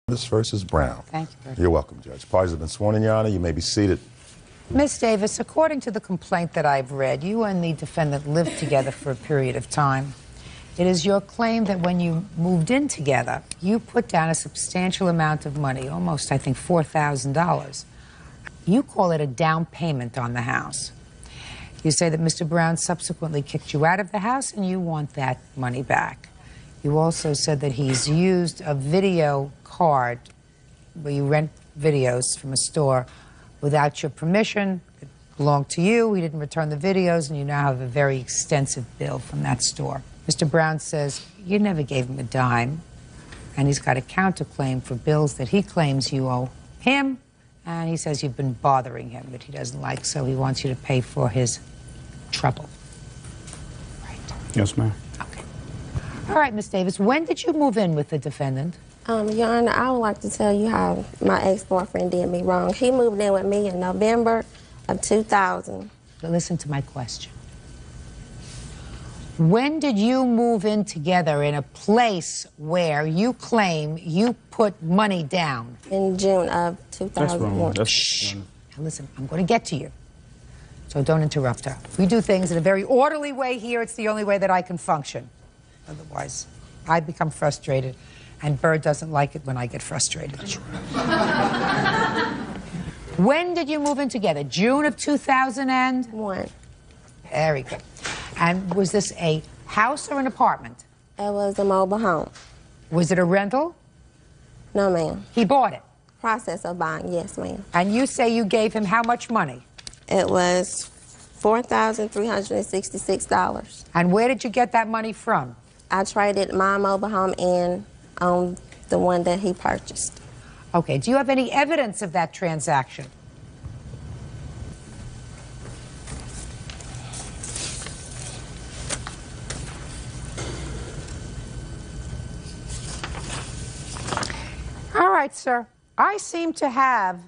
Versus Brown. Thank you. You're welcome, Judge. Parties have been sworn in, Your Honor. You may be seated. Ms. Davis, according to the complaint that I've read, you and the defendant lived together for a period of time. It is your claim that when you moved in together, you put down a substantial amount of money, almost, I think, $4,000. You call it a down payment on the house. You say that Mr. Brown subsequently kicked you out of the house and you want that money back. You also said that he's used a video card where you rent videos from a store without your permission. It belonged to you. He didn't return the videos, and you now have a very extensive bill from that store. Mr. Brown says you never gave him a dime, and he's got a counterclaim for bills that he claims you owe him, and he says you've been bothering him that he doesn't like, so he wants you to pay for his trouble. Right. Yes, ma'am. Okay. All right, Ms. Davis, when did you move in with the defendant? Your Honor, I would like to tell you how my ex-boyfriend did me wrong. He moved in with me in November of 2000. Listen to my question. When did you move in together in a place where you claim you put money down? In June of 2001. That's Shh. Now listen, I'm going to get to you, so don't interrupt her. We do things in a very orderly way here. It's the only way that I can function. Otherwise, I become frustrated. And Bird doesn't like it when I get frustrated. When did you move in together? June of 2001? Very good. And was this a house or an apartment? It was a mobile home. Was it a rental? No, ma'am. He bought it? Process of buying, yes, ma'am. And you say you gave him how much money? It was $4,366. And where did you get that money from? I traded my mobile home in on the one that he purchased. Okay, do you have any evidence of that transaction? All right, sir. I seem to have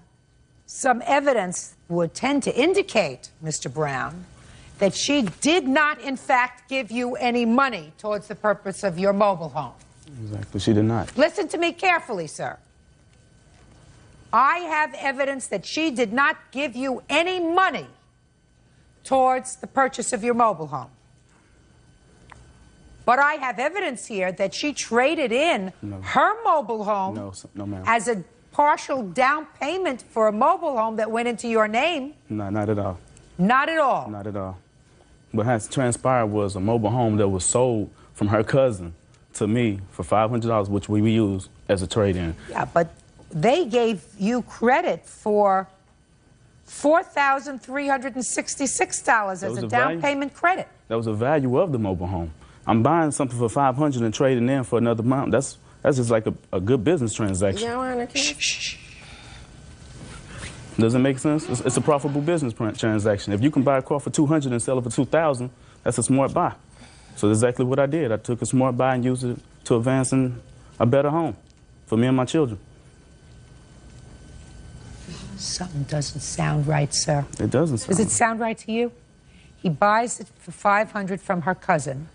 some evidence would tend to indicate, Mr. Brown, that she did not, in fact, give you any money towards the purpose of your mobile home. Exactly, she did not. Listen to me carefully, sir. I have evidence that she did not give you any money towards the purchase of your mobile home. But I have evidence here that she traded in her mobile home as a partial down payment for a mobile home that went into your name. No, not at all. Not at all? Not at all. What has transpired was a mobile home that was sold from her cousin to me for $500, which we used as a trade-in. Yeah, but they gave you credit for $4,366 as a down payment credit. That was the value of the mobile home. I'm buying something for $500 and trading in for another amount. That's just like a good business transaction. Your Honor, Does it make sense? It's a profitable business transaction. If you can buy a car for $200 and sell it for $2,000, that's a smart buy. So that's exactly what I did. I took a smart buy and used it to advance in a better home for me and my children. Something doesn't sound right, sir. It doesn't sound Does it sound right to you? He buys it for $500 from her cousin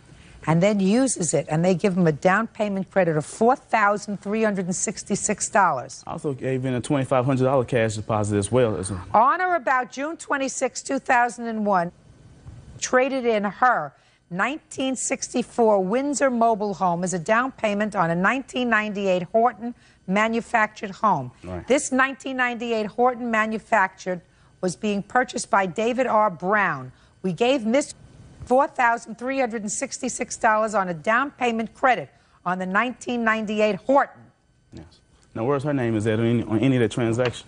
and then uses it, and they give him a down payment credit of $4,366. I also gave in a $2,500 cash deposit as well. On or about June 26, 2001, traded in her 1964 Windsor mobile home as a down payment on a 1998 Horton manufactured home. Right. This 1998 Horton manufactured was being purchased by David R. Brown. We gave Miss $4,366 on a down payment credit on the 1998 Horton. Yes. Now, where's her name? Is that on any of that transaction?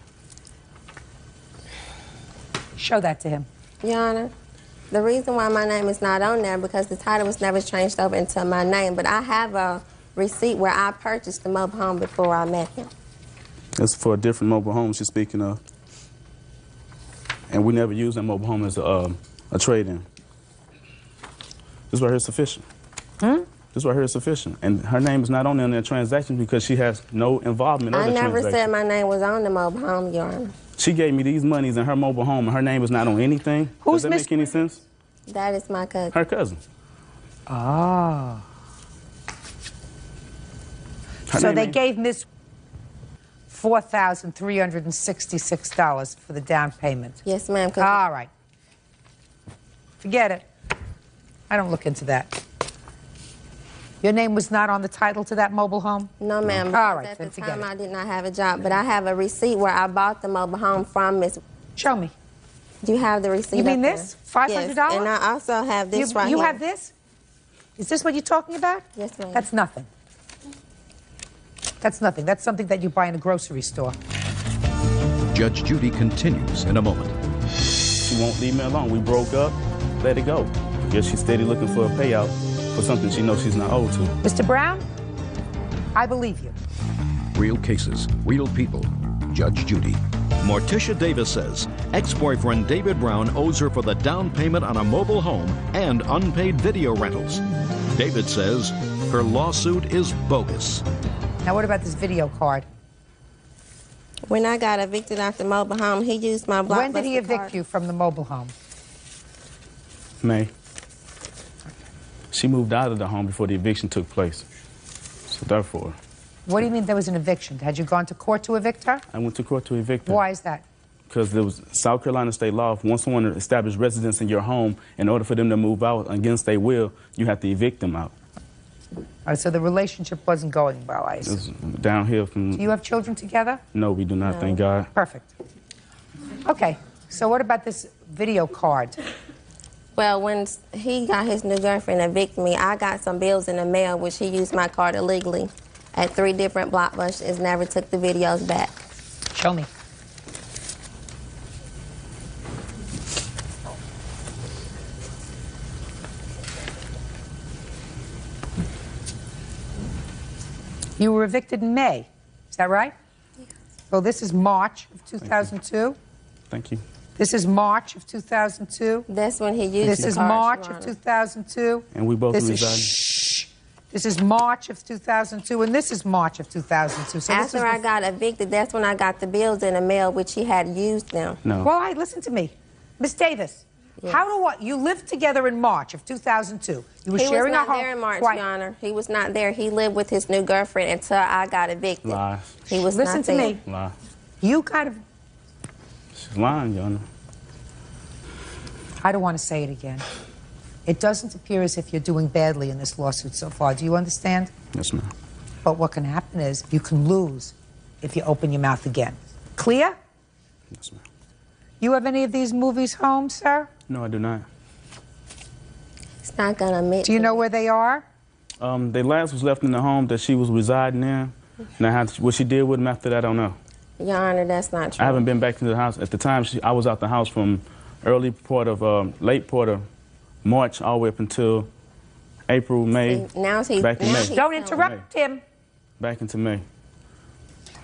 Show that to him. Your Honor, the reason why my name is not on there because the title was never changed over into my name, but I have a receipt where I purchased the mobile home before I met him. That's for a different mobile home she's speaking of. And we never used that mobile home as a trade-in. This right here is sufficient. This right here is sufficient. And her name is not on there in that transaction because she has no involvement in the transaction. I never said my name was on the mobile home, Your Honor. She gave me these monies in her mobile home, and her name is not on anything. Does that make any sense? That is my cousin. Her cousin. Ah. So they gave Miss $4,366 for the down payment. Yes, ma'am. All right. Forget it. I don't look into that. Your name was not on the title to that mobile home? No, ma'am. All right, At then the forget time, it. I did not have a job, but I have a receipt where I bought the mobile home from Miss. Show me. Do you have the receipt? You mean up this? there? $500? Yes, and I also have this right You here. have this? Is this what you're talking about? Yes, ma'am. That's nothing. That's nothing. That's something that you buy in a grocery store. Judge Judy continues in a moment. She won't leave me alone. We broke up, let it go. Yes, she's steady looking for a payout for something she knows she's not owed to. Mr. Brown, I believe you. Real cases, real people. Judge Judy. Morticia Davis says ex-boyfriend David Brown owes her for the down payment on a mobile home and unpaid video rentals. David says her lawsuit is bogus. Now, what about this video card? When I got evicted out the mobile home, he used my Blockbuster When did he evict card. you from the mobile home? May. She moved out of the home before the eviction took place. So therefore, What do you mean there was an eviction? Had you gone to court to evict her? I went to court to evict her. Why is that? Because there was South Carolina state law. Once someone established residence in your home, in order for them to move out against their will, you have to evict them out. All right, so the relationship wasn't going well, I It assume. was downhill from... Do you have children together? No, we do not, No. thank God. Perfect. Okay, so what about this video card? Well, when he got his new girlfriend to evict me, I got some bills in the mail, which he used my card illegally at 3 different Blockbusters, never took the videos back. Show me. You were evicted in May, is that right? Yes. Well, this is March of 2002. Thank you. This is March of 2002. That's when he used This the is card, March Your of Honor. 2002. And we both This is resided. shh. This is March of 2002, and this is March of 2002. So this After was I got evicted, that's when I got the bills in the mail, which he had used them. No. Well, listen to me, Miss Davis. Yes. How do what you lived together in March of 2002? You were He sharing was a not home. there in March, Quiet. Your Honor. He was not there. He lived with his new girlfriend until I got evicted. Lies. He was Listen not to there. me. Lie. You kind of. She's lying, Your Honor. I don't want to say it again. It doesn't appear as if you're doing badly in this lawsuit so far. Do you understand? Yes, ma'am. But what can happen is you can lose if you open your mouth again. Clear? Yes, ma'am. You have any of these movies home, sir? No, I do not. He's not going to admit Do you to know it. where they are? The last was left in the home that she was residing in. Now, what she did with him after that, I don't know. Your Honor, that's not true. I haven't been back to the house. At the time, I was out the house from late part of March all the way up until April, May. See, now he's back in now May. he's Don't telling interrupt him. Back into May.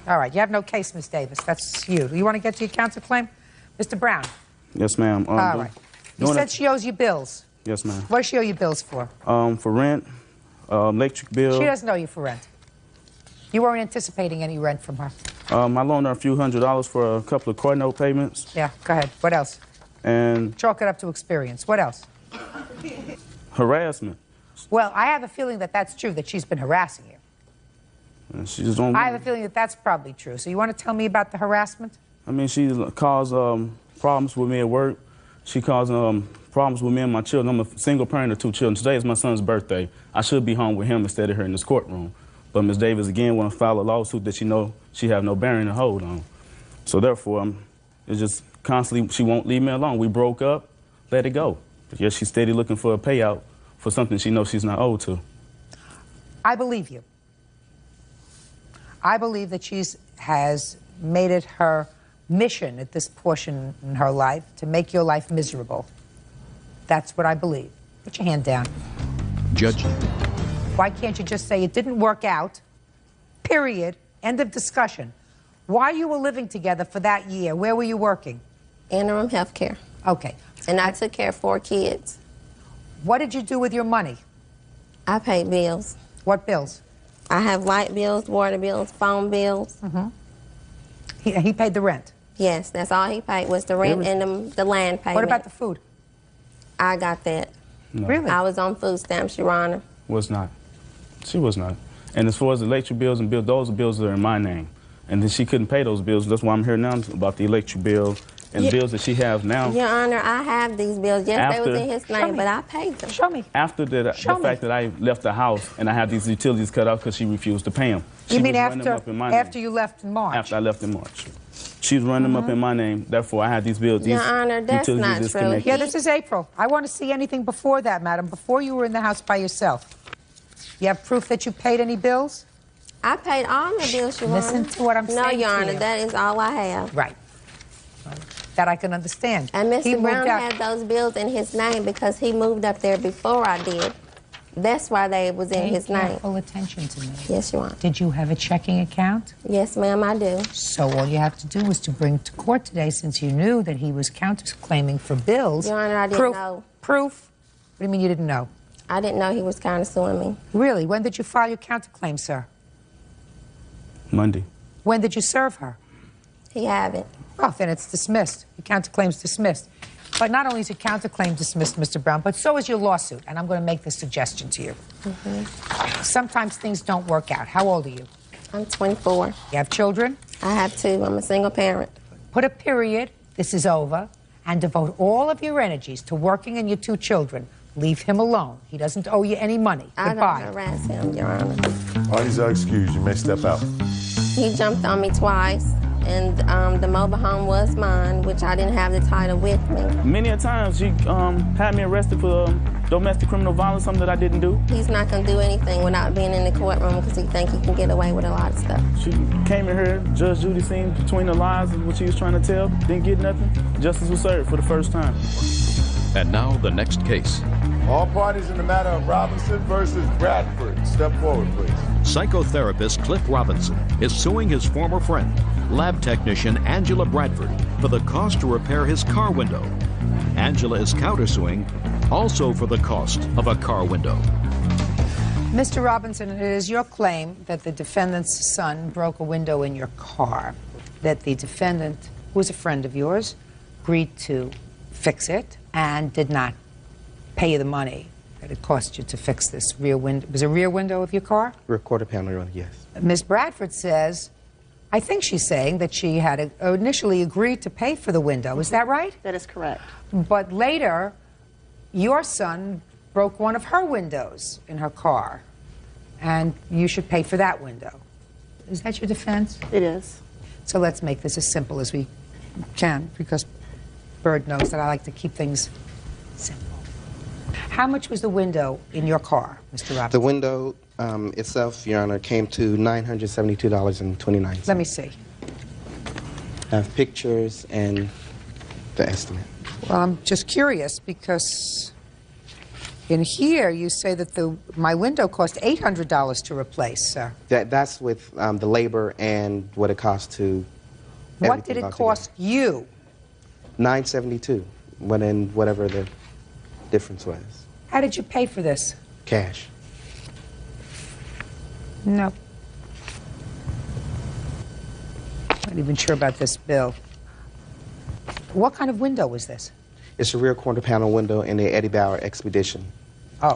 All right, you have no case, Miss Davis. That's you. You want to get to your counsel claim? Mr. Brown. Yes, ma'am. All right. You said she owes you bills. Yes, ma'am. What does she owe you bills for? For rent, electric bill. She doesn't owe you for rent. You weren't anticipating any rent from her. I loaned her a few $100s for a couple of car note payments. Yeah, go ahead. What else? And Chalk it up to experience. What else? harassment. Well, I have a feeling that that's true, that she's been harassing you. And she just don't. I have a feeling that that's probably true. So you want to tell me about the harassment? I mean, she caused problems with me at work. She caused problems with me and my children. I'm a single parent of 2 children. Today is my son's birthday. I should be home with him instead of her in this courtroom. But Ms. Davis, again, want to file a lawsuit that she have no bearing to hold on. So therefore, it's just constantly, she won't leave me alone. We broke up, let it go. But yes, she's steady looking for a payout for something she knows she's not owed to. I believe you. I believe that she has made it her mission at this portion in her life to make your life miserable. That's what I believe. Put your hand down. Judge Why can't you just say it didn't work out, period, end of discussion? While you were living together for that year, where were you working? Interim health care. Okay. And I took care of 4 kids. What did you do with your money? I paid bills. What bills? I have light bills, water bills, phone bills. He paid the rent. Yes, that's all he paid was the rent and the land payment. What about the food? I got that. No, Really? I was on food stamps, Your Honor. was not. She was not. And as far as the electric bills and bills, those bills are in my name. And then she couldn't pay those bills. That's why I'm here now about the electric bill and bills that she has now. Your Honor, I have these bills. Yes, they was in his name, but I paid them. Show me. After the fact that I left the house and I had these utilities cut off because she refused to pay them. You mean after you left in March? After I left in March. She was running them up in my name. Therefore, I had these bills. Your Honor, that's not true. Yeah, this is April. I want to see anything before that, madam, before you were in the house by yourself. You have proof that you paid any bills? I paid all the bills, Your Honor. Listen to what I'm saying. No, Your to Honor, you. that is all I have. Right. That I can understand. And Mr. Brown had those bills in his name because he moved up there before I did. That's why they was in his name. Pay careful attention to me. Yes, Your Honor. Did you have a checking account? Yes, ma'am, I do. So all you have to do was to bring to court today, since you knew that he was counterclaiming for bills. Your Honor, I didn't know. Proof? What do you mean you didn't know? I didn't know he was countersuing me. Really? When did you file your counterclaim, sir? Monday. When did you serve her? He haven't. Oh, then it's dismissed. Your counterclaim's dismissed. But not only is your counterclaim dismissed, Mr. Brown, but so is your lawsuit. And I'm going to make this suggestion to you. Sometimes things don't work out. How old are you? I'm 24. You have children? I have 2. I'm a single parent. Put a period, this is over, and devote all of your energies to working and your 2 children. Leave him alone. He doesn't owe you any money. Goodbye. I don't harass him, Your Honor. Parties are excused. You may step out. He jumped on me twice, and the mobile home was mine, which I didn't have the title with me. Many a times she had me arrested for domestic criminal violence, something that I didn't do. He's not going to do anything without being in the courtroom because he thinks he can get away with a lot of stuff. She came in here, Judge Judy seen between the lies and what she was trying to tell, didn't get nothing. Justice was served for the first time. And now the next case. All parties in the matter of Robinson versus Bradford. Step forward, please. Psychotherapist Cliff Robinson is suing his former friend, lab technician Angela Bradford, for the cost to repair his car window. Angela is countersuing also for the cost of a car window. Mr. Robinson, it is your claim that the defendant's son broke a window in your car, that the defendant, who was a friend of yours, agreed to fix it and did not pay you the money that it cost you to fix this rear window. Was it a rear window of your car? Rear quarter panel, yes. Ms. Bradford says, I think she's saying that she had initially agreed to pay for the window. Is that right? That is correct. But later, your son broke one of her windows in her car, and you should pay for that window. Is that your defense? It is. So let's make this as simple as we can, because Bird knows that I like to keep things simple. How much was the window in your car, Mr. Robinson? The window itself, Your Honor, came to $972.29. Let me see. I have pictures and the estimate. Well, I'm just curious because in here you say that my window cost $800 to replace, sir. That's with the labor and what it cost to. What did it cost you? $972, whatever the difference was. How did you pay for this? Cash. No. Not even sure about this bill. What kind of window was this? It's a rear quarter panel window in the Eddie Bauer Expedition. Oh,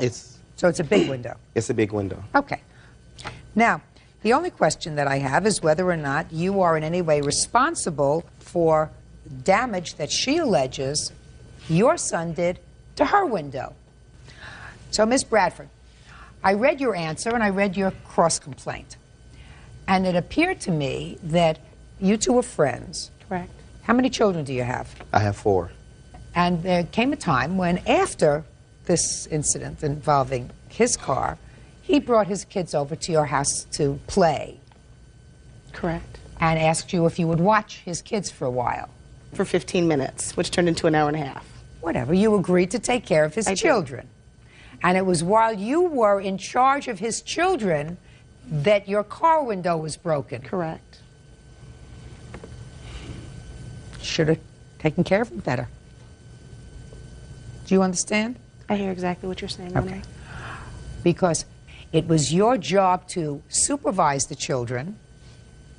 so it's a big window. It's a big window. Okay. Now, the only question that I have is whether or not you are in any way responsible for damage that she alleges your son did to her window. So, Ms. Bradford, I read your answer and I read your cross-complaint. And it appeared to me that you two were friends. Correct. How many children do you have? I have 4. And there came a time when, after this incident involving his car, he brought his kids over to your house to play. Correct. And asked you if you would watch his kids for a while. For 15 minutes, which turned into an hour and a half. Whatever. You agreed to take care of his children. And it was while you were in charge of his children that your car window was broken. Correct. Should have taken care of him better. Do you understand? I hear exactly what you're saying. Okay. Because it was your job to supervise the children,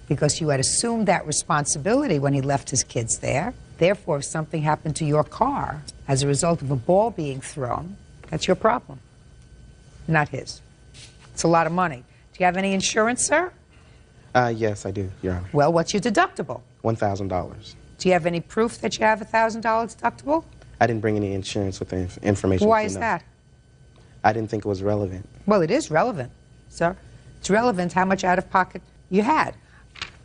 because you had assumed that responsibility when he left his kids there. Therefore, if something happened to your car as a result of a ball being thrown, that's your problem, not his. It's a lot of money. Do you have any insurance, sir? Yes, I do, Your Honor. Well, what's your deductible? $1,000. Do you have any proof that you have a $1,000 deductible? I didn't bring any insurance with the information. Why is that? I didn't think it was relevant. Well, it is relevant, sir. It's relevant how much out-of-pocket you had.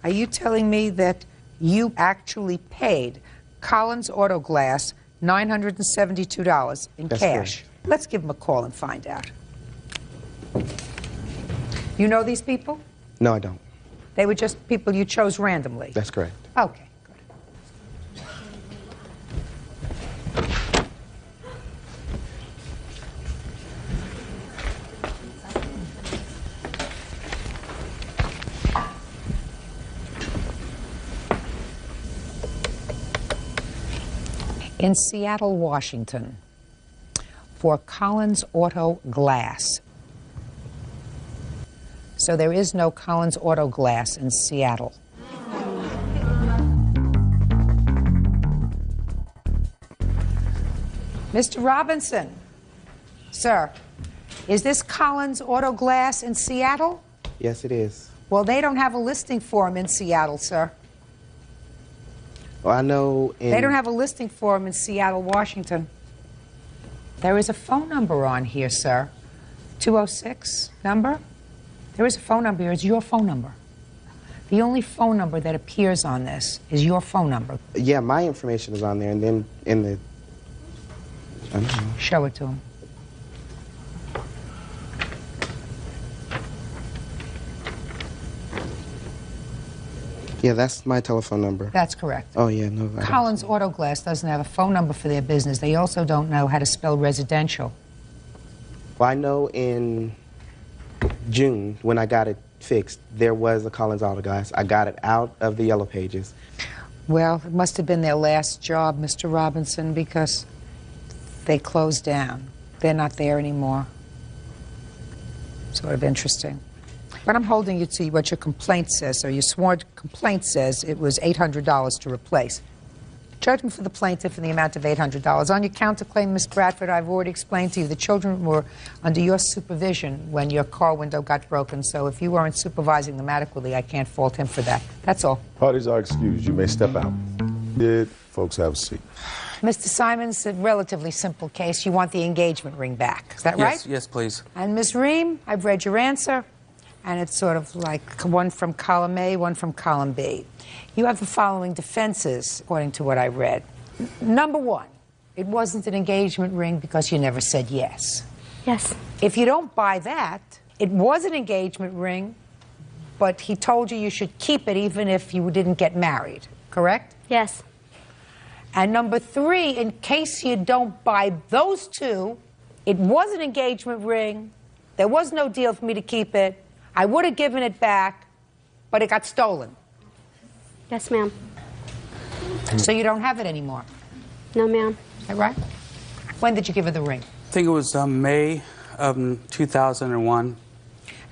Are you telling me that you actually paid Collins Auto Glass $972 in That's cash? correct. Let's give them a call and find out. You know these people? No, I don't. They were just people you chose randomly? That's correct. Okay, good. In Seattle, Washington, for Collins Auto Glass. So there is no Collins Auto Glass in Seattle. Mr. Robinson, sir, is this Collins Auto Glass in Seattle? Yes, it is. Well, they don't have a listing for them in Seattle, sir. Well, I know in... They don't have a listing for them in Seattle, Washington. There is a phone number on here, sir. 206 number? There is a phone number here. It's your phone number. The only phone number that appears on this is your phone number. Yeah, my information is on there, and then in the... I don't know. Show it to him. Yeah, that's my telephone number. That's correct. Oh, yeah, no. I Collins Auto Glass doesn't have a phone number for their business. They also don't know how to spell residential. Well, I know in June, when I got it fixed, there was a Collins Auto Glass. I got it out of the Yellow Pages. Well, it must have been their last job, Mr. Robinson, because they closed down. They're not there anymore. Sort of interesting. But I'm holding you to what your complaint says. So your sworn complaint says it was $800 to replace. Judgment for the plaintiff in the amount of $800. On your counterclaim, Ms. Bradford, I've already explained to you the children were under your supervision when your car window got broken. So if you weren't supervising them adequately, I can't fault him for that. That's all. Parties are excused. You may step out. Did folks have a seat? Mr. Simons, a relatively simple case. You want the engagement ring back. Is that right? Yes, please. And Ms. Ream, I've read your answer. And it's sort of like one from column A, one from column B. You have the following defenses, according to what I read. Number one, it wasn't an engagement ring because you never said yes. Yes. If you don't buy that, it was an engagement ring, but he told you you should keep it even if you didn't get married, correct? Yes. And number three, in case you don't buy those two, it was an engagement ring, there was no deal for me to keep it, I would have given it back, but it got stolen. Yes, ma'am. So you don't have it anymore. No, ma'am. Is that right? When did you give her the ring? I think it was May of 2001.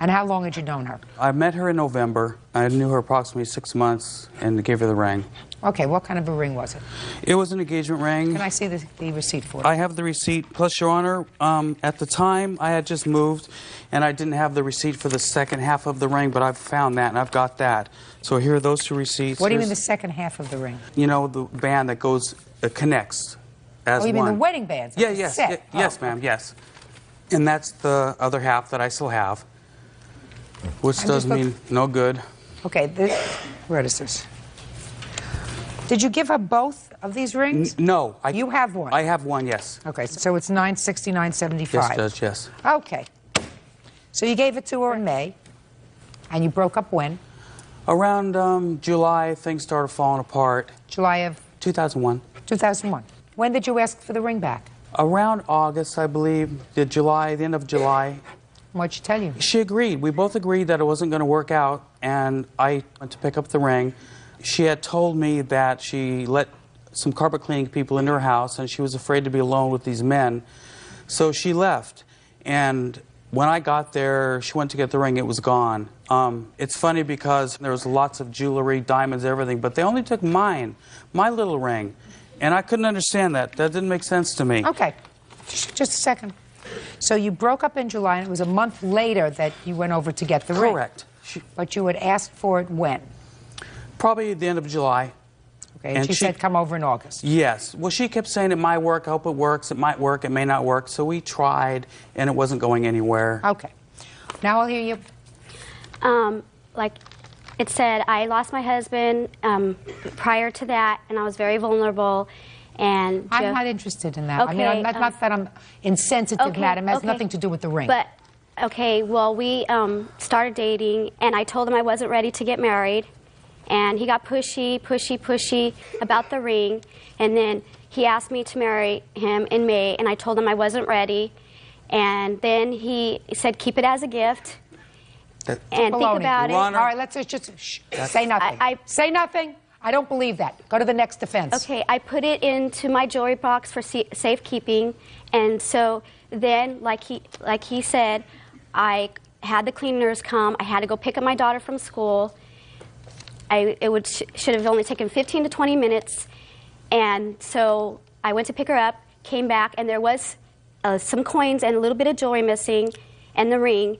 And how long had you known her? I met her in November. I knew her approximately 6 months and gave her the ring. Okay, what kind of a ring was it? It was an engagement ring. Can I see the receipt for it? I have the receipt. Plus, Your Honor, at the time, I had just moved, and I didn't have the receipt for the second half of the ring, but I've found that, and I've got that. So here are those two receipts. What do you mean the second half of the ring? You know, the band that goes, connects as one. Oh, you mean the wedding band? Yeah, yes. Yes, ma'am, yes. And that's the other half that I still have, which does mean no good. Okay, where is this? Did you give her both of these rings? No. You have one? I have one, yes. Okay, so it's $969.75. Yes, Judge, yes. Okay. So you gave it to her in May, and you broke up when? Around July, things started falling apart. July of? 2001. 2001. When did you ask for the ring back? Around August, I believe. The end of July. What'd she tell you? She agreed. We both agreed that it wasn't going to work out, and I went to pick up the ring. She had told me that she let some carpet cleaning people into her house, and she was afraid to be alone with these men. So she left. And when I got there, she went to get the ring. It was gone. It's funny because there was lots of jewelry, diamonds, everything, but they only took mine, my little ring. And I couldn't understand that. That didn't make sense to me. Okay. Just a second. So you broke up in July, and it was a month later that you went over to get the ring. Correct. But you had asked for it when? Probably the end of July. Okay, and she said come over in August. Yes. Well, she kept saying it might work, I hope it works, it might work, it may not work. So we tried, and it wasn't going anywhere. Okay. Now I'll hear you. Like it said, I lost my husband prior to that, and I was very vulnerable. And I'm not interested in that. Okay, I mean, not that I'm insensitive, okay, madam. It has okay. nothing to do with the ring. But, okay, well, we started dating, and I told him I wasn't ready to get married. And he got pushy about the ring. And then he asked me to marry him in May, and I told him I wasn't ready. And then he said, keep it as a gift. And think about it. All right, let's just say nothing. Say nothing. I don't believe that. Go to the next defense. Okay, I put it into my jewelry box for safekeeping, and so then, like he said, I had the cleaners come. I had to go pick up my daughter from school. It should have only taken 15 to 20 minutes, and so I went to pick her up, came back, and there was some coins and a little bit of jewelry missing, and the ring,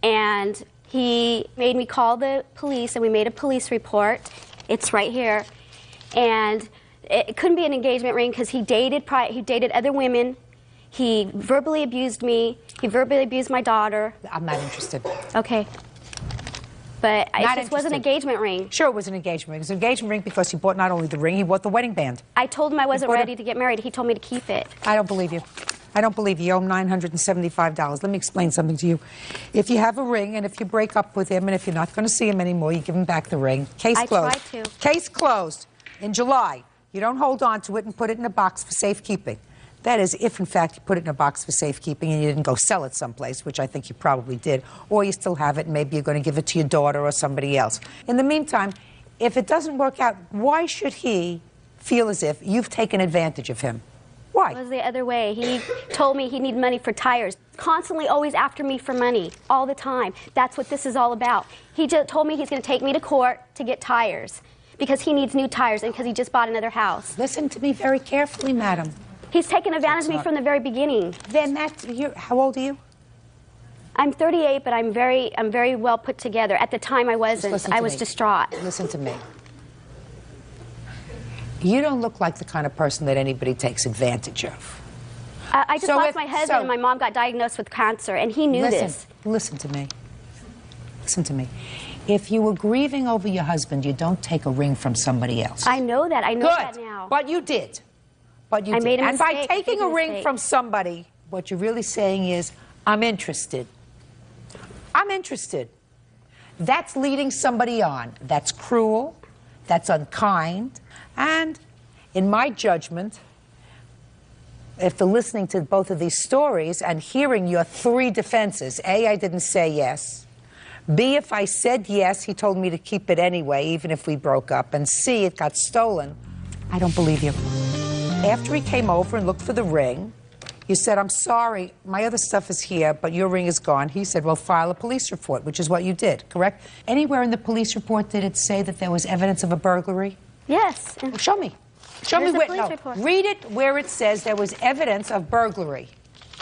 and he made me call the police, and we made a police report. It's right here, and it couldn't be an engagement ring because he dated other women. He verbally abused me. He verbally abused my daughter. I'm not interested. Okay. But it just was an engagement ring. Sure, it was an engagement ring. It was an engagement ring because he bought not only the ring, he bought the wedding band. I told him I wasn't ready to get married. He told me to keep it. I don't believe you. I don't believe you. You owe him $975. Let me explain something to you. If you have a ring and if you break up with him and if you're not going to see him anymore, you give him back the ring. Case closed. I tried to. Case closed. In July, you don't hold on to it and put it in a box for safekeeping. That is, if in fact you put it in a box for safekeeping and you didn't go sell it someplace, which I think you probably did, or you still have it and maybe you're going to give it to your daughter or somebody else. In the meantime, if it doesn't work out, why should he feel as if you've taken advantage of him? Why? It was the other way. He told me he needed money for tires. Constantly always after me for money, all the time. That's what this is all about. He just told me he's going to take me to court to get tires because he needs new tires and because he just bought another house. Listen to me very carefully, madam. He's taken advantage of me from the very beginning. Then how old are you? I'm 38, but I'm very well put together. At the time, I wasn't. I was distraught. Listen to me. You don't look like the kind of person that anybody takes advantage of. I just lost my husband, and my mom got diagnosed with cancer, and he knew this. Listen to me. Listen to me. If you were grieving over your husband, you don't take a ring from somebody else. I know that. I know that now. But you did. But you did. Made a mistake. And by taking a ring from somebody, what you're really saying is, I'm interested. I'm interested. That's leading somebody on. That's cruel. That's unkind. And in my judgment, after listening to both of these stories and hearing your three defenses, A, I didn't say yes. B, if I said yes, he told me to keep it anyway, even if we broke up. And C, it got stolen. I don't believe you. After he came over and looked for the ring, you said, I'm sorry, my other stuff is here, but your ring is gone. He said, well, file a police report, which is what you did, correct? Anywhere in the police report did it say that there was evidence of a burglary? Yes. Well, show me. Show me where. No, read it where it says there was evidence of burglary.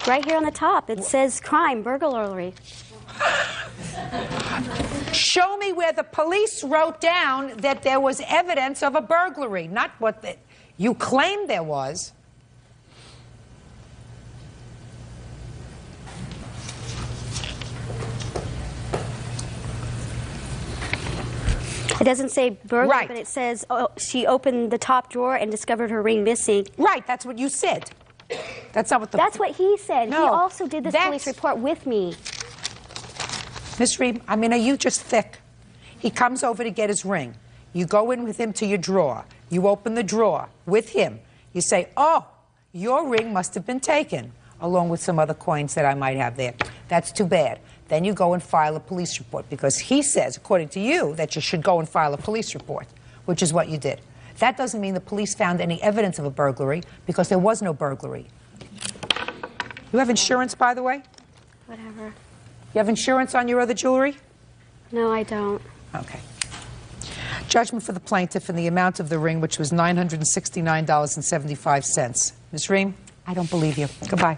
Right here on the top, it says crime, burglary. Show me where the police wrote down that there was evidence of a burglary, not what you claimed there was. It doesn't say burglary, but it says she opened the top drawer and discovered her ring missing. Right, that's what you said. That's not what That's what he said. No, he also did this police report with me. Miss Reed, I mean, are you just thick? He comes over to get his ring. You go in with him to your drawer. You open the drawer with him. You say, oh, your ring must have been taken, along with some other coins that I might have there. That's too bad. Then you go and file a police report because he says, according to you, that you should go and file a police report, which is what you did. That doesn't mean the police found any evidence of a burglary because there was no burglary. You have insurance, by the way? Whatever. You have insurance on your other jewelry? No, I don't. Okay. Judgment for the plaintiff in the amount of the ring, which was $969.75. Ms. Ream, I don't believe you. Goodbye.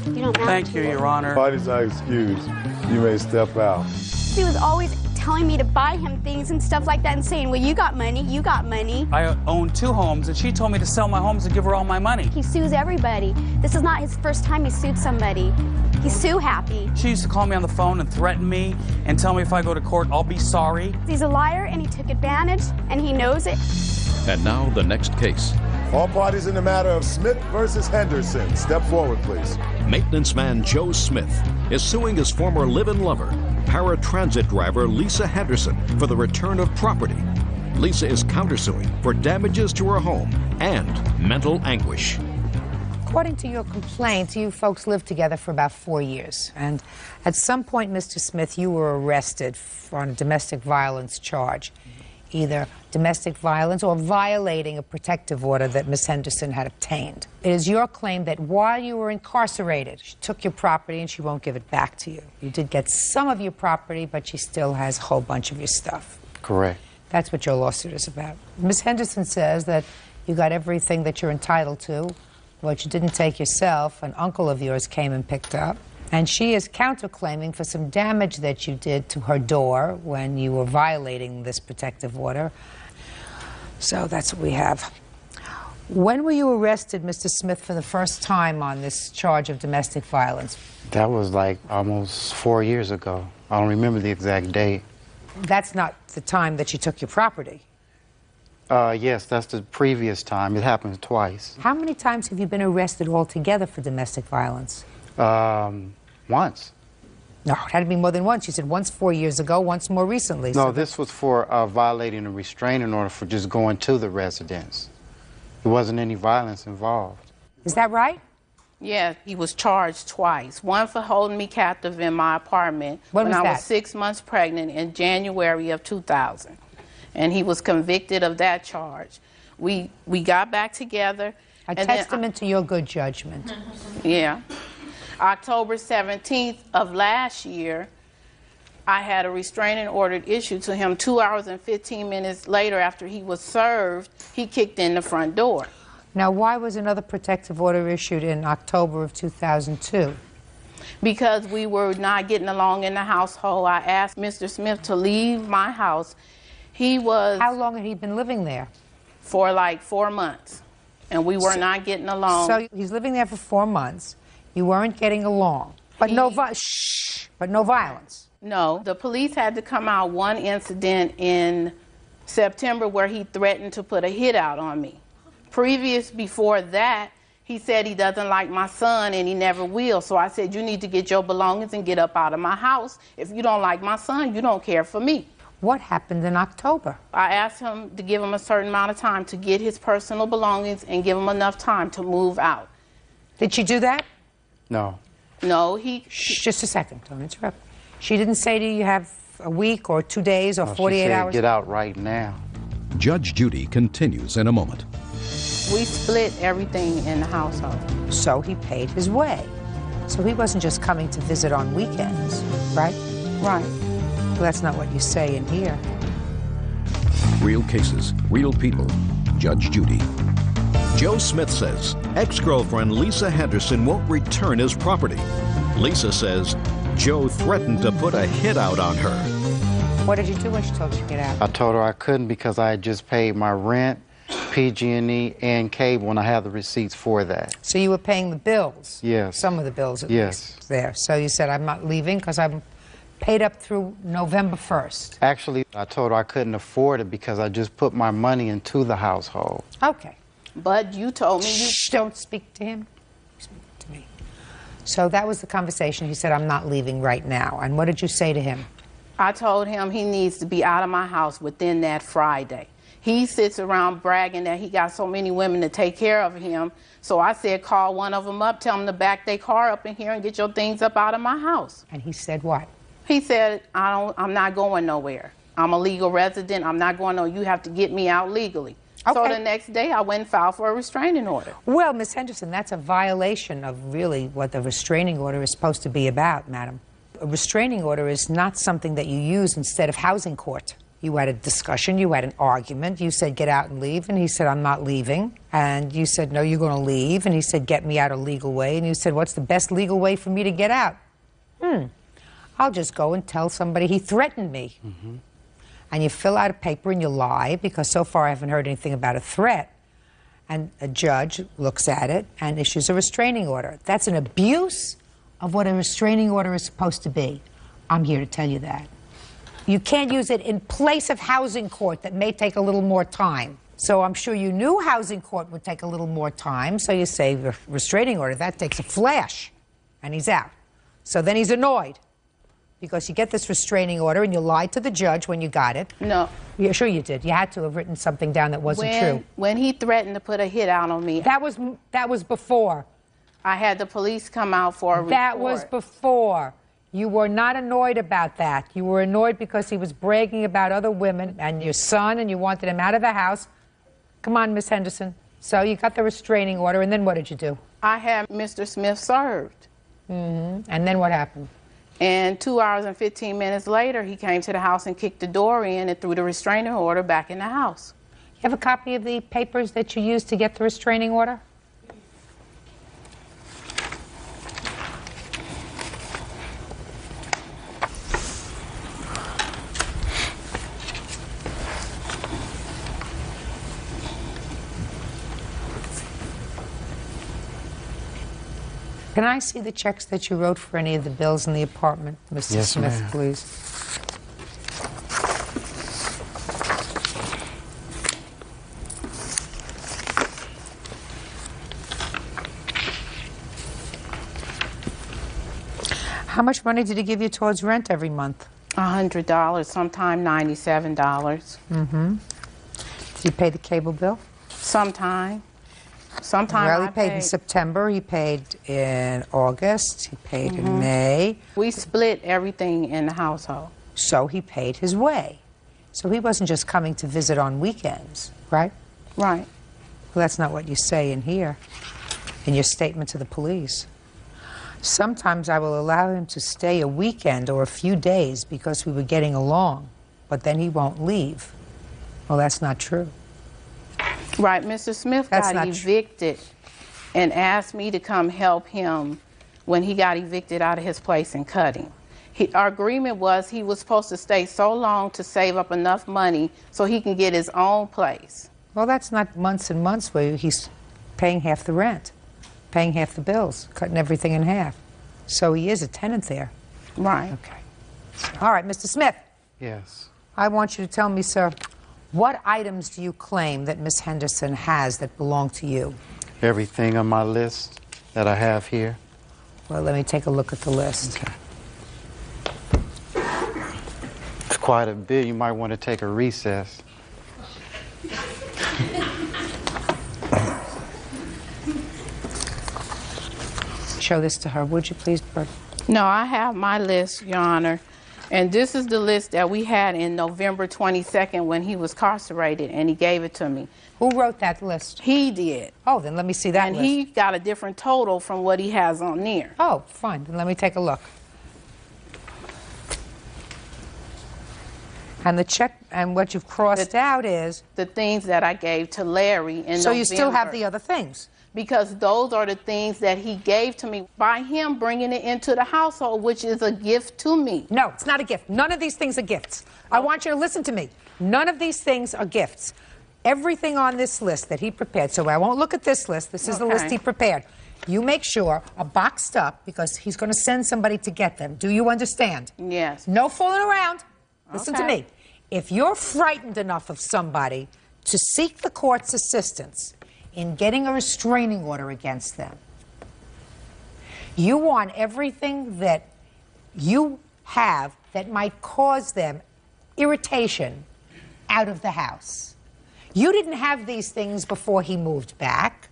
You don't Thank you, Your Honor. Parties are excused. You may step out. He was always telling me to buy him things and stuff like that and saying, well, you got money, you got money. I own 2 homes, and she told me to sell my homes and give her all my money. He sues everybody. This is not his first time he sued somebody. He's sue happy. She used to call me on the phone and threaten me and tell me if I go to court, I'll be sorry. He's a liar, and he took advantage, and he knows it. And now the next case. All parties in the matter of Smith versus Henderson. Step forward, please. Maintenance man Joe Smith is suing his former live-in lover, paratransit driver Lisa Henderson, for the return of property. Lisa is countersuing for damages to her home and mental anguish. According to your complaint, you folks lived together for about 4 years. And at some point, Mr. Smith, you were arrested on a domestic violence charge. Either domestic violence or violating a protective order that Ms. Henderson had obtained. It is your claim that while you were incarcerated, she took your property and she won't give it back to you. You did get some of your property, but she still has a whole bunch of your stuff. Correct. That's what your lawsuit is about. Ms. Henderson says that you got everything that you're entitled to. What you didn't take yourself, an uncle of yours came and picked up. And she is counterclaiming for some damage that you did to her door when you were violating this protective order. So that's what we have. When were you arrested, Mr. Smith, for the first time on this charge of domestic violence? That was like almost 4 years ago. I don't remember the exact date. That's not the time that you took your property. Yes, that's the previous time. It happened twice. How many times have you been arrested altogether for domestic violence? Once. No, it had to be more than once. You said once 4 years ago, once more recently. No, this was for violating a restraining order for just going to the residence. There wasn't any violence involved. Is that right? Yeah, he was charged twice. One for holding me captive in my apartment when I was 6 months pregnant in January of 2000. And he was convicted of that charge. We got back together. A testament to your good judgment. Yeah. October 17th of last year, I had a restraining order issued to him. 2 hours and 15 minutes later, after he was served, he kicked in the front door. Now, why was another protective order issued in October of 2002? Because we were not getting along in the household. I asked Mr. Smith to leave my house. He was... How long had he been living there? For like 4 months. And we were not getting along. So he's living there for 4 months. You weren't getting along. But no violence. No. The police had to come out one incident in September where he threatened to put a hit out on me. Before that, he said he doesn't like my son and he never will. So I said, you need to get your belongings and get up out of my house. If you don't like my son, you don't care for me. What happened in October? I asked him to give him a certain amount of time to get his personal belongings and give him enough time to move out. Did she do that? No. No, Just a second, don't interrupt. She didn't say to you have a week or 2 days or 48 she said, hours? Get out right now. Judge Judy continues in a moment. We split everything in the household. So he paid his way. So he wasn't just coming to visit on weekends, right? Right. Well, that's not what you say in here. Real cases, real people. Judge Judy. Joe Smith says ex-girlfriend Lisa Henderson won't return his property. Lisa says Joe threatened to put a hit out on her. What did you do when she told you to get out? I told her I couldn't because I had just paid my rent, PG&E, and cable, and I have the receipts for that. So you were paying the bills? Yes. Some of the bills at least there. So you said, I'm not leaving because I'm paid up through November 1st. Actually, I told her I couldn't afford it because I just put my money into the household. Okay. But you told me you... Shh, don't speak to him. Speak to me. So that was the conversation. He said, I'm not leaving right now. And what did you say to him? I told him he needs to be out of my house within that Friday. He sits around bragging that he got so many women to take care of him. So I said, call one of them up, tell them to back their car up in here and get your things up out of my house. And he said what? He said, I'm not going nowhere. I'm a legal resident. I'm not going nowhere. You have to get me out legally. Okay. So the next day I went and filed for a restraining order. Well, Ms. Henderson, that's a violation of really what the restraining order is supposed to be about, madam. A restraining order is not something that you use instead of housing court. You had a discussion, you had an argument, you said get out and leave, and he said I'm not leaving. And you said no, you're going to leave, and he said get me out a legal way, and you said what's the best legal way for me to get out? I'll just go and tell somebody he threatened me. Mm-hmm. And you fill out a paper and you lie, because so far I haven't heard anything about a threat. And a judge looks at it and issues a restraining order. That's an abuse of what a restraining order is supposed to be. I'm here to tell you that. You can't use it in place of housing court that may take a little more time. So I'm sure you knew housing court would take a little more time, so you say restraining order, that takes a flash, and he's out. So then he's annoyed, because you get this restraining order and you lied to the judge when you got it. No. Yeah, sure you did. You had to have written something down that wasn't true. When he threatened to put a hit out on me. That was before. I had the police come out for a report. That was before. You were not annoyed about that. You were annoyed because he was bragging about other women and your son, and you wanted him out of the house. Come on, Miss Henderson. So you got the restraining order, and then what did you do? I had Mr. Smith served. Mm-hmm. And then what happened? And 2 hours and 15 minutes later, he came to the house and kicked the door in and threw the restraining order back in the house. You have a copy of the papers that you used to get the restraining order? Can I see the checks that you wrote for any of the bills in the apartment, Mr. Yes, Smith, ma'am. please? How much money did he give you towards rent every month? $100, sometime $97. Mm-hmm. Did you pay the cable bill? Sometime. Sometime Well, he I paid in September, he paid in August, he paid in May. We split everything in the household. So he paid his way. So he wasn't just coming to visit on weekends, right? Right. Well, that's not what you say in here, in your statement to the police. Sometimes I will allow him to stay a weekend or a few days because we were getting along, but then he won't leave. Well, that's not true. Right, Mr. Smith got evicted and asked me to come help him when he got evicted out of his place in Cutting. Our agreement was he was supposed to stay so long to save up enough money so he can get his own place. Well, that's not months and months where he's paying half the rent, paying half the bills, cutting everything in half. So he is a tenant there. Right. Okay. All right, Mr. Smith. Yes. I want you to tell me, sir, what items do you claim that Miss Henderson has that belong to you? Everything on my list that I have here. Well, let me take a look at the list. Okay. It's quite a bit. You might want to take a recess. Show this to her, would you please, Bert? No, I have my list, Your Honor. And this is the list that we had in November 22nd when he was incarcerated, and he gave it to me. Who wrote that list? He did. Oh, then let me see that and list. he got a different total from what he has on there. Oh, fine. Then let me take a look. And the check, and what you've crossed out is? The things that I gave to Larry in November. So you still have the other things? Because those are the things that he gave to me by him bringing it into the household, which is a gift to me. No, it's not a gift. None of these things are gifts. I want you to listen to me. None of these things are gifts. Everything on this list that he prepared, so I won't look at this list. This is the list he prepared. You make sure are boxed up because he's going to send somebody to get them. Do you understand? Yes. No fooling around. Listen to me. If you're frightened enough of somebody to seek the court's assistance in getting a restraining order against them, you want everything that you have that might cause them irritation out of the house. You didn't have these things before he moved back.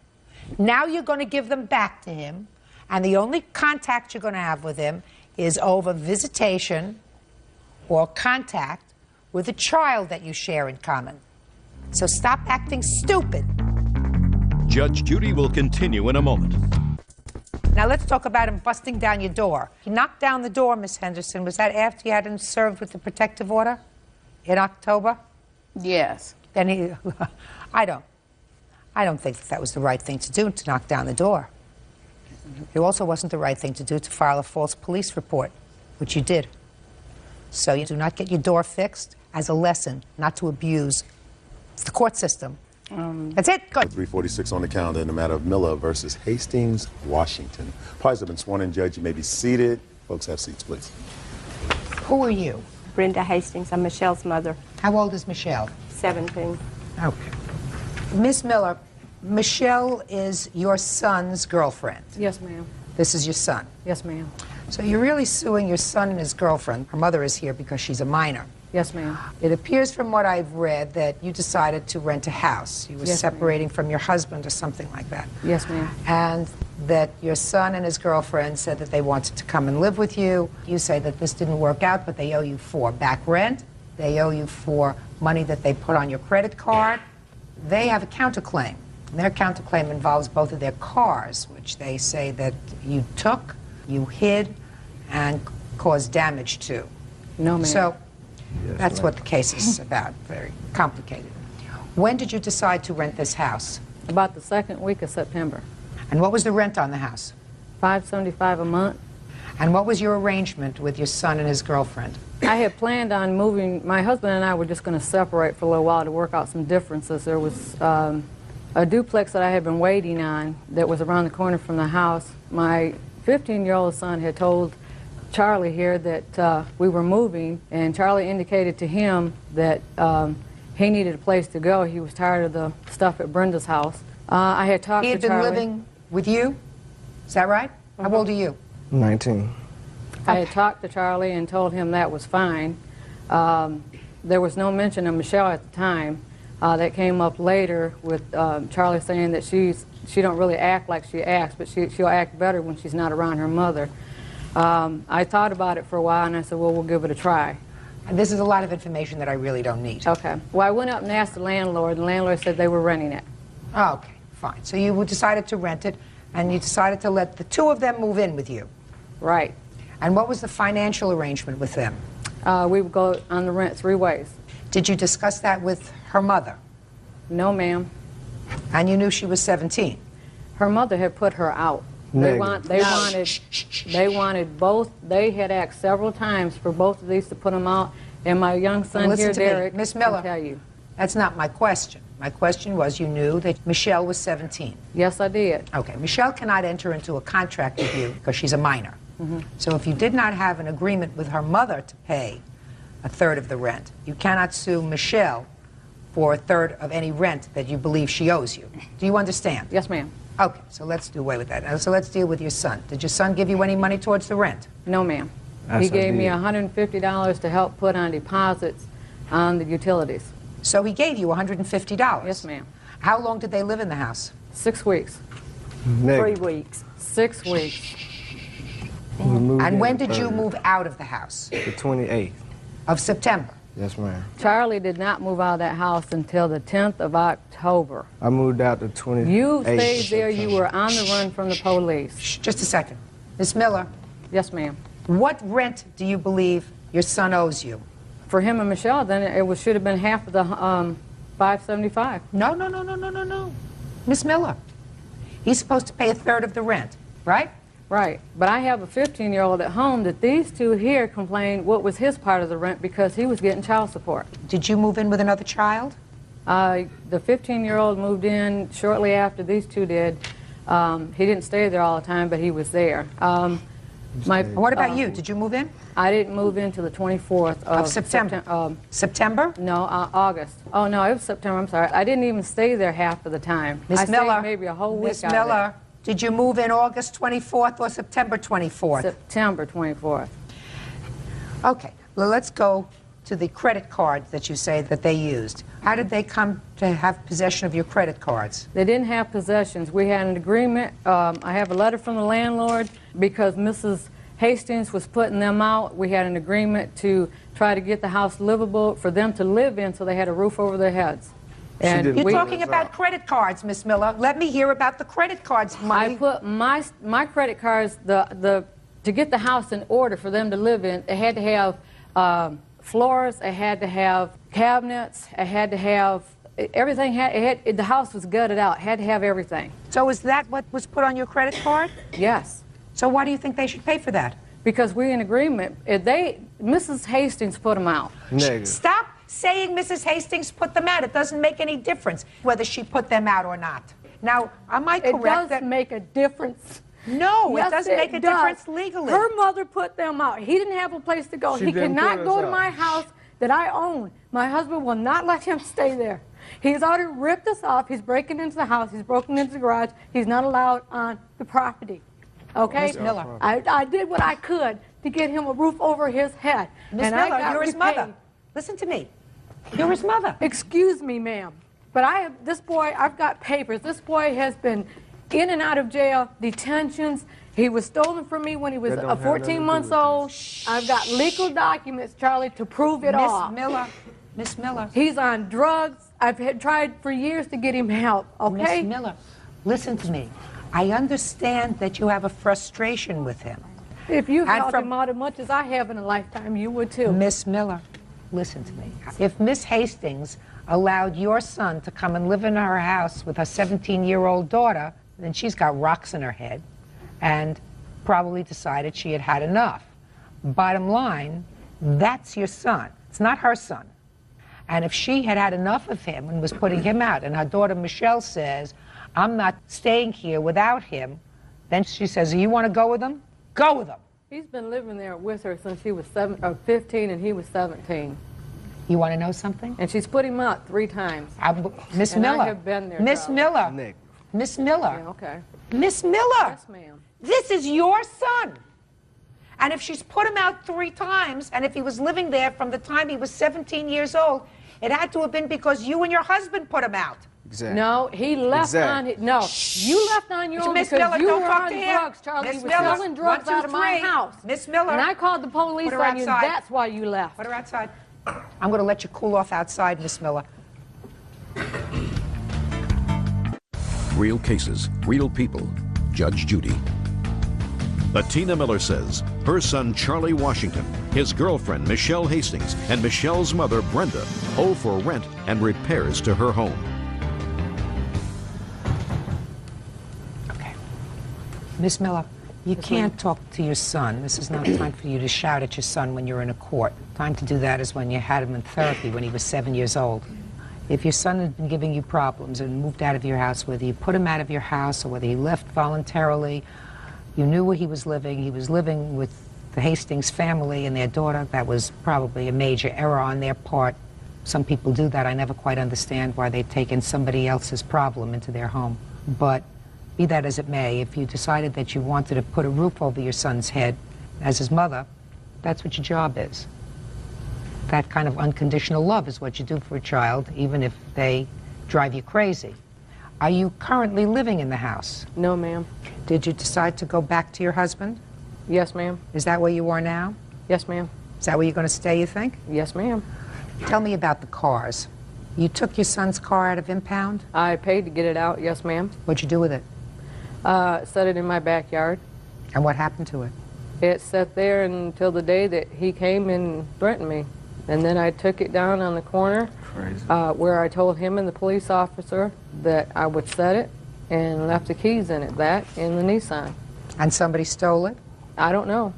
Now you're going to give them back to him, and the only contact you're going to have with him is over visitation or contact with a child that you share in common. So stop acting stupid. Judge Judy will continue in a moment. Now let's talk about him busting down your door. He knocked down the door, Miss Henderson. Was that after you had him served with the protective order in October? Yes. Then he, I don't think that was the right thing to do, to knock down the door. It also wasn't the right thing to do to file a false police report, which you did. So you do not get your door fixed as a lesson not to abuse the court system. That's it. Go. 346 on the calendar in the matter of Miller versus Hastings, Washington. Parties have been sworn in. Judge, you may be seated. Folks, have seats, please. Who are you? Brenda Hastings. I'm Michelle's mother. How old is Michelle? 17. Okay. Miss Miller, Michelle is your son's girlfriend. Yes, ma'am. This is your son. Yes, ma'am. So you're really suing your son and his girlfriend. Her mother is here because she's a minor. Yes, ma'am. It appears from what I've read that you decided to rent a house. You were separating from your husband or something like that. Yes, ma'am. And that your son and his girlfriend said that they wanted to come and live with you. You say that this didn't work out, but they owe you for back rent. They owe you for money that they put on your credit card. They have a counterclaim. And their counterclaim involves both of their cars, which they say that you took, you hid, and caused damage to. No, ma'am. So that's what the case is about. Very complicated. When did you decide to rent this house? About the second week of September. And what was the rent on the house? $575 a month. And what was your arrangement with your son and his girlfriend? I had planned on moving. My husband and I were just going to separate for a little while to work out some differences. There was a duplex that I had been waiting on that was around the corner from the house. My 15-year-old son had told Charlie here that we were moving, and Charlie indicated to him that he needed a place to go. He was tired of the stuff at Brenda's house. I had talked to Charlie. He had been living with you? Is that right? How old are you? 19. I had talked to Charlie and told him that was fine. There was no mention of Michelle at the time. That came up later with Charlie saying that she don't really act like she acts, but she'll act better when she's not around her mother. I thought about it for a while, and I said, well, we'll give it a try. And this is a lot of information that I really don't need. Okay. Well, I went up and asked the landlord, and the landlord said they were renting it. Oh, okay, fine. So you decided to rent it, and you decided to let the two of them move in with you. Right. And what was the financial arrangement with them? We would go on the rent 3 ways. Did you discuss that with her mother? No, ma'am. And you knew she was 17? Her mother had put her out. They wanted both. They had asked several times for both of these to put them out. And my young son here, Derek, Miss Miller, can tell you. That's not my question. My question was, you knew that Michelle was 17. Yes, I did. Okay. Michelle cannot enter into a contract with you because she's a minor. So if you did not have an agreement with her mother to pay a third of the rent, you cannot sue Michelle for a third of any rent that you believe she owes you. Do you understand? Yes, ma'am. Okay, so let's do away with that. So let's deal with your son. Did your son give you any money towards the rent? No, ma'am. He gave me $150 to help put on deposits on the utilities. So he gave you $150? Yes, ma'am. How long did they live in the house? 6 weeks. 3 weeks. 6 weeks. And when did you move out of the house? The 28th. Of September? Yes, ma'am. Charlie did not move out of that house until the 10th of October. I moved out the 28th. You stayed there. You were on the run from the police. Shh, just a second. Miss Miller. Yes, ma'am. What rent do you believe your son owes you? For him and Michelle, then it should have been half of the $575. No. Miss Miller. He's supposed to pay a third of the rent, right? Right. But I have a 15-year-old at home that these two here complained what was his part of the rent because he was getting child support. Did you move in with another child? The 15-year-old moved in shortly after these two did. He didn't stay there all the time, but he was there. What about you? Did you move in? I didn't move in until the 24th of September. September? No, August. Oh, no, it was September. I'm sorry. I didn't even stay there half of the time. Miss Miller, stayed maybe a whole week Miss out of Miller, did you move in August 24th or September 24th? September 24th. Okay. Well, let's go to the credit cards that you say that they used. How did they come to have possession of your credit cards? They didn't have possessions. We had an agreement. I have a letter from the landlord because Mrs. Hastings was putting them out. We had an agreement to try to get the house livable for them to live in so they had a roof over their heads. And you're talking about credit cards, Miss Miller. Let me hear about the credit cards money. I put my credit cards, to get the house in order for them to live in, it had to have floors, it had to have cabinets, it had to have everything. The house was gutted out. It had to have everything. So is that what was put on your credit card? Yes. So why do you think they should pay for that? because we're in agreement. If Mrs. Hastings put them out. Negative. Stop saying Mrs. Hastings put them out. It doesn't make any difference whether she put them out or not. Now, am I correct? It does make a difference. No, yes, it doesn't make a difference legally. Her mother put them out. He didn't have a place to go. He cannot go to my house that I own. My husband will not let him stay there. He's already ripped us off. He's breaking into the house. He's broken into the garage. He's not allowed on the property. Okay? Ms. Miller. I did what I could to get him a roof over his head. Ms. Miller, you're his mother. Listen to me. You're his mother. Excuse me, ma'am. But this boy, I've got papers. This boy has been in and out of jail, detentions. He was stolen from me when he was 14 months old. I've got legal documents, Charlie, to prove it all. Miss Miller. He's on drugs. I've tried for years to get him help, okay? Miss Miller, listen to me. I understand that you have a frustration with him. If you helped him out as much as I have in a lifetime, you would too. Miss Miller, listen to me. If Miss Hastings allowed your son to come and live in her house with her 17-year-old daughter, then she's got rocks in her head and probably decided she had had enough. Bottom line, that's your son. It's not her son. And if she had had enough of him and was putting him out, and her daughter Michelle says, I'm not staying here without him, then she says, you want to go with him? Go with him. He's been living there with her since she was 15 and he was 17. You want to know something? And she's put him out 3 times. Miss Miller. I have been there. Miss Miller. Miss Miller. Yeah, okay. Miss Miller. Yes, ma'am. This is your son. And if she's put him out 3 times, and if he was living there from the time he was 17 years old, it had to have been because you and your husband put him out. Exactly. No, he left on it. No, you left on your own Miss because Miller, you don't were talk on to him. drugs, Charlie. Miss He was Miller, selling drugs 1, 2, out of my 3. house. Miss Miller. And I called the police on you. That's why you left. Put her outside. I'm going to let you cool off outside, Miss Miller. Real cases, real people. Judge Judy. Atina Miller says her son Charlie Washington, his girlfriend Michelle Hastings, and Michelle's mother Brenda owe for rent and repairs to her home. Okay. Miss Miller, you can't talk to your son. This is not time for you to shout at your son when you're in a court. Time to do that is when you had him in therapy when he was 7 years old. If your son had been giving you problems and moved out of your house, whether you put him out of your house or whether he left voluntarily, you knew where he was living. He was living with the Hastings family and their daughter. That was probably a major error on their part. Some people do that. I never quite understand why they've taken somebody else's problem into their home. But be that as it may, if you decided that you wanted to put a roof over your son's head as his mother, that's what your job is. That kind of unconditional love is what you do for a child, even if they drive you crazy. Are you currently living in the house? No, ma'am. Did you decide to go back to your husband? Yes, ma'am. Is that where you are now? Yes, ma'am. Is that where you're going to stay, you think? Yes, ma'am. Tell me about the cars. You took your son's car out of impound? I paid to get it out, yes, ma'am. What'd you do with it? Set it in my backyard. And what happened to it? It sat there until the day that he came and threatened me. And then I took it down on the corner where I told him and the police officer that I would set it and left the keys in it, that in the Nissan. And somebody stole it? I don't know.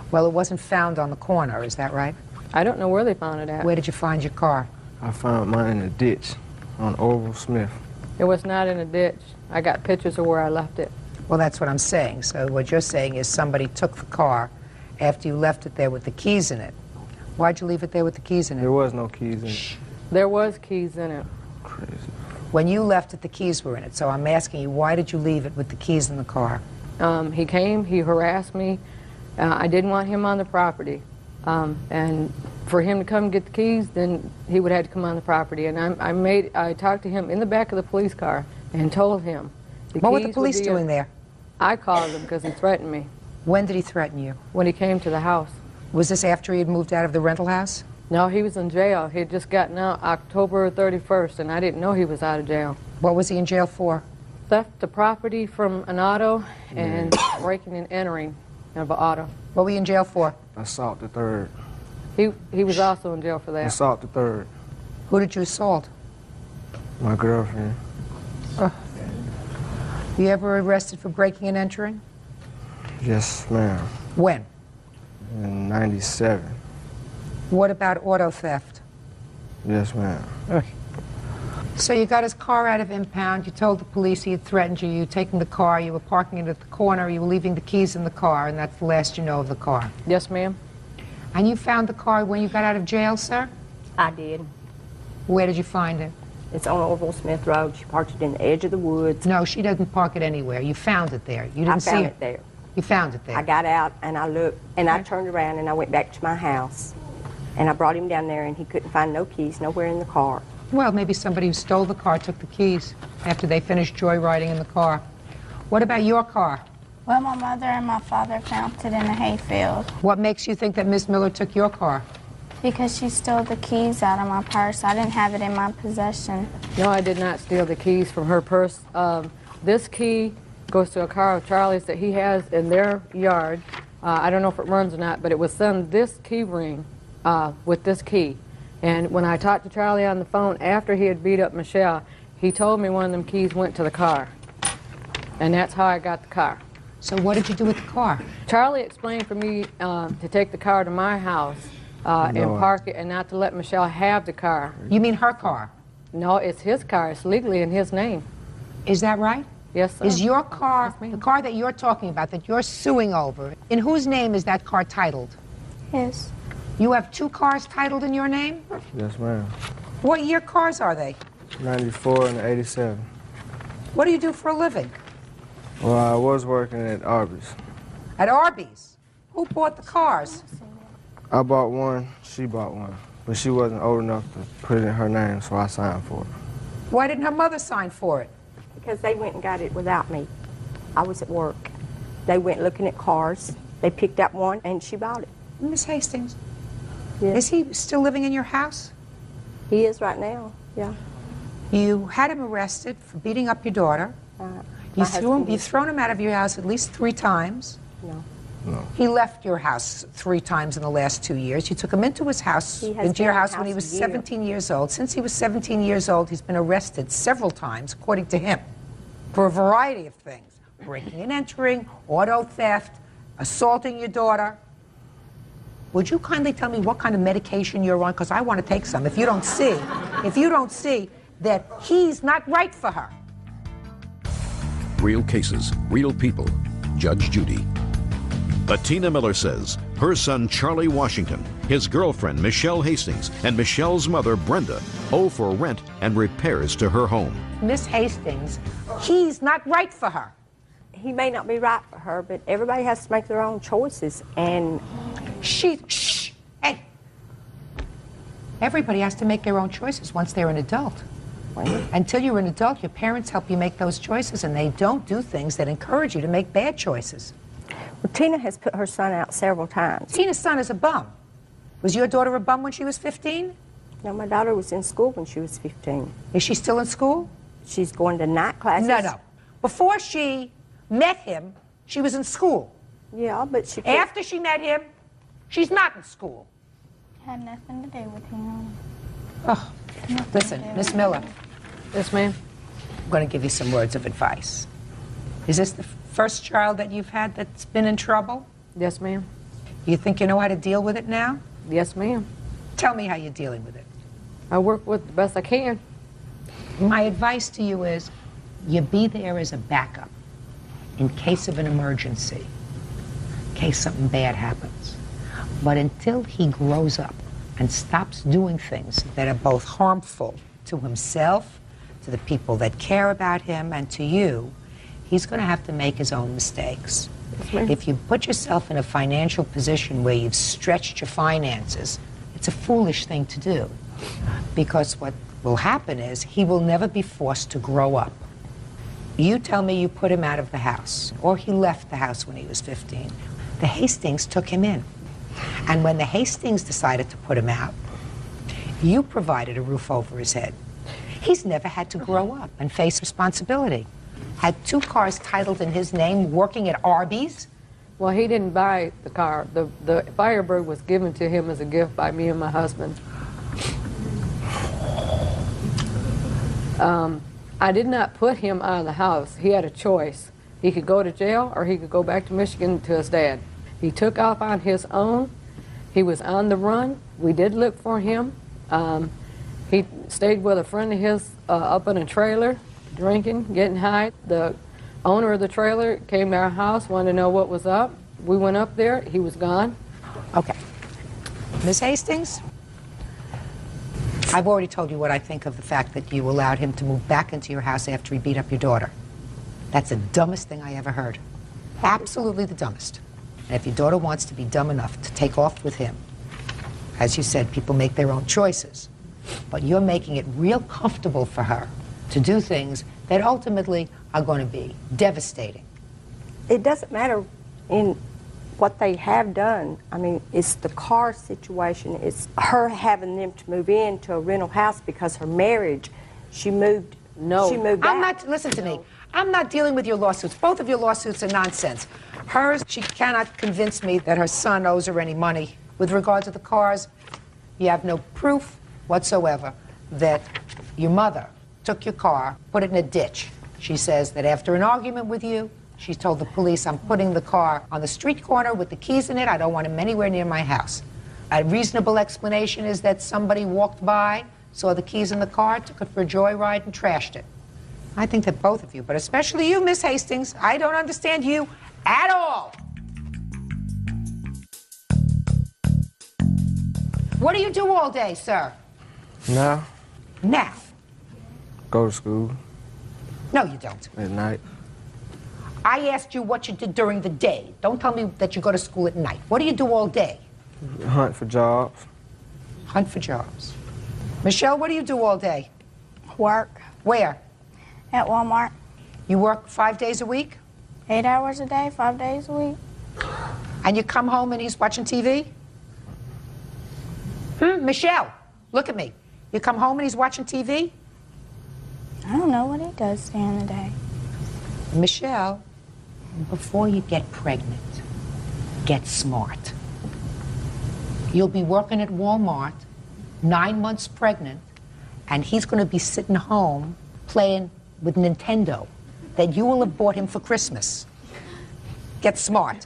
Well, it wasn't found on the corner, is that right? I don't know where they found it at. Where did you find your car? I found mine in a ditch on Oval Smith. It was not in a ditch. I got pictures of where I left it. Well, that's what I'm saying. So what you're saying is somebody took the car after you left it there with the keys in it. Why'd you leave it there with the keys in it? There was no keys in it. There was keys in it. Crazy. When you left it, the keys were in it. So I'm asking you, why did you leave it with the keys in the car? He came, he harassed me. I didn't want him on the property. And for him to come get the keys, then he would have to come on the property. And I talked to him in the back of the police car and told him. What were the police doing there? I called him because he threatened me. When did he threaten you? When he came to the house. Was this after he had moved out of the rental house? No, he was in jail. He had just gotten out October 31st, and I didn't know he was out of jail. What was he in jail for? Theft of property from an auto and breaking and entering of an auto. What were you in jail for? Assault the third. He was also in jail for that. Assault the third. Who did you assault? My girlfriend. You ever arrested for breaking and entering? Yes, ma'am. When? in 97. What about auto theft? Yes, ma'am. So you got his car out of impound, you told the police he had threatened you, you were taking the car, you were parking it at the corner, you were leaving the keys in the car, and that's the last you know of the car. Yes, ma'am. And you found the car when you got out of jail, sir? I did. Where did you find it? It's on Orville Smith Road. She parked it in the edge of the woods. No, she doesn't park it anywhere. You found it there. You didn't see found it there. You found it there. I got out and I looked and I turned around and I went back to my house. And I brought him down there and he couldn't find no keys nowhere in the car. Well, maybe somebody who stole the car took the keys after they finished joyriding in the car. What about your car? Well, my mother and my father found it in a hayfield. What makes you think that Miss Miller took your car? Because she stole the keys out of my purse. I didn't have it in my possession. No, I did not steal the keys from her purse. This key goes to a car of Charlie's that he has in their yard. I don't know if it runs or not, but it was on this key ring with this key. And when I talked to Charlie on the phone after he had beat up Michelle, he told me one of them keys went to the car. And that's how I got the car. So what did you do with the car? Charlie explained for me to take the car to my house and park it and not to let Michelle have the car. You mean her car? No, it's his car. It's legally in his name. Is that right? Yes, sir. Is your car, the car that you're talking about, that you're suing over, in whose name is that car titled? His. You have two cars titled in your name? Yes, ma'am. What year cars are they? 94 and 87. What do you do for a living? Well, I was working at Arby's. At Arby's? Who bought the cars? I bought one, she bought one. But she wasn't old enough to put it in her name, so I signed for it. Why didn't her mother sign for it? Because they went and got it without me. I was at work. They went looking at cars. They picked out one and she bought it. Miss Hastings, yes. Is he still living in your house? He is right now, yeah. You had him arrested for beating up your daughter. You've thrown him out of your house at least 3 times. No. No. He left your house 3 times in the last 2 years. You took him into his house, into your house when he was 17 years old. Since he was 17 years old, he's been arrested several times, according to him, for a variety of things. Breaking and entering, auto theft, assaulting your daughter. Would you kindly tell me what kind of medication you're on? Because I want to take some. If you don't see that he's not right for her. Real cases, real people. Judge Judy. Bettina Miller says her son Charlie Washington, his girlfriend Michelle Hastings, and Michelle's mother Brenda owe for rent and repairs to her home. Miss Hastings, he's not right for her. He may not be right for her, but everybody has to make their own choices. And hey. Everybody has to make their own choices once they're an adult. Until you're an adult, your parents help you make those choices, and they don't do things that encourage you to make bad choices. Well, Tina has put her son out several times. Tina's son is a bum. Was your daughter a bum when she was 15? No, my daughter was in school when she was 15. Is she still in school? She's going to night classes. No. Before she met him, she was in school. Yeah, but she... After she met him, she's not in school. Had nothing to do with him. Oh, listen, Miss Miller. Yes, ma'am. I'm going to give you some words of advice. Is this the first child that you've had that's been in trouble? Yes, ma'am. You think you know how to deal with it now? Yes, ma'am. Tell me how you're dealing with it. I work with it the best I can. My advice to you is you be there as a backup in case of an emergency, in case something bad happens. But until he grows up and stops doing things that are both harmful to himself, to the people that care about him, and to you, he's going to have to make his own mistakes. If you put yourself in a financial position where you've stretched your finances, it's a foolish thing to do. Because what will happen is he will never be forced to grow up. You tell me you put him out of the house, or he left the house when he was 15. The Hastings took him in. And when the Hastings decided to put him out, you provided a roof over his head. He's never had to grow up and face responsibility. Had 2 cars titled in his name, working at Arby's. Well, he didn't buy the car. The Firebird was given to him as a gift by me and my husband. I did not put him out of the house. He had a choice. He could go to jail or he could go back to Michigan to his dad. He took off on his own, He was on the run. We did look for him. He stayed with a friend of his up in a trailer, drinking, getting high. The owner of the trailer came to our house, wanted to know what was up. We went up there. He was gone. Okay. Ms. Hastings, I've already told you what I think of the fact that you allowed him to move back into your house after he beat up your daughter. That's the dumbest thing I ever heard. Absolutely the dumbest. And if your daughter wants to be dumb enough to take off with him, as you said, people make their own choices. But you're making it real comfortable for her to do things that ultimately are going to be devastating. It doesn't matter in what they have done. I mean, it's the car situation. It's her having them to move into a rental house because her marriage, she moved out. Listen to me. I'm not dealing with your lawsuits. Both of your lawsuits are nonsense. Hers, she cannot convince me that her son owes her any money. With regard to the cars, you have no proof whatsoever that your mother took your car, put it in a ditch. She says that after an argument with you, she told the police, I'm putting the car on the street corner with the keys in it. I don't want him anywhere near my house. A reasonable explanation is that somebody walked by, saw the keys in the car, took it for a joyride, and trashed it. I think that both of you, but especially you, Miss Hastings, I don't understand you at all. What do you do all day, sir? Now, Now. go to school No, you don't. at night. I asked you what you did during the day. Don't tell me that you go to school at night. What do you do all day? Hunt for jobs. Hunt for jobs. Michelle, what do you do all day? Work. Where? At Walmart. You work 5 days a week? 8 hours a day, 5 days a week. And you come home and he's watching TV? Michelle, look at me. You come home and he's watching TV? I don't know what he does during the day. Michelle, before you get pregnant, get smart. You'll be working at Walmart, 9 months pregnant, and he's going to be sitting home playing with Nintendo that you will have bought him for Christmas. Get smart.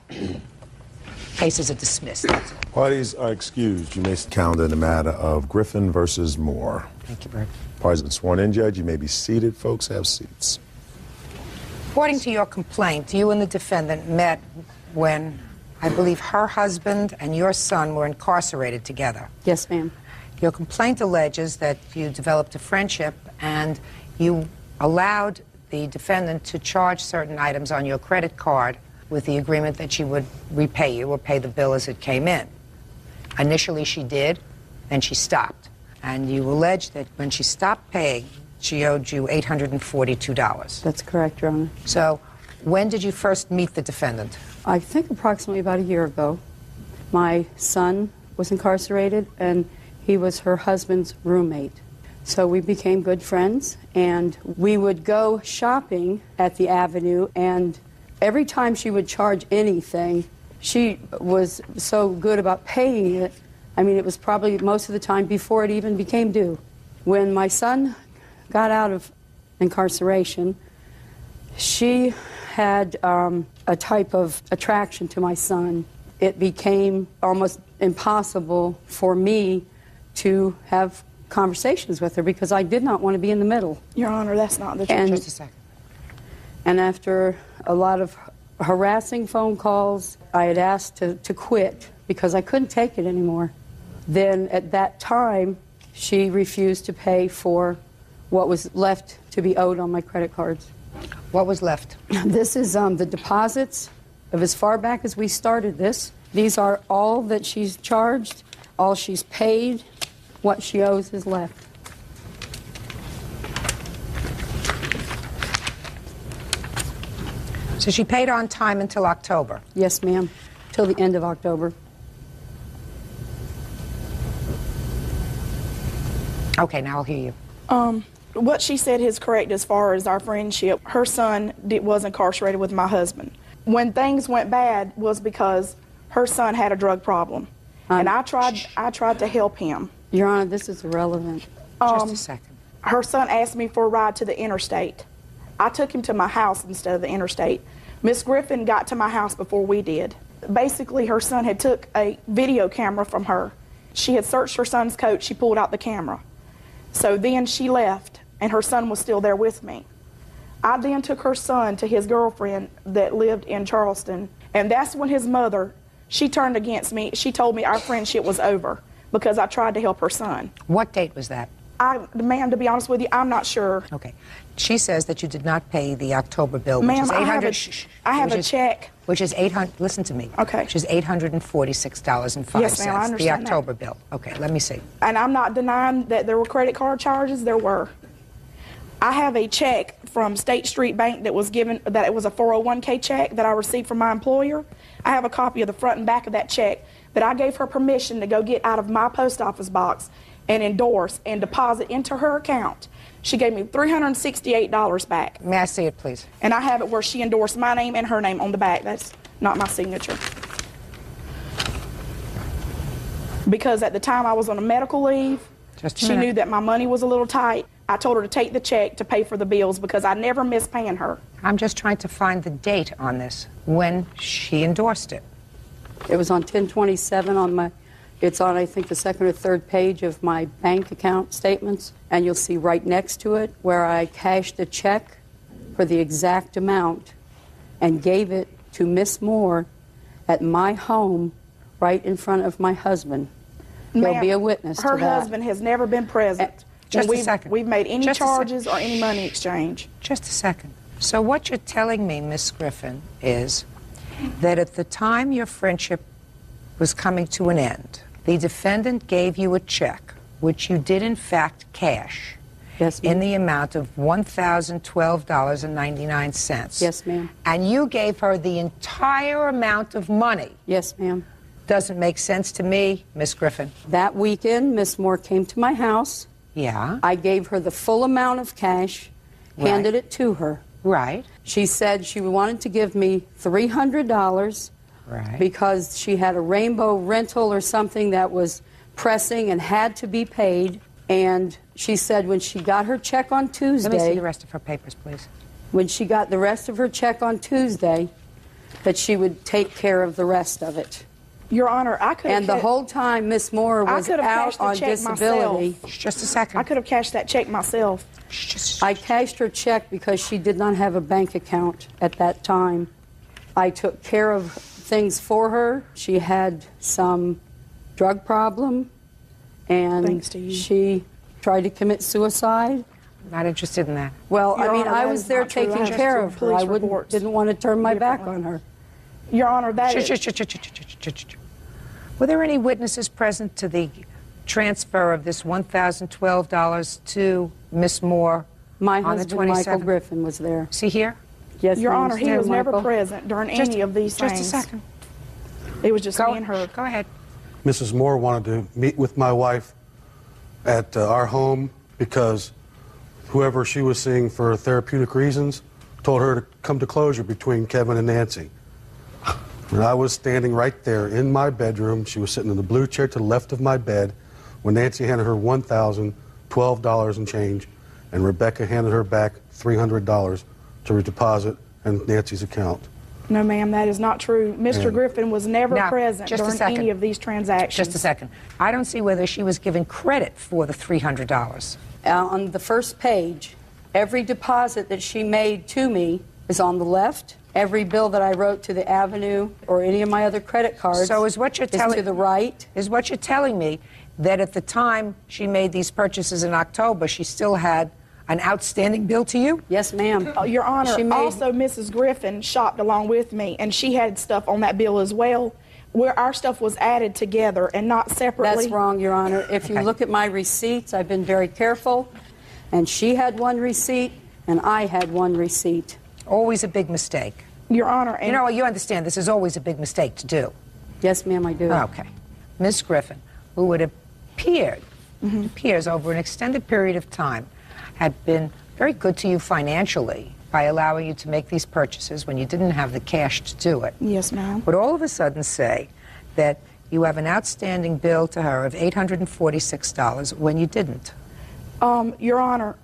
Cases are dismissed. That's all. Parties are excused. You may count in the matter of Griffin versus Moore. Thank you, Bert. Parties have been sworn in, Judge. You may be seated. Folks, have seats. According to your complaint, you and the defendant met when I believe her husband and your son were incarcerated together. Yes, ma'am. Your complaint alleges that you developed a friendship and you allowed the defendant to charge certain items on your credit card with the agreement that she would repay you or pay the bill as it came in. Initially she did, then she stopped. And you allege that when she stopped paying, she owed you $842. That's correct, Your Honor. So when did you first meet the defendant? I think approximately about a year ago. My son was incarcerated, and he was her husband's roommate. So we became good friends, and we would go shopping at the Avenue, and every time she would charge anything, she was so good about paying it. I mean, it was probably most of the time before it even became due. When my son got out of incarceration, she had a type of attraction to my son. It became almost impossible for me to have conversations with her because I did not want to be in the middle. Your Honor, that's not the truth. Just a second. And after a lot of harassing phone calls, I had asked to quit because I couldn't take it anymore. Then at that time, she refused to pay for what was left to be owed on my credit cards. What was left? This is the deposits of as far back as we started this. These are all that she's charged, all she's paid, what she owes is left. So she paid on time until October? Yes, ma'am, till the end of October. Okay, now I'll hear you. What she said is correct as far as our friendship. Her son was incarcerated with my husband. When things went bad was because her son had a drug problem. And I tried to help him. Your Honor, this is irrelevant. Just a second. Her son asked me for a ride to the interstate. I took him to my house instead of the interstate. Miss Griffin got to my house before we did. Basically, her son had took a video camera from her. She had searched her son's coat. She pulled out the camera. So then she left, and her son was still there with me. I then took her son to his girlfriend that lived in Charleston, and that's when his mother, she turned against me. She told me our friendship was over because I tried to help her son. What date was that? Ma'am, to be honest with you, I'm not sure. Okay. She says that you did not pay the October bill, which Ma'am, is $800. I have a check. Which is $800. Listen to me. Okay. Which is $846.05. Yes, ma'am, I understand the October that. bill. Okay, let me see. And I'm not denying that there were credit card charges. There were. I have a check from State Street Bank that was given, that it was a 401k check that I received from my employer. I have a copy of the front and back of that check that I gave her permission to go get out of my post office box and endorse and deposit into her account. She gave me $368 back. May I see it, please? And I have it where she endorsed my name and her name on the back. That's not my signature. Because at the time I was on a medical leave, she knew that my money was a little tight. I told her to take the check to pay for the bills because I never missed paying her. I'm just trying to find the date on this, when she endorsed it. It was on 10/27 on my, it's on, I think, the second or third page of my bank account statements. And you'll see right next to it where I cashed a check for the exact amount and gave it to Miss Moore at my home right in front of my husband. He'll be a witness to that. Her husband has never been present. Just a second. We've made any charges or any money exchange. Just a second. So what you're telling me, Miss Griffin, is that at the time your friendship was coming to an end, the defendant gave you a check, which you did in fact cash, in the amount of $1,012.99. Yes, ma'am. And you gave her the entire amount of money. Yes, ma'am. Doesn't make sense to me, Miss Griffin. That weekend, Miss Moore came to my house. Yeah. I gave her the full amount of cash, handed it to her. Right. She said she wanted to give me $300 because she had a rainbow rental or something that was pressing and had to be paid. And she said when she got her check on Tuesday... Let me see the rest of her papers, please. When she got the rest of her check on Tuesday, that she would take care of the rest of it. Your Honor, I could have... And the whole time Miss Moore was out on disability... Just a second. I could have cashed that check myself. I cashed her check because she did not have a bank account at that time. I took care of things for her. She had some drug problem, and she tried to commit suicide. Not interested in that. Well, Your I mean, Honor, I that was is there not true. taking I care have of her. I didn't want to turn my back on her. Your Honor, that is... Were there any witnesses present to the transfer of this $1,012 to Miss Moore My on the husband, 27th? Michael Griffin, was there. Is he here? Yes, Your ma'am. Honor, he was never present during any of these things. Just a second. It was just me and her. Go ahead. Mrs. Moore wanted to meet with my wife at our home because whoever she was seeing for therapeutic reasons told her to come to closure between Kevin and Nancy. And I was standing right there in my bedroom. She was sitting in the blue chair to the left of my bed when Nancy handed her $1,012 and change, and Rebecca handed her back $300 to redeposit in Nancy's account. No, ma'am, that is not true. Mr. And- Griffin was never Now, present just a during second. any of these transactions. Just a second. I don't see whether she was given credit for the $300. On the first page, every deposit that she made to me is on the left. Every bill that I wrote to the Avenue or any of my other credit cards So is what you're telling to the right. Is what you're telling me that at the time she made these purchases in October, she still had an outstanding bill to you? Yes, ma'am. Your Honor, She made- also Mrs. Griffin shopped along with me, and she had stuff on that bill as well, where our stuff was added together and not separately. That's wrong, Your Honor. If you look at my receipts, I've been very careful, and she had one receipt, and I had one receipt. Always a big mistake. Your Honor, You know, you understand this is always a big mistake to do. Yes, ma'am, I do. Okay. Miss Griffin, who it appears over an extended period of time, had been very good to you financially by allowing you to make these purchases when you didn't have the cash to do it. Yes, ma'am. But all of a sudden say that you have an outstanding bill to her of $846 when you didn't. Your Honor,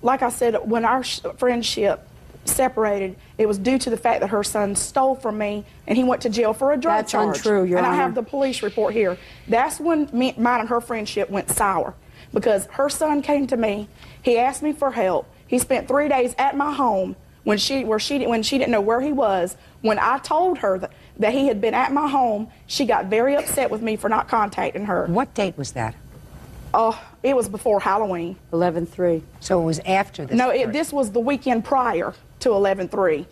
like I said, when our friendship separated, it was due to the fact that her son stole from me and he went to jail for a drug charge. That's untrue, Your And Honor. I have the police report here. That's when mine and her friendship went sour, because her son came to me. He asked me for help. He spent 3 days at my home when she didn't know where he was. When I told her that he had been at my home, she got very upset with me for not contacting her. What date was that? Oh, it was before Halloween. 11/3. So it was after this? No, this was the weekend prior to 11/3.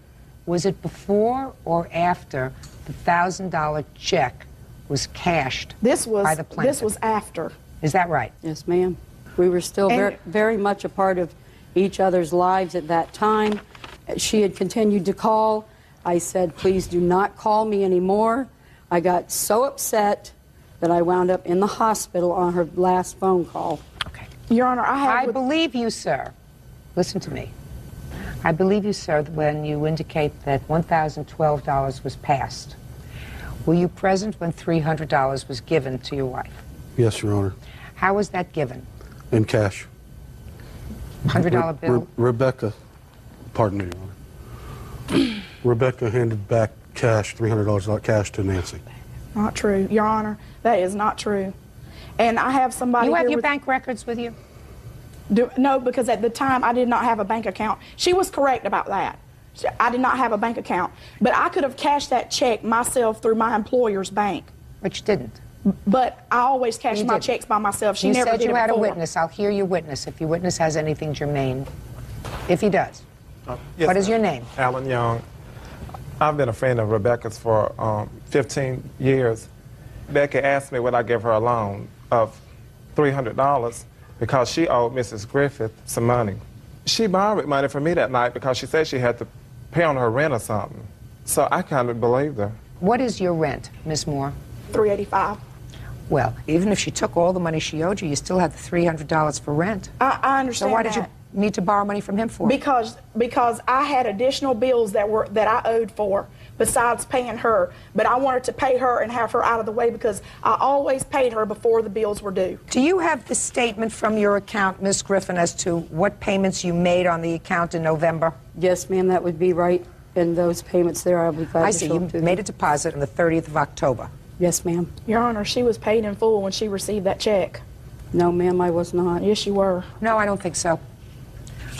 Was it before or after the $1,000 check was cashed by the plaintiff? This was after. Is that right? Yes, ma'am. We were still very much a part of each other's lives at that time. She had continued to call. I said, please do not call me anymore. I got so upset that I wound up in the hospital on her last phone call. Okay. Your Honor, I believe you, sir. Listen to me. I believe you, sir, when you indicate that $1,012 was passed. Were you present when $300 was given to your wife? Yes, Your Honor. How was that given? In cash. $100 bill? Rebecca, pardon me, Your Honor. Rebecca handed back cash, $300 cash to Nancy. Not true, Your Honor. That is not true. And I have somebody You have here your with- bank records with you? No, because at the time I did not have a bank account. She was correct about that. I did not have a bank account. But I could have cashed that check myself through my employer's bank. But you didn't. But I always cash You my didn't. checks by myself. She You never said did you it had a before. witness. I'll hear your witness if your witness has anything germane. If he does. Yes, What is ma'am. your name? Alan Young. I've been a friend of Rebecca's for 15 years. Becca asked me would I give her a loan of $300 because she owed Mrs. Griffith some money. She borrowed money from me that night because she said she had to pay on her rent or something. So I kind of believed her. What is your rent, Miss Moore? $385. Well, even if she took all the money she owed you, you still have the $300 for rent. I understand. So why did you that. need to borrow money from him for? Because I had additional bills that I owed for besides paying her. But I wanted to pay her and have her out of the way because I always paid her before the bills were due. Do you have the statement from your account, Miss Griffin, as to what payments you made on the account in November? Yes, ma'am, that would be right. And those payments there, I'll be glad I to see. show You to made a deposit on the 30th of October. Yes, ma'am. Your Honor, she was paid in full when she received that check. No, ma'am, I was not. Yes, you were. No, I don't think so.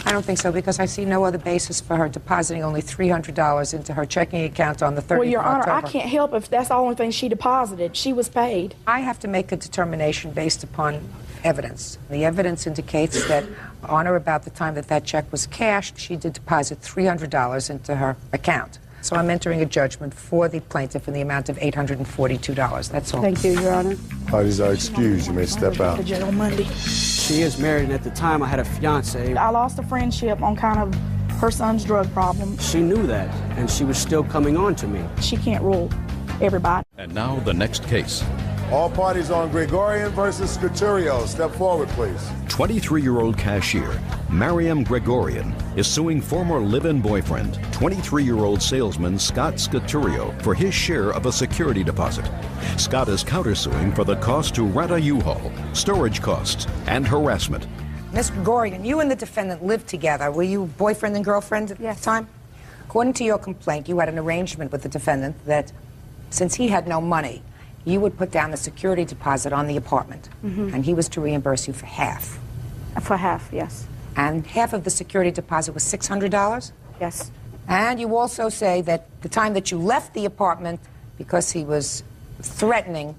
I don't think so because I see no other basis for her depositing only $300 into her checking account on the 30th Well, Your of Honor, October. I can't help if that's the only thing she deposited. She was paid. I have to make a determination based upon evidence. The evidence indicates that on or about the time that that check was cashed, she did deposit $300 into her account. So I'm entering a judgment for the plaintiff in the amount of $842. That's all. Thank you, Your Honor. Parties are excused. You may step out. The jail Monday. She is married, and at the time I had a fiance. I lost a friendship on kind of her son's drug problem. She knew that, and she was still coming on to me. She can't rule everybody. And now the next case. All parties on Gregorian versus Scaturio. Step forward, please. 23-year-old cashier Mariam Gregorian is suing former live-in boyfriend, 23-year-old salesman Scott Scaturio, for his share of a security deposit. Scott is countersuing for the cost to rent a U-Haul, storage costs, and harassment. Miss Gregorian, you and the defendant lived together. Were you boyfriend and girlfriend at the time? According to your complaint, you had an arrangement with the defendant that since he had no money, you would put down the security deposit on the apartment, and he was to reimburse you for half. For half, yes. And half of the security deposit was $600? Yes. And you also say that the time that you left the apartment, because he was threatening,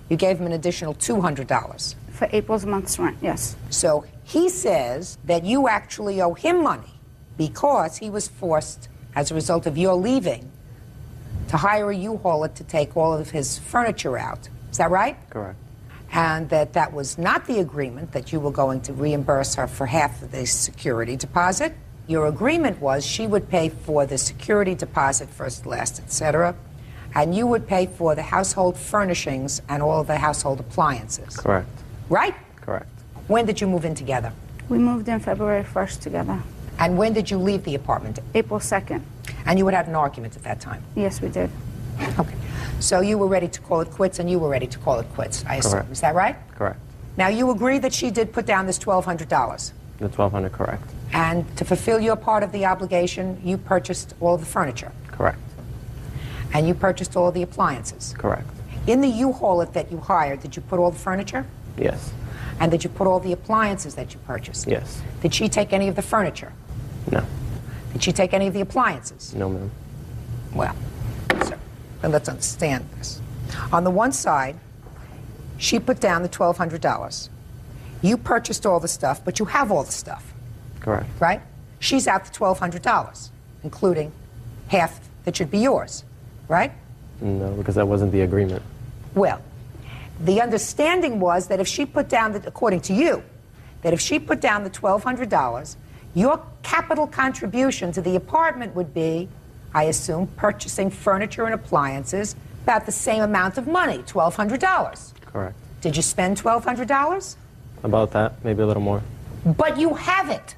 you gave him an additional $200. For April's month's rent, yes. So he says that you actually owe him money because he was forced, as a result of your leaving, to hire a U-Hauler to take all of his furniture out. Is that right? Correct. And that was not the agreement, that you were going to reimburse her for half of the security deposit. Your agreement was she would pay for the security deposit, first, last, etc., and you would pay for the household furnishings and all of the household appliances. Correct. Right? Correct. When did you move in together? We moved in February 1st together. And when did you leave the apartment? April 2nd. And you would have an argument at that time? Yes, we did. Okay. So you were ready to call it quits, and you were ready to call it quits, I assume. Correct. Is that right? Correct. Now, you agree that she did put down this $1,200. The $1,200, correct. And to fulfill your part of the obligation, you purchased all of the furniture. Correct. And you purchased all of the appliances. Correct. In the U-Haul that you hired, did you put all the furniture? Yes. And did you put all the appliances that you purchased? Yes. Did she take any of the furniture? No. Did she take any of the appliances? No, ma'am. Well, so, then let's understand this. On the one side, she put down the $1,200. You purchased all the stuff, but you have all the stuff, Correct. right? She's out the $1,200, including half that should be yours, right? No, because that wasn't the agreement. Well, the understanding was that if she put down, according to you, that if she put down the $1,200, your capital contribution to the apartment would be, I assume, purchasing furniture and appliances about the same amount of money, $1,200. Correct. Did you spend $1,200? About that, maybe a little more. But you have it.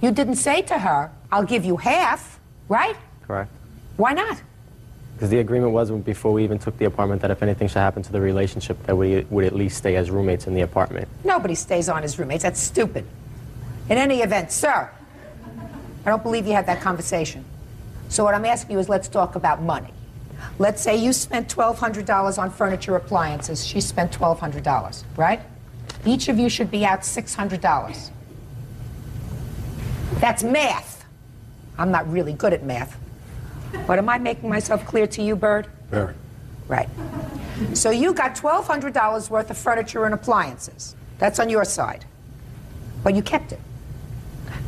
You didn't say to her, I'll give you half, right? Correct. Why not? Because the agreement was before we even took the apartment that if anything should happen to the relationship, that we would at least stay as roommates in the apartment. Nobody stays on as roommates. That's stupid. In any event, sir, I don't believe you had that conversation. So what I'm asking you is let's talk about money. Let's say you spent $1,200 on furniture, appliances. She spent $1,200, right? Each of you should be out $600. That's math. I'm not really good at math. But am I making myself clear to you, Bird? Very. Right. So you got $1,200 worth of furniture and appliances. That's on your side. But you kept it.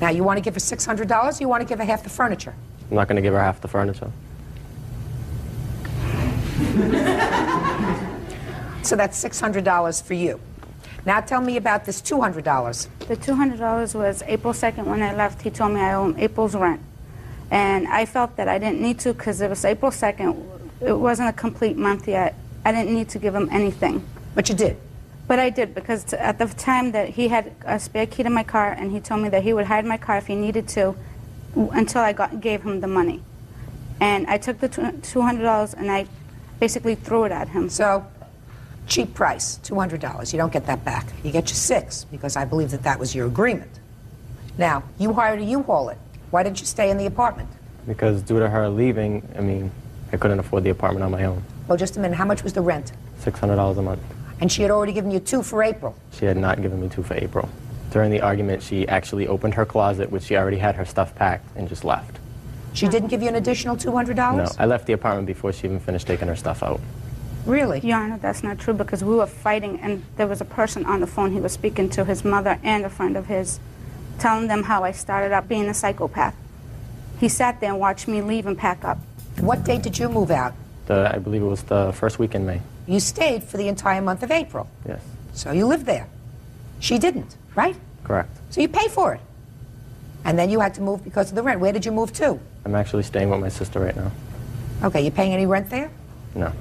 Now, you want to give her $600, or you want to give her half the furniture? I'm not going to give her half the furniture. So that's $600 for you. Now tell me about this $200. The $200 was April 2nd when I left. He told me I owe him April's rent. And I felt that I didn't need to because it was April 2nd. It wasn't a complete month yet. I didn't need to give him anything. But you did? But I did because at the time that he had a spare key to my car and he told me that he would hide my car if he needed to until I gave him the money. And I took the $200 and I basically threw it at him. So, cheap price, $200. You don't get that back. You get your $6 because I believe that that was your agreement. Now, you hired a U-Haul it. Why didn't you stay in the apartment? Because due to her leaving, I mean, I couldn't afford the apartment on my own. Well, just a minute. How much was the rent? $600 a month. And she had already given you $2 for April. She had not given me $2 for April. During the argument, she actually opened her closet, which she already had her stuff packed, and just left. She didn't give you an additional $200? No, I left the apartment before she even finished taking her stuff out. Really? Your Honor, that's not true because we were fighting and there was a person on the phone. He was speaking to his mother and a friend of his, telling them how I started out being a psychopath. He sat there and watched me leave and pack up. What date did you move out? I believe it was the first week in May. You stayed for the entire month of April. Yes. So you lived there. She didn't, right? Correct. So you pay for it. And then you had to move because of the rent. Where did you move to? I'm actually staying with my sister right now. Okay, you paying any rent there? No.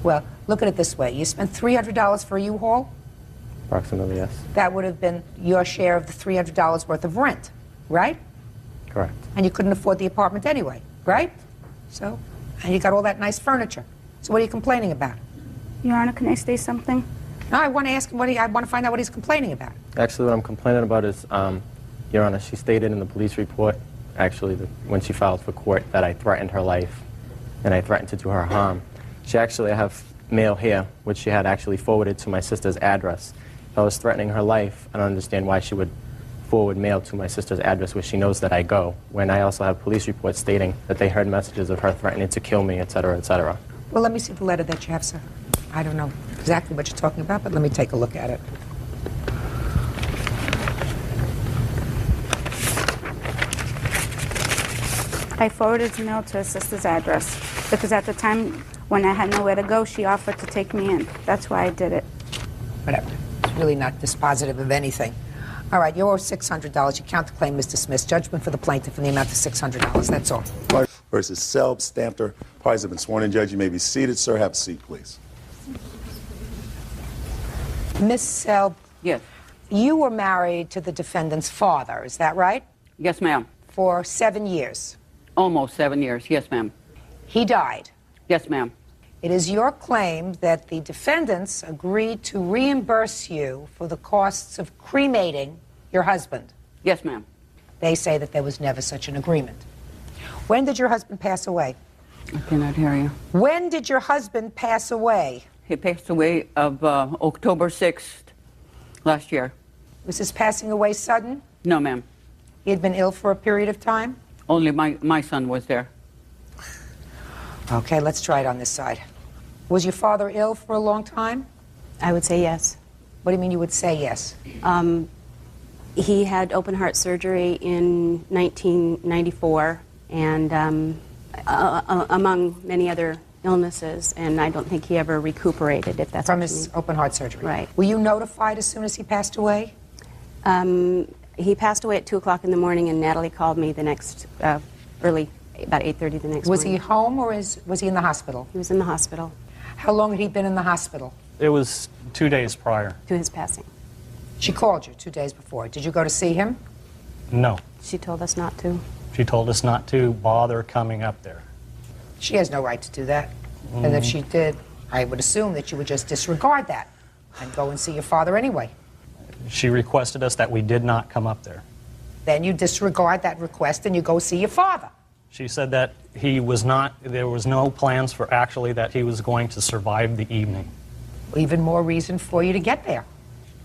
Well, look at it this way. You spent $300 for a U-Haul? Approximately, yes. That would have been your share of the $300 worth of rent, right? Correct. And you couldn't afford the apartment anyway, right? So, and you got all that nice furniture. So what are you complaining about? Your Honor, can I say something? No, I want to ask him I want to find out what he's complaining about. Actually, what I'm complaining about is, Your Honor, she stated in the police report, actually, when she filed for court, that I threatened her life and I threatened to do her harm. She actually, I have mail here, which she had actually forwarded to my sister's address. If I was threatening her life, I don't understand why she would forward mail to my sister's address where she knows that I go, when I also have police reports stating that they heard messages of her threatening to kill me, etc., etc. Well, let me see the letter that you have, sir. I don't know exactly what you're talking about, but let me take a look at it. I forwarded the mail to her sister's address because at the time when I had nowhere to go, she offered to take me in. That's why I did it. Whatever. It's really not dispositive of anything. All right, you owe $600. You count the claim is dismissed. Judgment for the plaintiff in the amount of $600. That's all. Versus Selb, Stampter. Parties have been sworn in. Judge, you may be seated. Sir, have a seat, please. Miss Selb. Yes. You were married to the defendant's father, is that right? Yes, ma'am. For 7 years. Almost 7 years, yes, ma'am. He died. Yes, ma'am. It is your claim that the defendants agreed to reimburse you for the costs of cremating your husband. Yes, ma'am. They say that there was never such an agreement. When did your husband pass away? I cannot hear you. When did your husband pass away? He passed away of October 6th last year. Was his passing away sudden? No, ma'am. He had been ill for a period of time? Only my son was there. Okay, let's try it on this side. Was your father ill for a long time? I would say yes. What do you mean you would say yes? He had open heart surgery in 1994, and among many other illnesses, and I don't think he ever recuperated, if that's from what you his mean. open heart surgery. Right. Were you notified as soon as he passed away? He passed away at 2 o'clock in the morning, and Natalie called me the next, early, about 8:30 the next Was morning. he home or was he in the hospital? He was in the hospital. How long had he been in the hospital? It was 2 days prior. To his passing. She called you 2 days before. Did you go to see him? No. She told us not to. She told us not to bother coming up there. She has no right to do that. And if she did, I would assume that you would just disregard that and go and see your father anyway. She requested us that we did not come up there. Then you disregard that request and you go see your father. She said that he was not, there was no plans for actually that he was going to survive the evening. Even more reason for you to get there.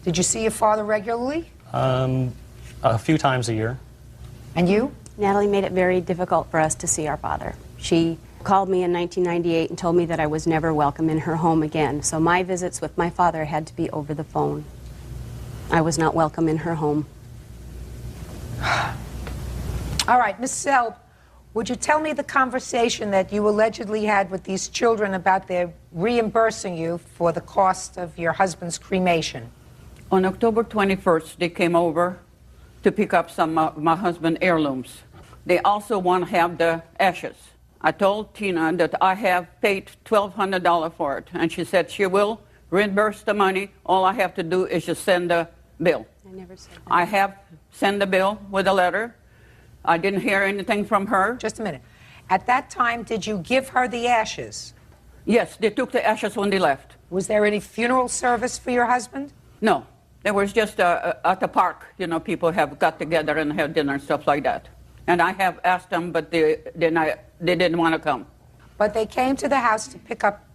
Did you see your father regularly? A few times a year. And you? Natalie made it very difficult for us to see our father. She called me in 1998 and told me that I was never welcome in her home again. So my visits with my father had to be over the phone. I was not welcome in her home. All right, Miss Selb, would you tell me the conversation that you allegedly had with these children about their reimbursing you for the cost of your husband's cremation? On October 21st, they came over to pick up some of my husband's heirlooms. They also want to have the ashes. I told Tina that I have paid $1,200 for it, and she said she will reimburse the money. All I have to do is just send the bill. I never said that. I have sent the bill with a letter. I didn't hear anything from her. Just a minute. At that time, did you give her the ashes? Yes, they took the ashes when they left. Was there any funeral service for your husband? No. There was just at the park, you know, people have got together and had dinner and stuff like that. And I have asked them, but they didn't want to come. But they came to the house to pick up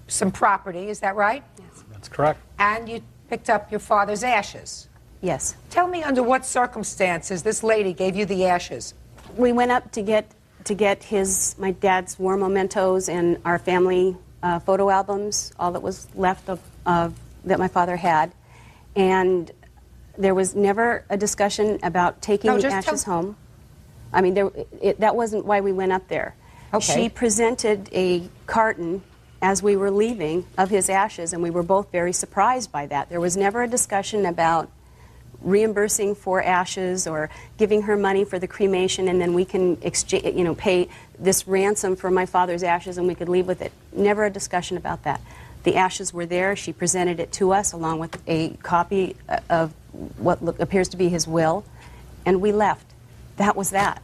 some property, is that right? Yes. That's correct. And you picked up your father's ashes? Yes. Tell me under what circumstances this lady gave you the ashes. We went up to get my dad's war mementos and our family photo albums, all that was left of that my father had. And there was never a discussion about taking the ashes home. I mean, that wasn't why we went up there. Okay. She presented a carton as we were leaving of his ashes, and we were both very surprised by that. There was never a discussion about reimbursing for ashes or giving her money for the cremation, and then we can exchange, you know, pay this ransom for my father's ashes, and we could leave with it. Never a discussion about that. The ashes were there. She presented it to us along with a copy of what appears to be his will, and we left. That was that.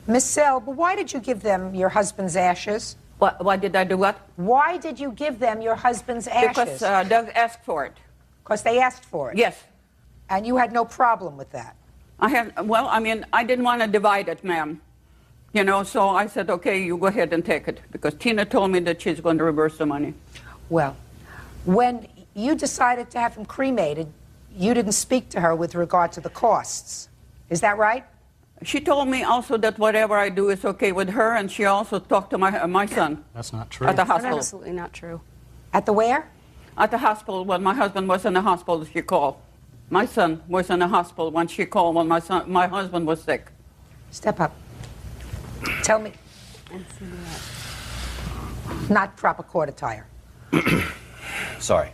Miss Selb, why did you give them your husband's ashes? Why did I do what? Why did you give them your husband's ashes? Because Doug asked for it. Because they asked for it? Yes. And you had no problem with that? Well, I mean, I didn't want to divide it, ma'am. You know, so I said, okay, you go ahead and take it. Because Tina told me that she's going to reverse the money. Well, when you decided to have him cremated, you didn't speak to her with regard to the costs. Is that right? She told me also that whatever I do is okay with her, and she also talked to my son. That's not true. At the That's hospital. absolutely not true. At the where? At the hospital. When my husband was in the hospital, she called. My son was in the hospital when she called when my husband was sick. Step up. Tell me. Not proper court attire. Sorry.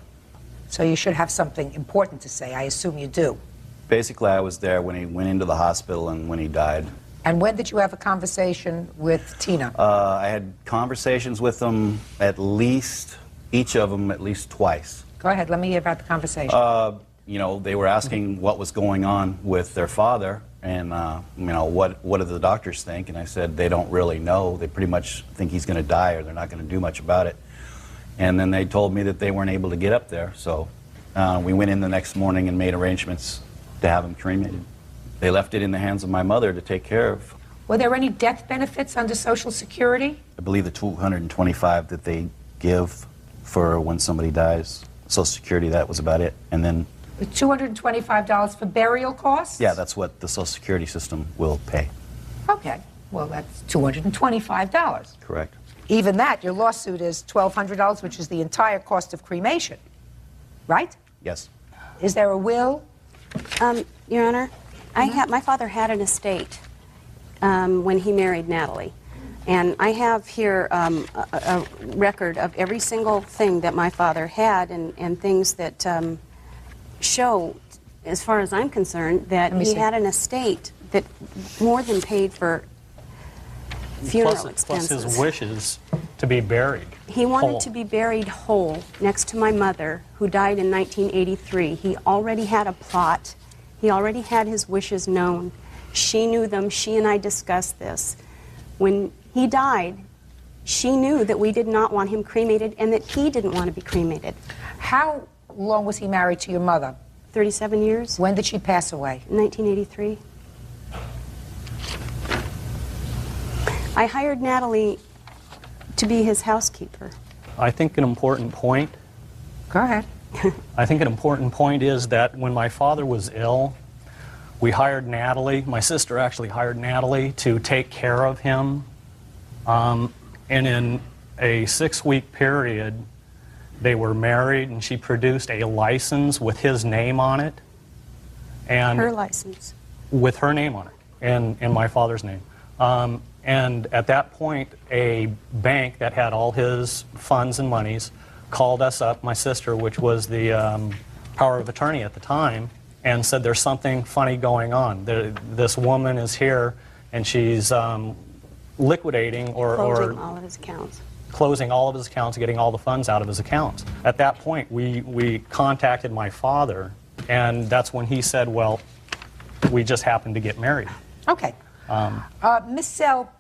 So you should have something important to say. I assume you do. Basically, I was there when he went into the hospital and when he died. And when did you have a conversation with Tina? I had conversations with them at least, each of them at least twice. Go ahead, let me hear about the conversation. You know, they were asking what was going on with their father and, you know, what do the doctors think? And I said they don't really know. They pretty much think he's going to die or they're not going to do much about it. And then they told me that they weren't able to get up there. So we went in the next morning and made arrangements to have him cremated. They left it in the hands of my mother to take care of. Were there any death benefits under Social Security? I believe the $225 that they give for when somebody dies, Social Security, that was about it. And then The $225 for burial costs? yeah, that's what the Social Security system will pay. Okay, well, that's $225. Correct. Even that, your lawsuit is $1,200, which is the entire cost of cremation, right? Yes. Is there a will? Your Honor, my father had an estate when he married Natalie. And I have here a record of every single thing that my father had and things that show, as far as I'm concerned, that he had an estate that more than paid for funeral expenses. Plus his wishes to be buried. He wanted whole. to be buried whole next to my mother, who died in 1983. He already had a plot. He already had his wishes known. She knew them. She and I discussed this. When he died, she knew that we did not want him cremated and that he didn't want to be cremated. How long was he married to your mother? 37 years. When did she pass away? 1983. I hired Natalie to be his housekeeper. I think an important point. Go ahead. I think an important point is that when my father was ill, we hired Natalie, my sister actually hired Natalie to take care of him. And in a 6-week period, they were married, and she produced a license with his name on it. And her license. With her name on it, and my father's name. And at that point, a bank that had all his funds and monies called us up, my sister, which was the power of attorney at the time, and said there's something funny going on. This woman is here, and she's liquidating Closing all of his accounts. Closing all of his accounts, getting all the funds out of his accounts. At that point, we contacted my father, and that's when he said, well, we just happened to get married. Okay. Miss Sell,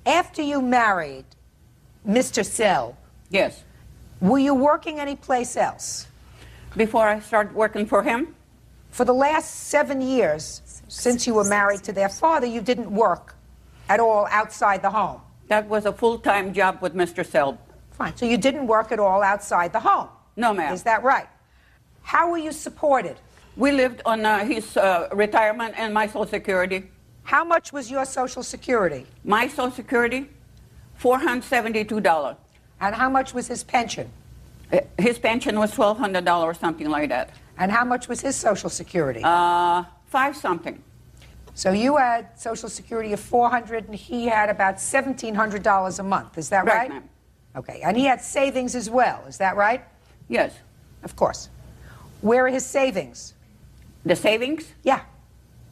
after you married Mr. Sell, Yes. were you working anyplace else? Before I started working for him? For the last 7 years, since you were married to their father, you didn't work at all outside the home? That was a full-time job with Mr. Selb. Fine. So you didn't work at all outside the home? No, ma'am. Is that right? How were you supported? We lived on his retirement and my Social Security. How much was your Social Security? My Social Security, $472. And how much was his pension? His pension was $1,200, something like that. And how much was his Social Security? 5 something. So you had Social Security of $400, and he had about $1,700 a month. Is that right? Right, ma'am. Okay. And he had savings as well. Is that right? Yes. Of course. Where are his savings? The savings? Yeah.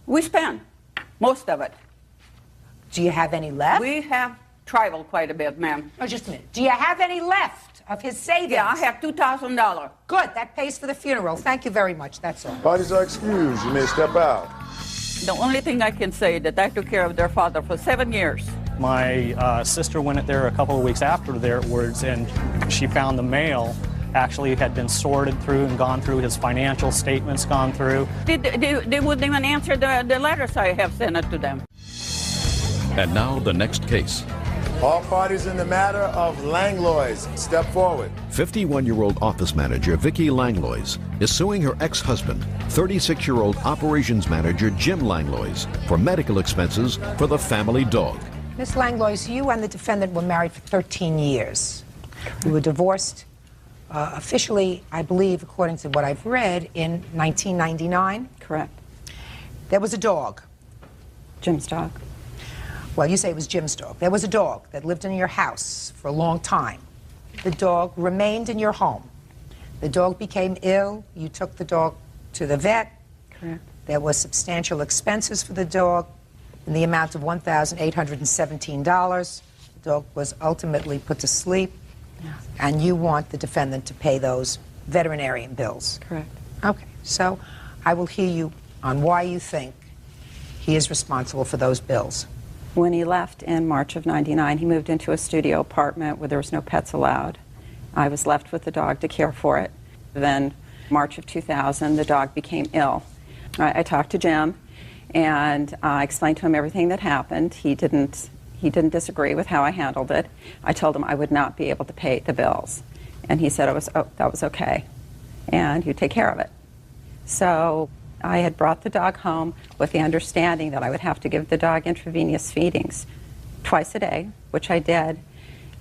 We spent most of it. Do you have any left? We have traveled quite a bit, ma'am. Oh, just a minute. Do you have any left of his savings? Yeah, I have $2,000. Good. That pays for the funeral. Thank you very much. That's all. Parties are excused. You may step out. The only thing I can say that I took care of their father for 7 years. My sister went there a couple of weeks afterwards, and she found the mail actually had been sorted through and gone through, his financial statements gone through. They wouldn't even answer the letters I have sent it to them. And now the next case. All parties in the matter of Langlois, step forward. 51-year-old office manager Vicki Langlois is suing her ex-husband, 36-year-old operations manager Jim Langlois, for medical expenses for the family dog. Miss Langlois, you and the defendant were married for 13 years. You were divorced officially, I believe, according to what I've read, in 1999. Correct. There was a dog. Jim's dog. Well, you say it was Jim's dog. There was a dog that lived in your house for a long time. The dog remained in your home. The dog became ill. You took the dog to the vet. Correct. There was substantial expenses for the dog in the amount of $1,817. The dog was ultimately put to sleep, and you want the defendant to pay those veterinarian bills. Correct. Okay, so I will hear you on why you think he is responsible for those bills. When he left in March of '99, he moved into a studio apartment where there was no pets allowed. I was left with the dog to care for it. Then, March of 2000, the dog became ill. I talked to Jim, and I explained to him everything that happened. He didn't disagree with how I handled it. I told him I would not be able to pay the bills, and he said that was okay, and he'd take care of it. So I had brought the dog home with the understanding that I would have to give the dog intravenous feedings twice a day, which I did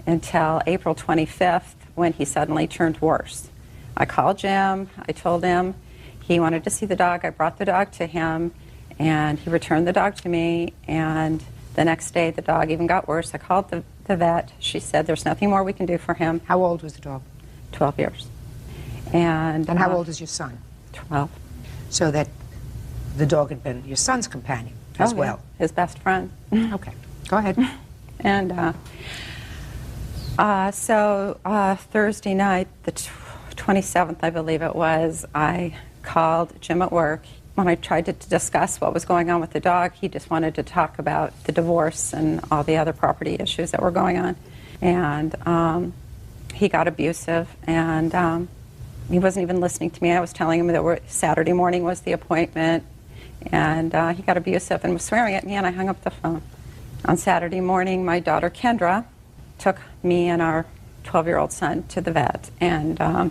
until April 25th, when he suddenly turned worse. I called Jim. I told him he wanted to see the dog. I brought the dog to him, and he returned the dog to me, and the next day the dog even got worse. I called the vet. She said there's nothing more we can do for him. How old was the dog? 12 years. And how old is your son? 12. So that the dog had been your son's companion as well. His best friend. Okay, go ahead. And so Thursday night, the 27th, I believe it was, I called Jim at work. When I tried to discuss what was going on with the dog, he just wanted to talk about the divorce and all the other property issues that were going on. And he got abusive, and he wasn't even listening to me. I was telling him that Saturday morning was the appointment, and he got abusive and was swearing at me, and I hung up the phone. On Saturday morning, my daughter Kendra took me and our 12-year-old son to the vet, and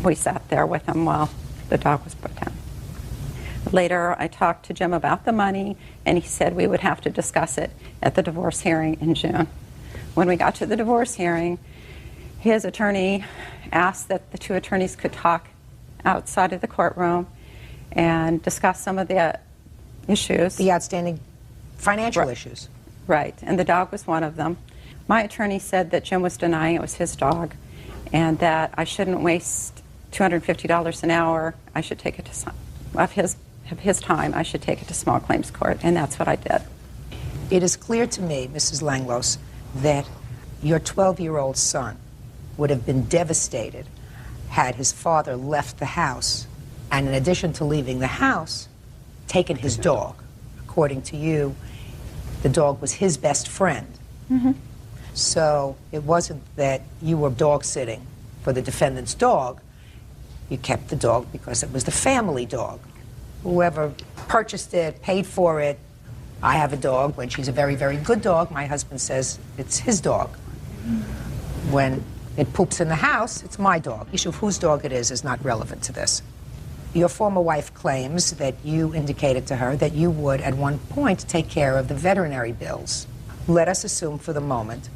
we sat there with him while the dog was put down. Later, I talked to Jim about the money, and he said we would have to discuss it at the divorce hearing in June. When we got to the divorce hearing, his attorney asked that the two attorneys could talk outside of the courtroom and discuss some of the issues. The outstanding financial issues. Right, and the dog was one of them. My attorney said that Jim was denying it was his dog, and that I shouldn't waste $250 an hour. I should take it to of his time. I should take it to small claims court, and that's what I did. It is clear to me, Mrs. Langlos, that your 12-year-old son would have been devastated had his father left the house, and in addition to leaving the house, taken his dog. According to you, the dog was his best friend. Mm-hmm. So it wasn't that you were dog sitting for the defendant's dog. You kept the dog because it was the family dog. Whoever purchased it, paid for it. I have a dog. When she's a very, very good dog, my husband says it's his dog. When it poops in the house, it's my dog. The issue of whose dog it is not relevant to this. Your former wife claims that you indicated to her that you would, at one point, take care of the veterinary bills. Let us assume for the moment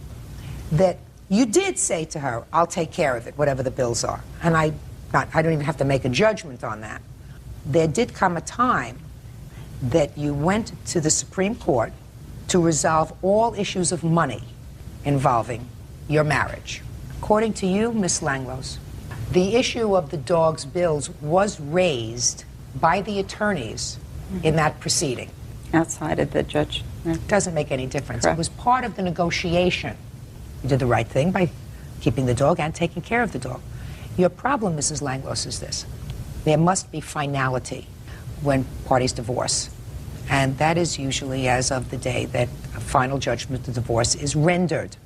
that you did say to her, I'll take care of it, whatever the bills are. And I don't even have to make a judgment on that. There did come a time that you went to the Supreme Court to resolve all issues of money involving your marriage. According to you, Ms. Langlos, the issue of the dog's bills was raised by the attorneys in that proceeding. Outside of the judge. It doesn't make any difference. Correct. It was part of the negotiation. You did the right thing by keeping the dog and taking care of the dog. Your problem, Mrs. Langlos, is this. There must be finality when parties divorce. And that is usually as of the day that a final judgment of divorce is rendered.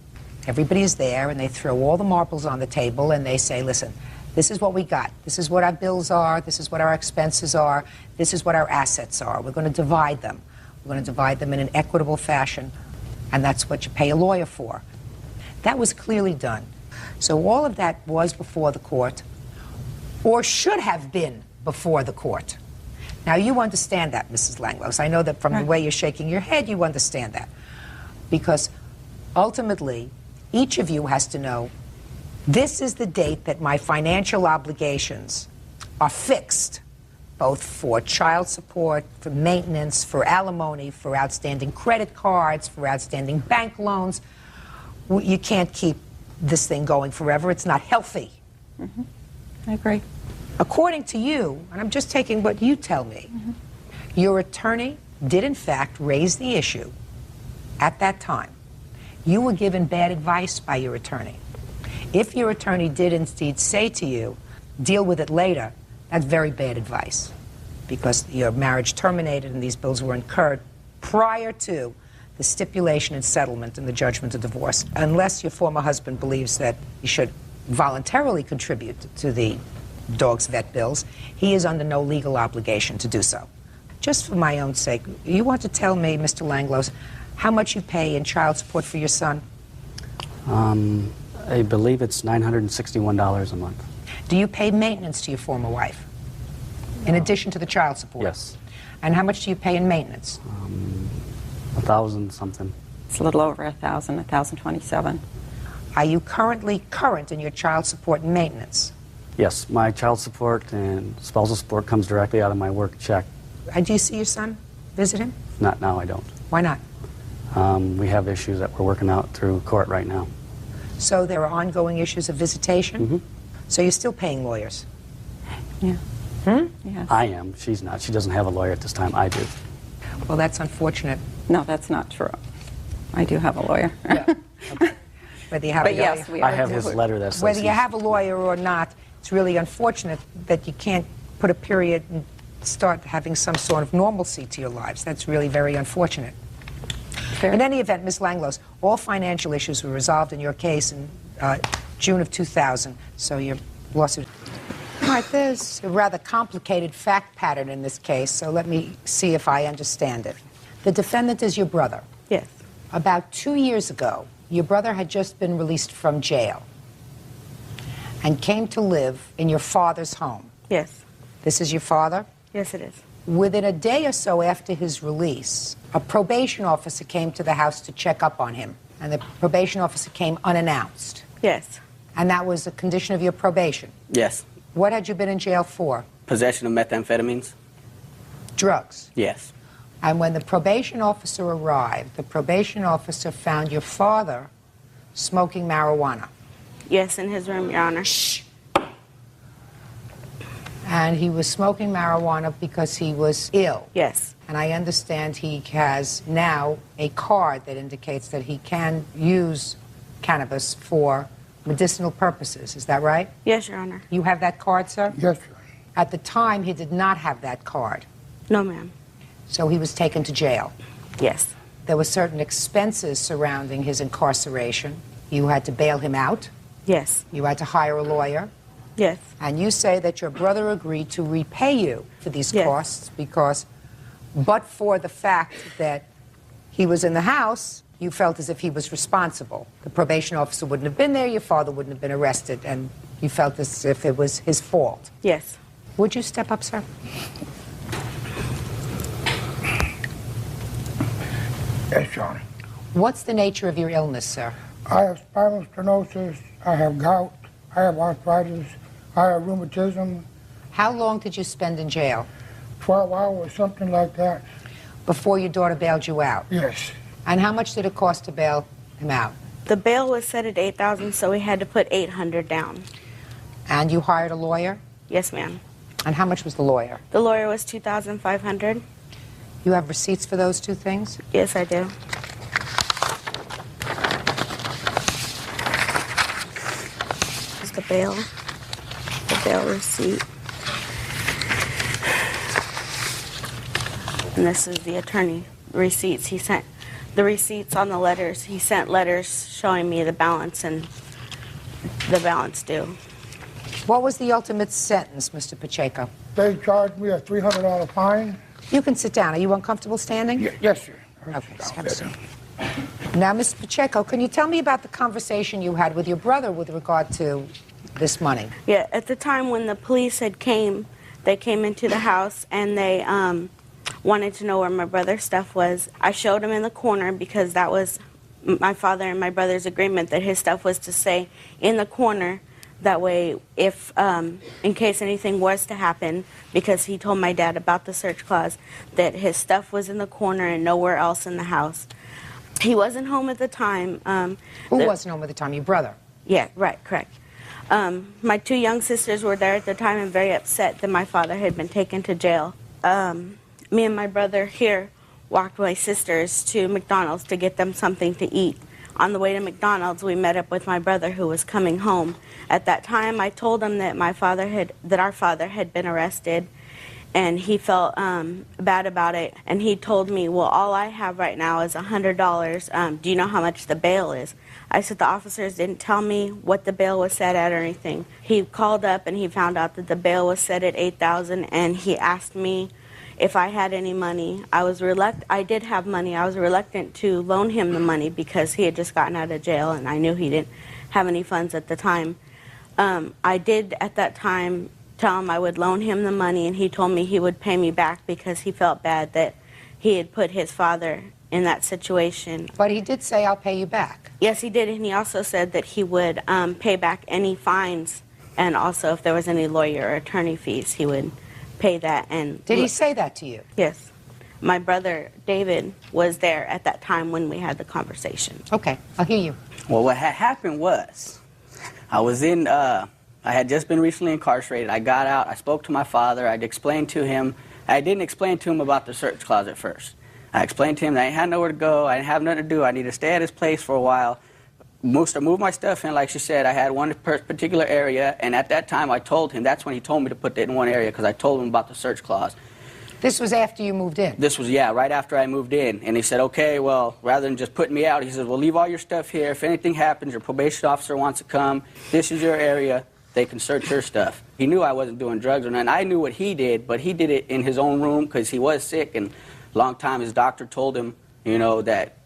Everybody is there, and they throw all the marbles on the table, and they say, listen, this is what we got. This is what our bills are. This is what our expenses are. This is what our assets are. We're going to divide them. We're going to divide them in an equitable fashion, and that's what you pay a lawyer for. That was clearly done. So all of that was before the court, or should have been before the court. Now, you understand that, Mrs. Langlos. I know that from the way you're shaking your head, you understand that. Because ultimately, each of you has to know, this is the date that my financial obligations are fixed, both for child support, for maintenance, for alimony, for outstanding credit cards, for outstanding bank loans. You can't keep this thing going forever. It's not healthy. Mm-hmm. I agree. According to you, and I'm just taking what you tell me, your attorney did in fact raise the issue at that time. You were given bad advice by your attorney. If your attorney did indeed say to you, deal with it later, that's very bad advice, because your marriage terminated and these bills were incurred prior to the stipulation and settlement and the judgment of divorce, unless your former husband believes that you should voluntarily contribute to the dog's vet bills. He is under no legal obligation to do so. Just for my own sake, you want to tell me, Mr. Langlos, how much you pay in child support for your son? I believe it's $961 a month. Do you pay maintenance to your former wife, in addition to the child support? Yes. And how much do you pay in maintenance? 1,000 something. It's a little over 1,000, 1,027. Are you currently current in your child support and maintenance? Yes, my child support and spousal support comes directly out of my work check. Do you see your son? Visit him? Not now, I don't. Why not? We have issues that we're working out through court right now. So there are ongoing issues of visitation? Mm-hmm. So you're still paying lawyers? Yeah. Yes. I am. She's not. She doesn't have a lawyer at this time. I do. Well, that's unfortunate. No, that's not true. I do have a lawyer. Yeah. Okay. Whether you have But a yes, lawyer, we I are have his letter that says whether you he's- have a lawyer or not, it's really unfortunate that you can't put a period and start having some sort of normalcy to your lives. That's really very unfortunate. In any event, Ms. Langlos, all financial issues were resolved in your case in June of 2000, so your lawsuit... All right, there's a rather complicated fact pattern in this case, so let me see if I understand it. The defendant is your brother. Yes. About 2 years ago, your brother had just been released from jail and came to live in your father's home. Yes. This is your father? Yes, it is. Within a day or so after his release, a probation officer came to the house to check up on him, and the probation officer came unannounced. Yes. And that was a condition of your probation. Yes. What had you been in jail for? Possession of methamphetamines? Drugs. Yes. And when the probation officer arrived, the probation officer found your father smoking marijuana. Yes, in his room, Your Honor. And he was smoking marijuana because he was ill. Yes. And I understand he has now a card that indicates that he can use cannabis for medicinal purposes. Is that right? Yes, Your Honor. You have that card, sir? Yes, Your Honor. At the time, he did not have that card. No, ma'am. So he was taken to jail. Yes. There were certain expenses surrounding his incarceration. You had to bail him out. Yes. You had to hire a lawyer. Yes. And you say that your brother agreed to repay you for these costs because, but for the fact that he was in the house, you felt as if he was responsible. The probation officer wouldn't have been there, your father wouldn't have been arrested, and you felt as if it was his fault. Yes. Would you step up, sir? Yes, Your Honor. What's the nature of your illness, sir? I have spinal stenosis, I have gout, I have arthritis, I have rheumatism. How long did you spend in jail? 12 hours, something like that. Before your daughter bailed you out? Yes. And how much did it cost to bail him out? The bail was set at $8,000, so we had to put $800 down. And you hired a lawyer? Yes, ma'am. And how much was the lawyer? The lawyer was $2,500. You have receipts for those two things? Yes, I do. Here's the bail receipt. And this is the attorney receipts. He sent the receipts on the letters. He sent letters showing me the balance and the balance due. What was the ultimate sentence, Mr. Pacheco? They charged me a $300 fine. You can sit down. Are you uncomfortable standing? Yes, sir. Okay, have a seat. Now, Mr. Pacheco, can you tell me about the conversation you had with your brother with regard to this money? Yeah, at the time when the police they came into the house and they wanted to know where my brother's stuff was. I showed him in the corner because that was my father and my brother's agreement that his stuff was to stay in the corner. That way, if in case anything was to happen, because he told my dad about the search clause, that his stuff was in the corner and nowhere else in the house. He wasn't home at the time. Who wasn't home at the time? Your brother? Yeah, right, correct. My two young sisters were there at the time and very upset that my father had been taken to jail. Me and my brother here walked my sisters to McDonald's to get them something to eat. On the way to McDonald's, we met up with my brother who was coming home. At that time, I told him that our father had been arrested, and he felt bad about it. And he told me, well, all I have right now is $100. Do you know how much the bail is? I said the officers didn't tell me what the bail was set at or anything. He called up and he found out that the bail was set at $8,000, and he asked me if I had any money. I did have money. I was reluctant to loan him the money because he had just gotten out of jail and I knew he didn't have any funds at the time. I did at that time tell him I would loan him the money, and he told me he would pay me back because he felt bad that he had put his father in that situation. But he did say, I'll pay you back. Yes, he did, and he also said that he would pay back any fines, and also if there was any lawyer or attorney fees, he would pay that. And did he say that to you? Yes. My brother, David, was there at that time when we had the conversation. Okay, I'll hear you. Well, what had happened was, I was in, I had just been recently incarcerated. I got out, I spoke to my father, I'd explained to him, I didn't explain to him about the search closet first. I explained to him that I had nowhere to go, I didn't have nothing to do, I needed to stay at his place for a while. Move my stuff in, like she said. I had one particular area, and at that time I told him, that's when he told me to put it in one area, because I told him about the search clause. This was after you moved in? This was, yeah, right after I moved in. And he said, okay, well, rather than just putting me out, he says, well, leave all your stuff here. If anything happens, your probation officer wants to come, this is your area, they can search your stuff. He knew I wasn't doing drugs or nothing. I knew what he did, but he did it in his own room because he was sick, and a long time his doctor told him, you know, that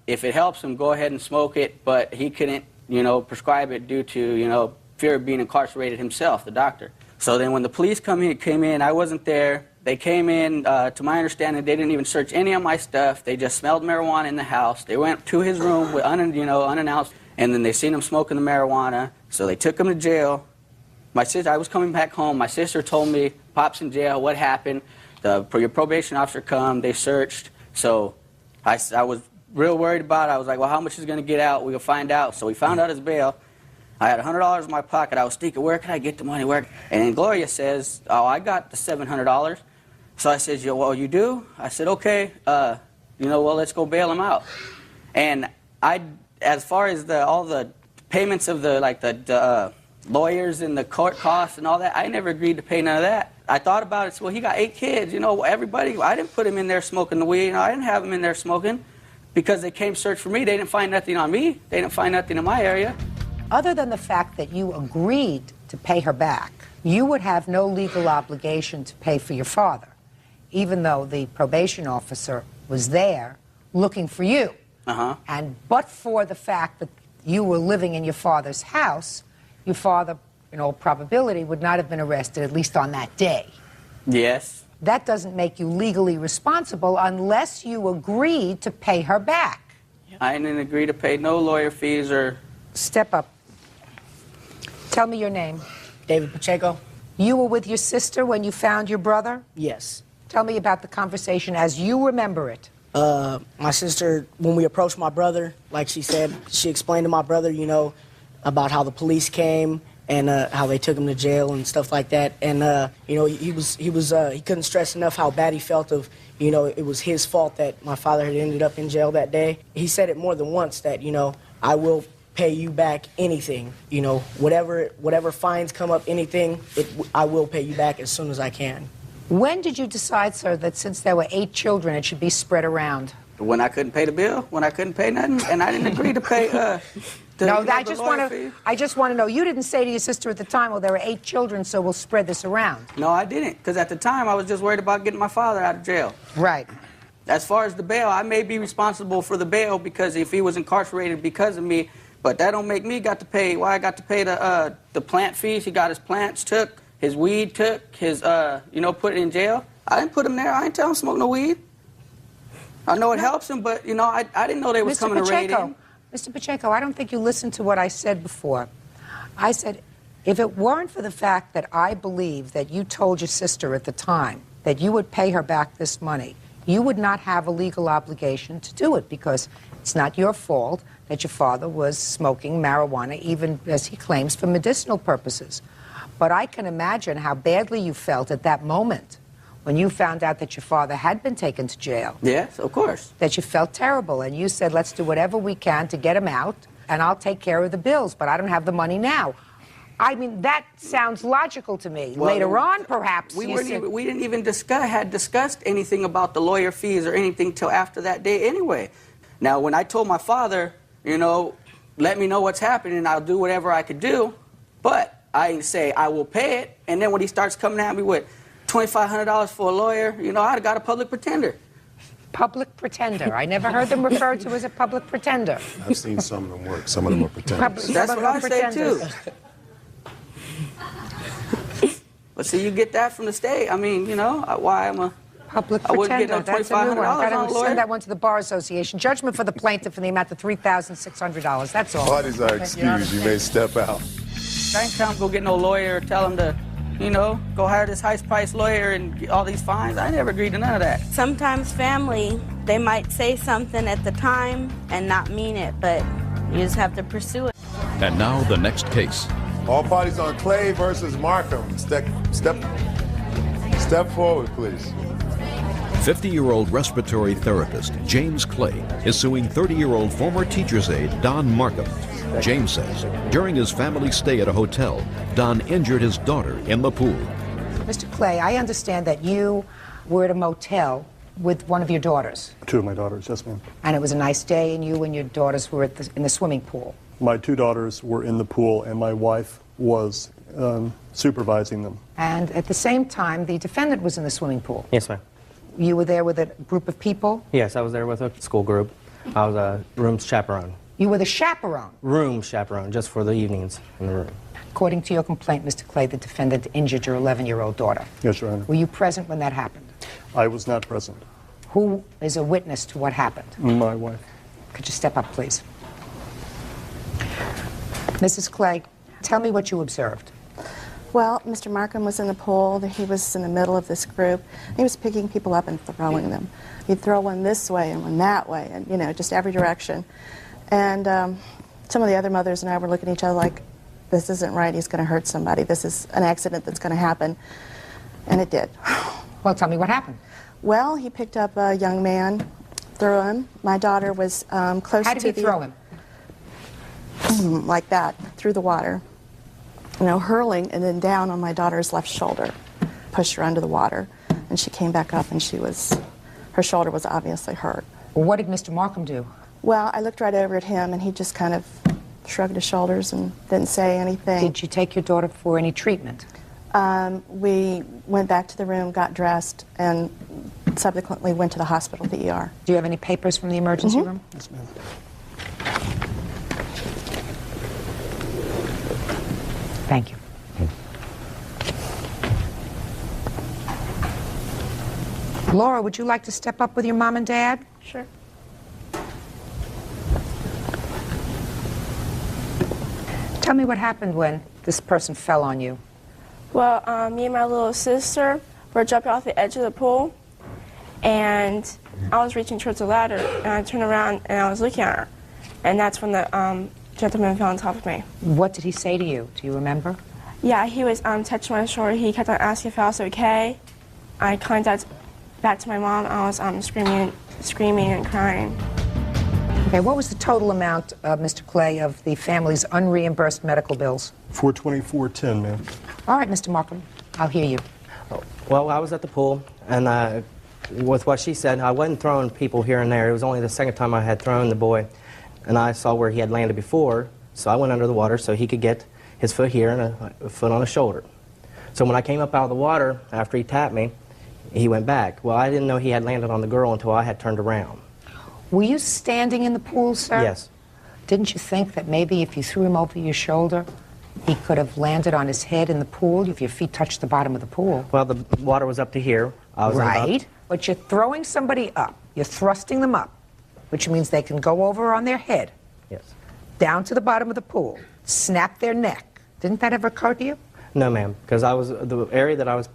if it helps him, go ahead and smoke it, but he couldn't, you know, prescribe it due to, you know, fear of being incarcerated himself, the doctor. So then when the police came in, I wasn't there. They came in, to my understanding, they didn't even search any of my stuff. They just smelled marijuana in the house. They went to his room with unannounced, and then they seen him smoking the marijuana, so they took him to jail. My sister, I was coming back home. My sister told me, Pop's in jail, what happened? Your probation officer come, they searched. So I was real worried about it. I was like, well, how much is going to get out? We'll find out. So we found out his bail. I had $100 in my pocket. I was thinking, where can I get the money? Where? And then Gloria says, oh, I got the $700. So I said, well, you do? I said, okay, you know, well, let's go bail him out. And as far as all the payments of the lawyers and the court costs and all that, I never agreed to pay none of that. I thought about it, so, well, he got 8 kids, you know, everybody, I didn't put him in there smoking the weed, you know, I didn't have him in there smoking because they came search for me. They didn't find nothing on me. They didn't find nothing in my area. Other than the fact that you agreed to pay her back, you would have no legal obligation to pay for your father, even though the probation officer was there looking for you. And but for the fact that you were living in your father's house, your father, in all probability, would not have been arrested, at least on that day. Yes. That doesn't make you legally responsible unless you agreed to pay her back. I didn't agree to pay no lawyer fees or... Step up. Tell me your name. David Pacheco. You were with your sister when you found your brother? Yes. Tell me about the conversation as you remember it. My sister, when we approached my brother, like she said, she explained to my brother, you know, about how the police came and how they took him to jail and stuff like that. And you know, he couldn't stress enough how bad he felt of, you know, it was his fault that my father had ended up in jail that day. He said it more than once that, you know, I will pay you back anything, you know, whatever fines come up, anything, I will pay you back as soon as I can. When did you decide, sir, that since there were 8 children, it should be spread around? When I couldn't pay the bill, when I couldn't pay nothing, and I didn't agree to pay I just want to know, you didn't say to your sister at the time, well, there are 8 children, so we'll spread this around. No, I didn't, because at the time I was just worried about getting my father out of jail. Right. As far as the bail, I may be responsible for the bail because if he was incarcerated because of me, but that don't make me got to pay. Why I got to pay the plant fees? He got his plants took, his weed took, his you know, put it in jail. I didn't put him there. I didn't tell him to smoke no weed. I know it helps him, but you know, I didn't know they was coming to raid him. Mr. Pacheco, I don't think you listened to what I said before. I said, if it weren't for the fact that I believe that you told your sister at the time that you would pay her back this money, you would not have a legal obligation to do it because it's not your fault that your father was smoking marijuana, even as he claims, for medicinal purposes. But I can imagine how badly you felt at that moment when you found out that your father had been taken to jail. Yes, of course. That you felt terrible, and you said, let's do whatever we can to get him out, and I'll take care of the bills, but I don't have the money now. I mean, that sounds logical to me. Well, later on, perhaps. We didn't even discussed anything about the lawyer fees or anything till after that day anyway. Now, when I told my father, you know, let me know what's happening and I'll do whatever I could do, but I didn't say I will pay it. And then when he starts coming at me with $2,500 for a lawyer, you know, I'd have got a public pretender. Public pretender. I never heard them referred to as a public pretender. I've seen some of them work. Some of them are pretenders. That's what I say too. But see, you get that from the state. I mean, you know, why I'm a public I wouldn't pretender. get no That's a new one. $2,500 on a Gotta lawyer. send that one to the Bar Association. Judgment for the plaintiff in the amount of $3,600. That's all. Parties are excused. You may step out. I ain't trying to go get no lawyer or tell him to, you know, go hire this high-priced lawyer and get all these fines. I never agreed to none of that. Sometimes family, they might say something at the time and not mean it, but you just have to pursue it. And now the next case. All parties on Clay versus Markham. Step forward, please. 50-year-old respiratory therapist James Clay is suing 30-year-old former teacher's aide Don Markham. James says during his family stay at a hotel, Don injured his daughter in the pool. Mr. Clay, I understand that you were at a motel with one of your daughters. 2 of my daughters, yes, ma'am. And it was a nice day, and you and your daughters were in the swimming pool. My 2 daughters were in the pool, and my wife was supervising them. And at the same time, the defendant was in the swimming pool. Yes, ma'am. You were there with a group of people? Yes, I was there with a school group. I was a room chaperone. You were the chaperone? Room chaperone, just for the evenings in the room. According to your complaint, Mr. Clay, the defendant injured your 11-year-old daughter. Yes, Your Honor. Were you present when that happened? I was not present. Who is a witness to what happened? My wife. Could you step up, please? Mrs. Clay, tell me what you observed. Well, Mr. Markham was in the pool. He was in the middle of this group. He was picking people up and throwing them. He'd throw one this way and one that way, and, you know, just every direction. And some of the other mothers and I were looking at each other like, this isn't right. He's going to hurt somebody. This is an accident that's going to happen. And it did. Well, tell me what happened. Well, he picked up a young man, threw him. My daughter was close to How did he throw him? Like that, through the water. You know, hurling and then down on my daughter's left shoulder. Pushed her under the water. And she came back up and her shoulder was obviously hurt. Well, what did Mr. Markham do? Well, I looked right over at him and he just kind of shrugged his shoulders and didn't say anything. Did you take your daughter for any treatment? We went back to the room, got dressed, and subsequently went to the hospital, the ER. Do you have any papers from the emergency room? Yes, ma'am. Thank you. Laura, would you like to step up with your mom and dad? Sure. Tell me what happened when this person fell on you. Well, me and my little sister were jumping off the edge of the pool, and I was reaching towards the ladder, and I turned around and I was looking at her, and that's when the gentleman fell on top of me. What did he say to you? Do you remember? Yeah, he was touching my shoulder. He kept on asking if I was okay. I contacted back to my mom. I was screaming and crying. Okay, what was the total amount, Mr. Clay, of the family's unreimbursed medical bills? $424.10, ma'am. All right, Mr. Markham, I'll hear you. Well, I was at the pool, and with what she said, I wasn't throwing people here and there. It was only the second time I had thrown the boy, and I saw where he had landed before, so I went under the water so he could get his foot here and a foot on his shoulder. So when I came up out of the water, after he tapped me, he went back. Well, I didn't know he had landed on the girl until I had turned around. Were you standing in the pool, sir? Yes. Didn't you think that maybe if you threw him over your shoulder, he could have landed on his head in the pool if your feet touched the bottom of the pool? Well, the water was up to here. I was right, but you're throwing somebody up. You're thrusting them up, which means they can go over on their head. Yes. Down to the bottom of the pool, snap their neck. Didn't that ever occur to you? No, ma'am, because the area that I was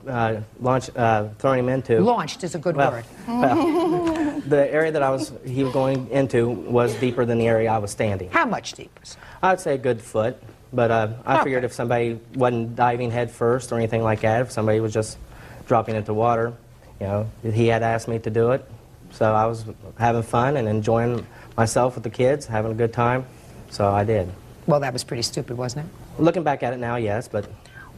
throwing him into. Launched is a good word. Well, the area that he was going into was deeper than the area I was standing. How much deeper? I'd say a good foot, but I figured if somebody wasn't diving head first or anything like that, if somebody was just dropping into water, you know, he had asked me to do it, so I was having fun and enjoying myself with the kids, having a good time, so I did. Well, that was pretty stupid, wasn't it? Looking back at it now, yes, but.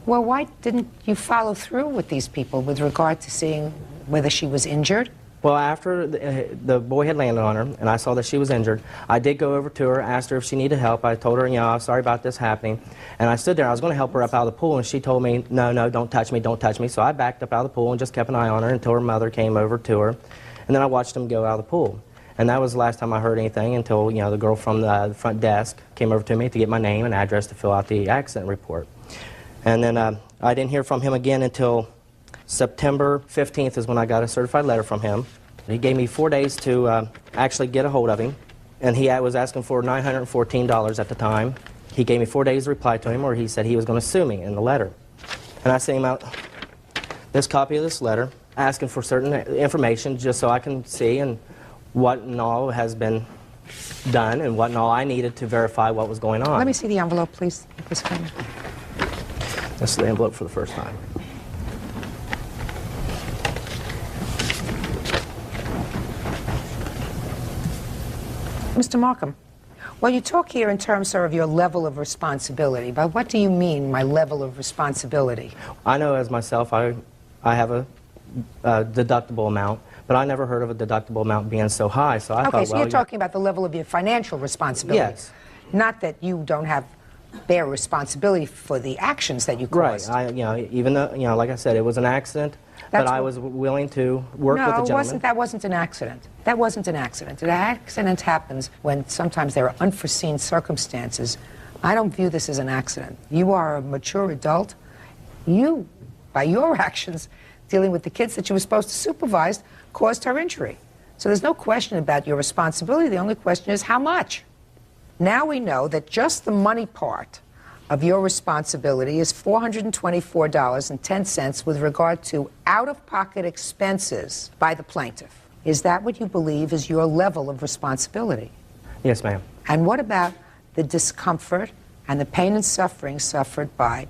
Well, why didn't you follow through with these people with regard to seeing whether she was injured? Well, after the boy had landed on her and I saw that she was injured, I did go over to her, asked her if she needed help. I told her, you know, I'm sorry about this happening. And I stood there. I was going to help her up out of the pool, and she told me, no, no, don't touch me, don't touch me. So I backed up out of the pool and just kept an eye on her until her mother came over to her. And then I watched them go out of the pool. And that was the last time I heard anything until, you know, the girl from the front desk came over to me to get my name and address to fill out the accident report. And then I didn't hear from him again until September 15th is when I got a certified letter from him. He gave me 4 days to actually get a hold of him, and he was asking for $914 at the time. He gave me 4 days to reply to him, or he said he was going to sue me in the letter. And I sent him out this copy of this letter, asking for certain information just so I can see and what and all has been done and what and all I needed to verify what was going on. Let me see the envelope, please. This is the envelope for the first time. Mr. Markham, well, you talk here in terms, sir, of your level of responsibility. But what do you mean, my level of responsibility? I know as myself, I have a deductible amount, but I never heard of a deductible amount being so high. So I thought, okay, so well, you're talking about the level of your financial responsibility. Yes. Not that you don't bear responsibility for the actions that you caused. Right. You know, even though, you know, like I said, it was an accident. But I was willing to work with the gentleman. No, that wasn't an accident. That wasn't an accident. An accident happens when sometimes there are unforeseen circumstances. I don't view this as an accident. You are a mature adult. You, by your actions, dealing with the kids that you were supposed to supervise, caused her injury. So there's no question about your responsibility. The only question is how much. Now we know that just the money part of your responsibility is $424.10 with regard to out-of-pocket expenses by the plaintiff. Is that what you believe is your level of responsibility? Yes, ma'am. And what about the discomfort and the pain and suffering suffered by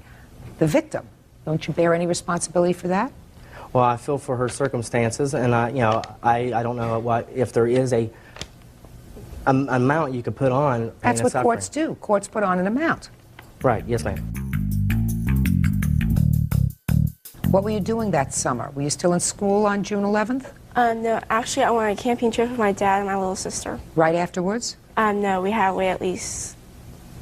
the victim? Don't you bear any responsibility for that? Well, I feel for her circumstances, and I don't know if there is a amount you could put on. That's what courts do. Courts put on an amount. Right, yes, ma'am. What were you doing that summer? Were you still in school on June 11th? No, actually, I went on a camping trip with my dad and my little sister. Right afterwards? No, we had to wait at least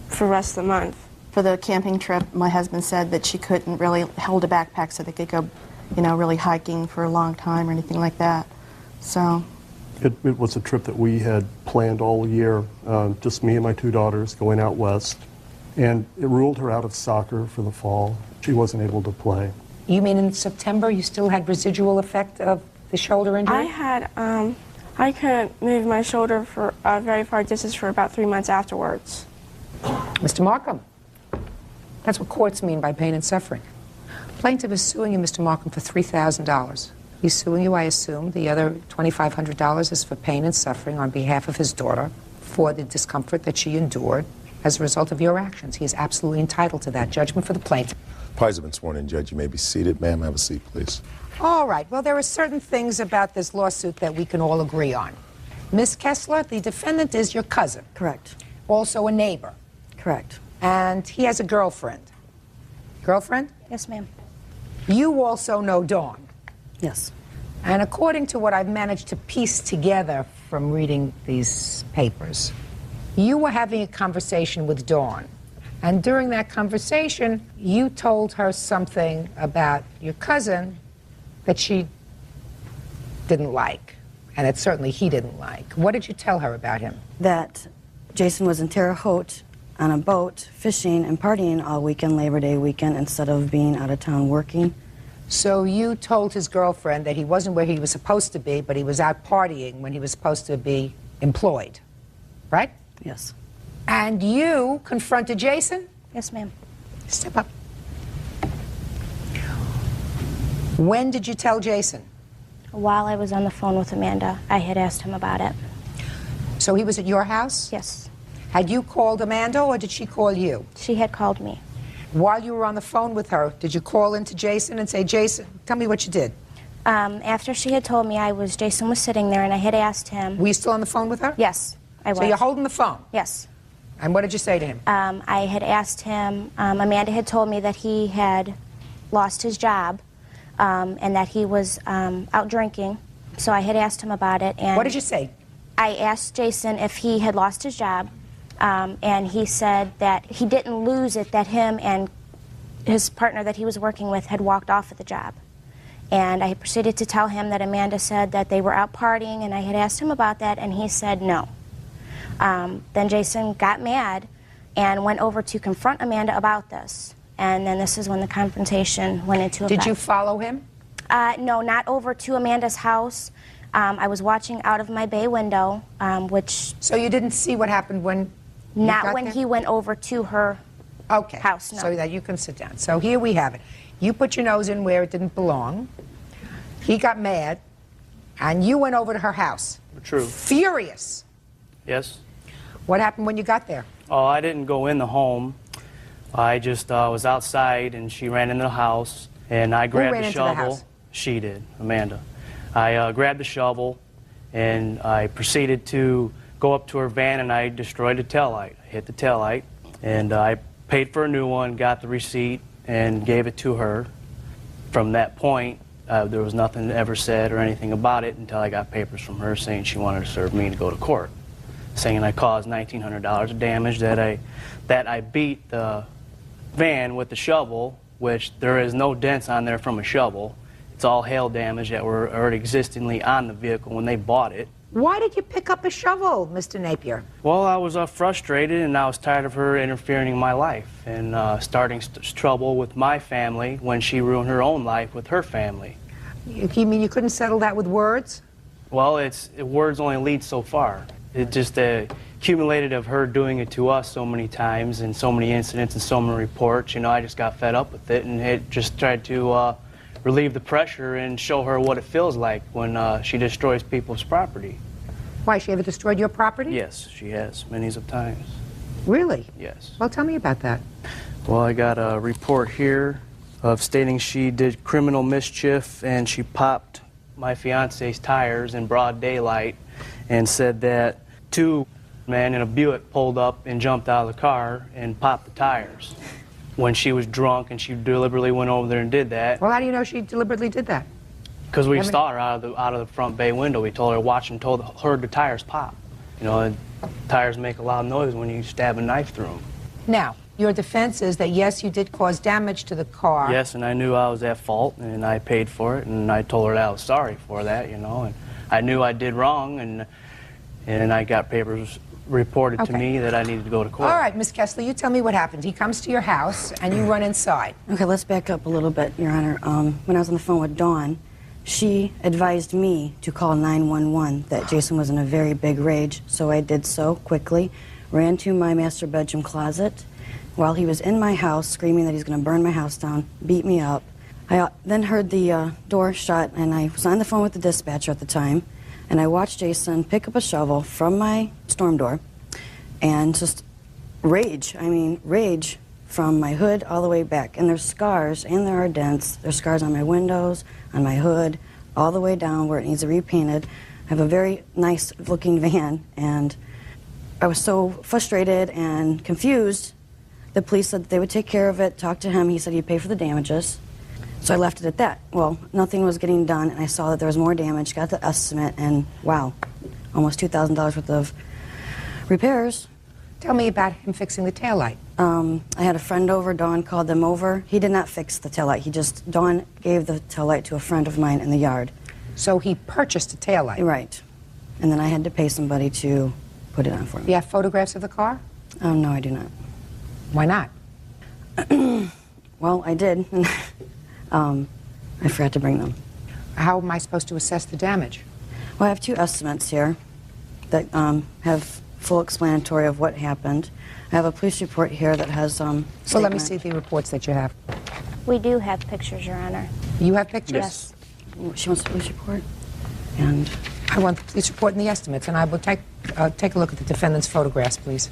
for the rest of the month. For the camping trip, my husband said that she couldn't really hold a backpack so they could go, you know, really hiking for a long time or anything like that. So. It was a trip that we had planned all year, just me and my two daughters going out west. And it ruled her out of soccer for the fall. She wasn't able to play. You mean in September you still had residual effect of the shoulder injury? I had, I couldn't move my shoulder for a very far distance for about 3 months afterwards. Mr. Markham, that's what courts mean by pain and suffering. Plaintiff is suing you, Mr. Markham, for $3,000. He's suing you, I assume. The other $2,500 is for pain and suffering on behalf of his daughter for the discomfort that she endured as a result of your actions. He is absolutely entitled to that. Judgment for the plaintiff. Parties have been sworn in, Judge. You may be seated. Ma'am, have a seat, please. All right. Well, there are certain things about this lawsuit that we can all agree on. Ms. Kessler, the defendant is your cousin. Correct. Also a neighbor. Correct. And he has a girlfriend. Girlfriend? Yes, ma'am. You also know Dawn. Yes. And according to what I've managed to piece together from reading these papers, you were having a conversation with Dawn. And during that conversation, you told her something about your cousin that she didn't like, and that certainly he didn't like. What did you tell her about him? That Jason was in Terre Haute on a boat, fishing and partying all weekend, Labor Day weekend, instead of being out of town working. So you told his girlfriend that he wasn't where he was supposed to be, but he was out partying when he was supposed to be employed, right? Yes. And you confronted Jason? Yes, ma'am. Step up. When did you tell Jason? While I was on the phone with Amanda, I had asked him about it. So he was at your house? Yes. Had you called Amanda, or did she call you? She had called me. While you were on the phone with her, did you call into Jason and say, Jason, tell me what you did? After she had told me Jason was sitting there, and I had asked him. Were you still on the phone with her? Yes, I was. So you're holding the phone? Yes. And what did you say to him? I had asked him, Amanda had told me that he had lost his job and that he was out drinking. So I had asked him about it. And what did you say? I asked Jason if he had lost his job, and he said that he didn't lose it, that him and his partner that he was working with had walked off of the job. And I proceeded to tell him that Amanda said that they were out partying, and I had asked him about that, and he said no. Then Jason got mad and went over to confront Amanda about this. And then this is when the confrontation went into effect. Did you follow him? No, not over to Amanda's house. I was watching out of my bay window, which... So you didn't see what happened when Not when he went over to her house, no. So that you can sit down. So here we have it. You put your nose in where it didn't belong. He got mad, and you went over to her house. True. Furious. Yes. What happened when you got there? Oh, I didn't go in the home. I just was outside, and she ran into the house, and I grabbed ran the into the shovel. house? She did, Amanda. I grabbed the shovel, and I proceeded to go up to her van, and I destroyed the taillight. I hit the taillight, and I paid for a new one, got the receipt, and gave it to her. From that point, there was nothing ever said or anything about it until I got papers from her saying she wanted to serve me to go to court, saying I caused $1,900 of damage, that I beat the van with the shovel, which there is no dents on there from a shovel. It's all hail damage that were already existingly on the vehicle when they bought it. Why did you pick up a shovel, Mr. Napier? Well, I was frustrated, and I was tired of her interfering in my life and starting trouble with my family when she ruined her own life with her family. You mean you couldn't settle that with words? Well, words only lead so far. It just accumulated of her doing it to us so many times and so many incidents and so many reports. You know, I just got fed up with it, and it just tried to relieve the pressure and show her what it feels like when she destroys people's property. Why, she ever destroyed your property? Yes, she has, many of times. Really? Yes. Well, tell me about that. Well, I got a report here of stating she did criminal mischief and she popped my fiance's tires in broad daylight, and said that two men in a Buick pulled up and jumped out of the car and popped the tires when she was drunk, and she deliberately went over there and did that. Well, how do you know she deliberately did that? Because we saw her out of the front bay window. We told her to watch and heard the tires pop. You know, and tires make a loud noise when you stab a knife through them. Now, your defense is that, yes, you did cause damage to the car. Yes, and I knew I was at fault, and I paid for it, and I told her that I was sorry for that, you know, and I knew I did wrong, and I got papers reported to me that I needed to go to court. All right, Ms. Kessler, you tell me what happened. He comes to your house, and you run inside. Okay, let's back up a little bit, Your Honor. When I was on the phone with Dawn, she advised me to call 911, that Jason was in a very big rage, so I did so quickly, ran to my master bedroom closet while he was in my house screaming that he's going to burn my house down, beat me up. I then heard the door shut, and I was on the phone with the dispatcher at the time, and I watched Jason pick up a shovel from my storm door and just rage from my hood all the way back. And there's scars, and there are dents. There's scars on my windows, on my hood, all the way down where it needs to be repainted. I have a very nice looking van, and I was so frustrated and confused. The police said that they would take care of it, talk to him. He said he'd pay for the damages. So I left it at that. Well, nothing was getting done, and I saw that there was more damage, got the estimate, and wow, almost $2,000 worth of repairs. Tell me about him fixing the taillight. I had a friend over. Dawn called them over. He did not fix the taillight. Dawn gave the taillight to a friend of mine in the yard. So he purchased a taillight? Right. And then I had to pay somebody to put it on for me. You have photographs of the car? No, I do not. Why not? Well, I did. I forgot to bring them. How am I supposed to assess the damage? Well, I have two estimates here that have full explanatory of what happened. I have a police report here that has So let me see the reports that you have. We do have pictures, Your Honor. You have pictures? Yes. She wants the police report? And I want the police report and the estimates, and I will take a look at the defendant's photographs, please.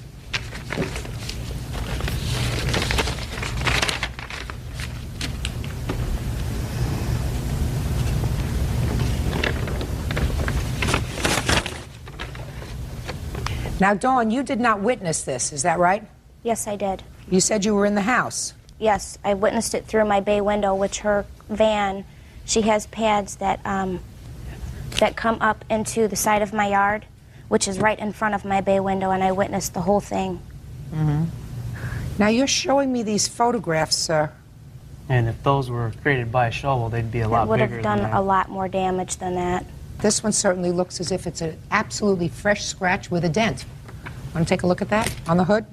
Now, Dawn, you did not witness this, is that right? Yes, I did. You said you were in the house. Yes, I witnessed it through my bay window, which her van, she has pads that that come up into the side of my yard, which is right in front of my bay window, and I witnessed the whole thing. Now you're showing me these photographs, sir. And if those were created by a shovel, they'd be a lot It would bigger have done than that. a lot more damage than that. This one certainly looks as if it's an absolutely fresh scratch with a dent. Want to take a look at that on the hood?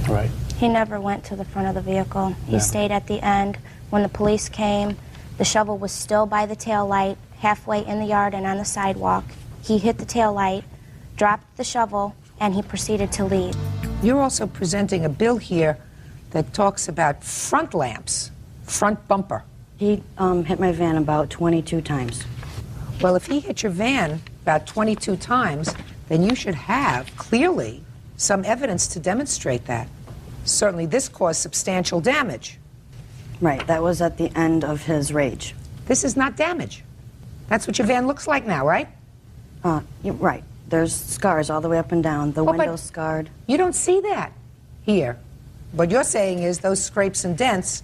Right. He never went to the front of the vehicle. He Yeah. stayed at the end. When the police came, the shovel was still by the tail light, halfway in the yard and on the sidewalk. He hit the tail light, dropped the shovel, and he proceeded to leave. You're also presenting a bill here that talks about front lamps, front bumper. He hit my van about 22 times. Well, if he hit your van about 22 times, then you should have, clearly, some evidence to demonstrate that. Certainly this caused substantial damage. Right, that was at the end of his rage. This is not damage. That's what your van looks like now, right? Right. There's scars all the way up and down. The window's scarred. You don't see that here. What you're saying is those scrapes and dents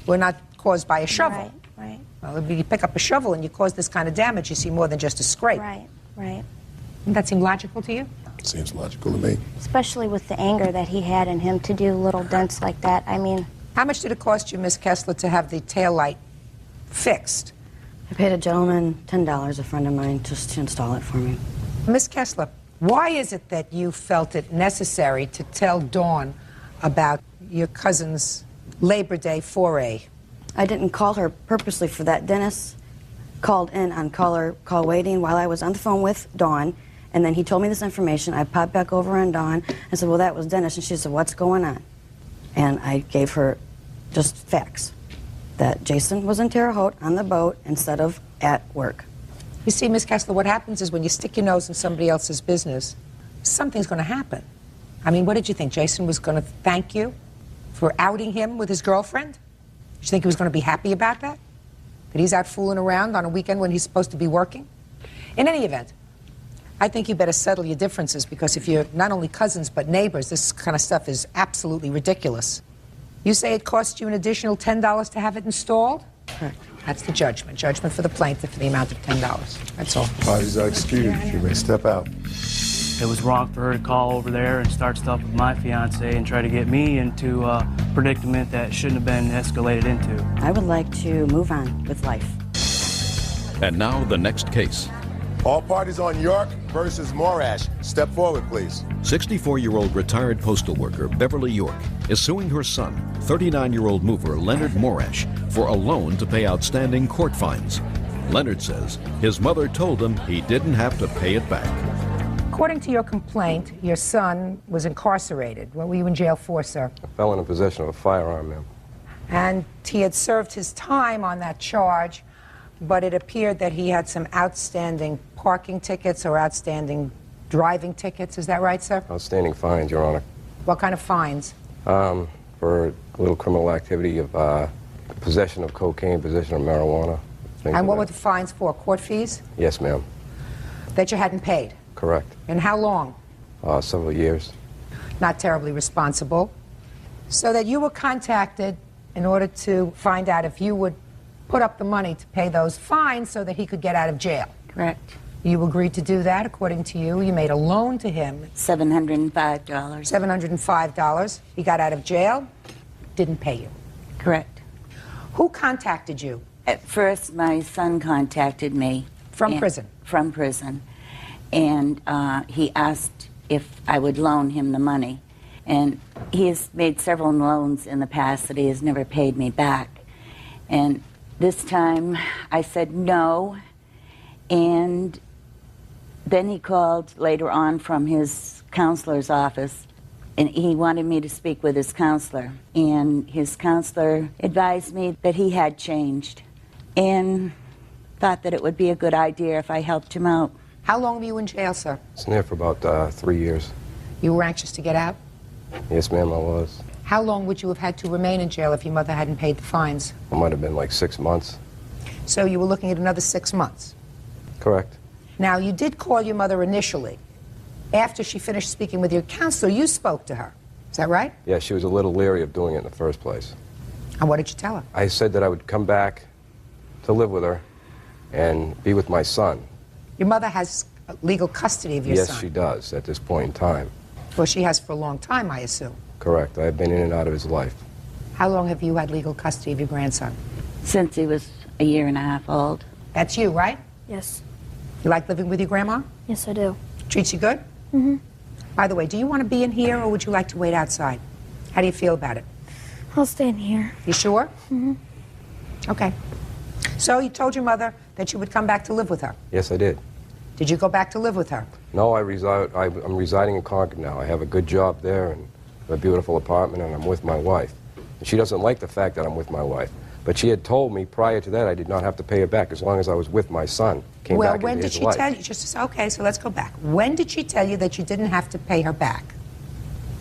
were not caused by a shovel. Right. Well, if you pick up a shovel and you cause this kind of damage, you see more than just a scrape. Right. Doesn't that seem logical to you? Seems logical to me. Especially with the anger that he had in him to do little dents like that. I mean... How much did it cost you, Miss Kessler, to have the tail light fixed? I paid a gentleman $10, a friend of mine, just to install it for me. Miss Kessler, why is it that you felt it necessary to tell Dawn about your cousin's Labor Day foray? I didn't call her purposely for that. Dennis called in on call waiting while I was on the phone with Dawn, and then he told me this information. I popped back over on Dawn and said, well, that was Dennis. And she said, what's going on? And I gave her just facts, that Jason was in Terre Haute on the boat instead of at work. You see, Miss Kessler, what happens is when you stick your nose in somebody else's business, something's going to happen. I mean, what did you think? Jason was going to thank you for outing him with his girlfriend? Did you think he was going to be happy about that? That he's out fooling around on a weekend when he's supposed to be working? In any event, I think you better settle your differences, because if you're not only cousins but neighbors, this kind of stuff is absolutely ridiculous. You say it cost you an additional $10 to have it installed? Correct. That's the judgment. Judgment for the plaintiff for the amount of $10. That's all. Parties are excused. You may step out. It was wrong for her to call over there and start stuff with my fiance and try to get me into a predicament that shouldn't have been escalated into. I would like to move on with life. And now the next case. All parties on York versus Morash. Step forward, please. 64-year-old retired postal worker Beverly York is suing her son, 39-year-old mover Leonard Morash, for a loan to pay outstanding court fines. Leonard says his mother told him he didn't have to pay it back. According to your complaint, your son was incarcerated. What were you in jail for, sir? I fell into possession of a firearm, ma'am. And he had served his time on that charge, but it appeared that he had some outstanding parking tickets or outstanding driving tickets. Is that right, sir? Outstanding fines, Your Honor. What kind of fines? For a little criminal activity of possession of cocaine, possession of marijuana. And what were the fines for? Court fees? Yes, ma'am. That you hadn't paid? Correct. And how long? Several years. Not terribly responsible. So that you were contacted in order to find out if you would put up the money to pay those fines so that he could get out of jail. Correct. You agreed to do that, according to you. You made a loan to him. $705. $705. He got out of jail, didn't pay you. Correct. Who contacted you? At first, my son contacted me. From prison? From prison. And he asked if I would loan him the money. And he has made several loans in the past that he has never paid me back. And this time I said no. And then he called later on from his counselor's office, and he wanted me to speak with his counselor. And his counselor advised me that he had changed and thought that it would be a good idea if I helped him out. How long were you in jail, sir? I was in there for about 3 years. You were anxious to get out? Yes, ma'am, I was. How long would you have had to remain in jail if your mother hadn't paid the fines? It might have been like 6 months. So you were looking at another 6 months? Correct. Now, you did call your mother initially. After she finished speaking with your counselor, you spoke to her. Is that right? Yeah, she was a little leery of doing it in the first place. And what did you tell her? I said that I would come back to live with her and be with my son. Your mother has legal custody of your Yes, son. she does at this point in time. Well, she has for a long time, I assume. Correct. I've been in and out of his life. How long have you had legal custody of your grandson? Since he was a year and a half old. That's you, right? Yes. You like living with your grandma? Yes, I do. Treats you good? Mm-hmm. By the way, do you want to be in here or would you like to wait outside? How do you feel about it? I'll stay in here. You sure? Mm-hmm. Okay. So you told your mother that you would come back to live with her. Yes, I did. Did you go back to live with her? No, I'm residing in Concord now. I have a good job there and a beautiful apartment, and I'm with my wife. And she doesn't like the fact that I'm with my wife. But she had told me prior to that I did not have to pay her back as long as I was with my son. Came Well, back when into did his she life. tell you? Okay, so let's go back. When did she tell you that you didn't have to pay her back?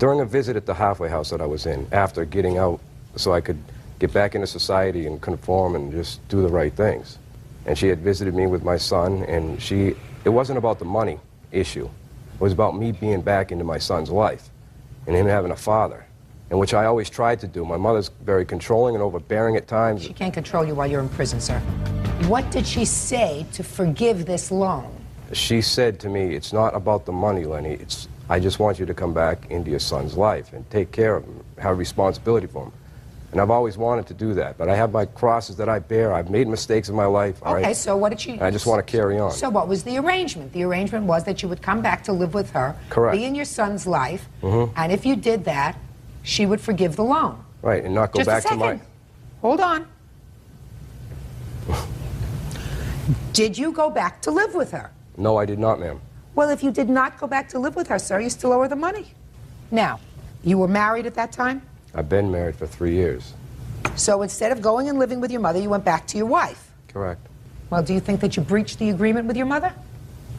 During a visit at the halfway house that I was in, after getting out so I could get back into society and conform and just do the right things. And she had visited me with my son, and it wasn't about the money issue. It was about me being back into my son's life and him having a father, and which I always tried to do. My mother's very controlling and overbearing at times. She can't control you while you're in prison, sir. What did she say to forgive this loan? She said to me, it's not about the money, Lenny. I just want you to come back into your son's life and take care of him, have responsibility for him. And I've always wanted to do that, but I have my crosses that I bear. I've made mistakes in my life. all Okay, right? so what did she... I just want to carry on. So what was the arrangement? The arrangement was that you would come back to live with her, Correct. be in your son's life, Mhm. and if you did that, she would forgive the loan. Right, and not go Just back a to my... second. Hold on. Did you go back to live with her? No, I did not, ma'am. Well, if you did not go back to live with her, sir, you still owe her the money. Now, you were married at that time? I've been married for 3 years. So instead of going and living with your mother, you went back to your wife. Correct. Well, do you think that you breached the agreement with your mother?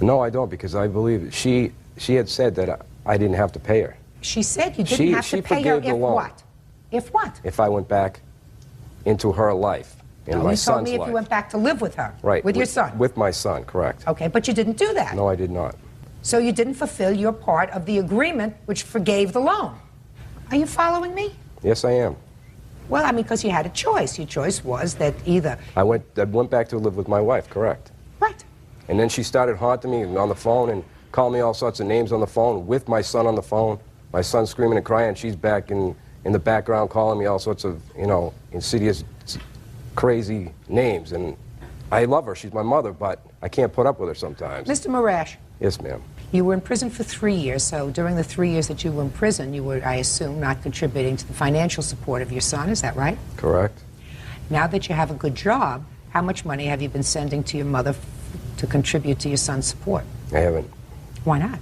No, I don't, because I believe she had said that I didn't have to pay her. She said you didn't have to pay her forgave the if loan. what? If what? If I went back into her life, in No, my you told son's me if life. you went back to live with her. Right. With your son. With my son, correct. Okay, but you didn't do that. No, I did not. So you didn't fulfill your part of the agreement which forgave the loan. Are you following me? Yes, I am. Well, I mean, because you had a choice. Your choice was that either... I went back to live with my wife, correct. Right. And then she started haunting me on the phone and calling me all sorts of names on the phone with my son on the phone. My son's screaming and crying, and she's back in the background calling me all sorts of, insidious, crazy names. And I love her. She's my mother, but I can't put up with her sometimes. Mr. Marash, Yes, ma'am. you were in prison for 3 years, so during the 3 years that you were in prison, you were, I assume, not contributing to the financial support of your son. Is that right? Correct. Now that you have a good job, how much money have you been sending to your mother to contribute to your son's support? I haven't. Why not?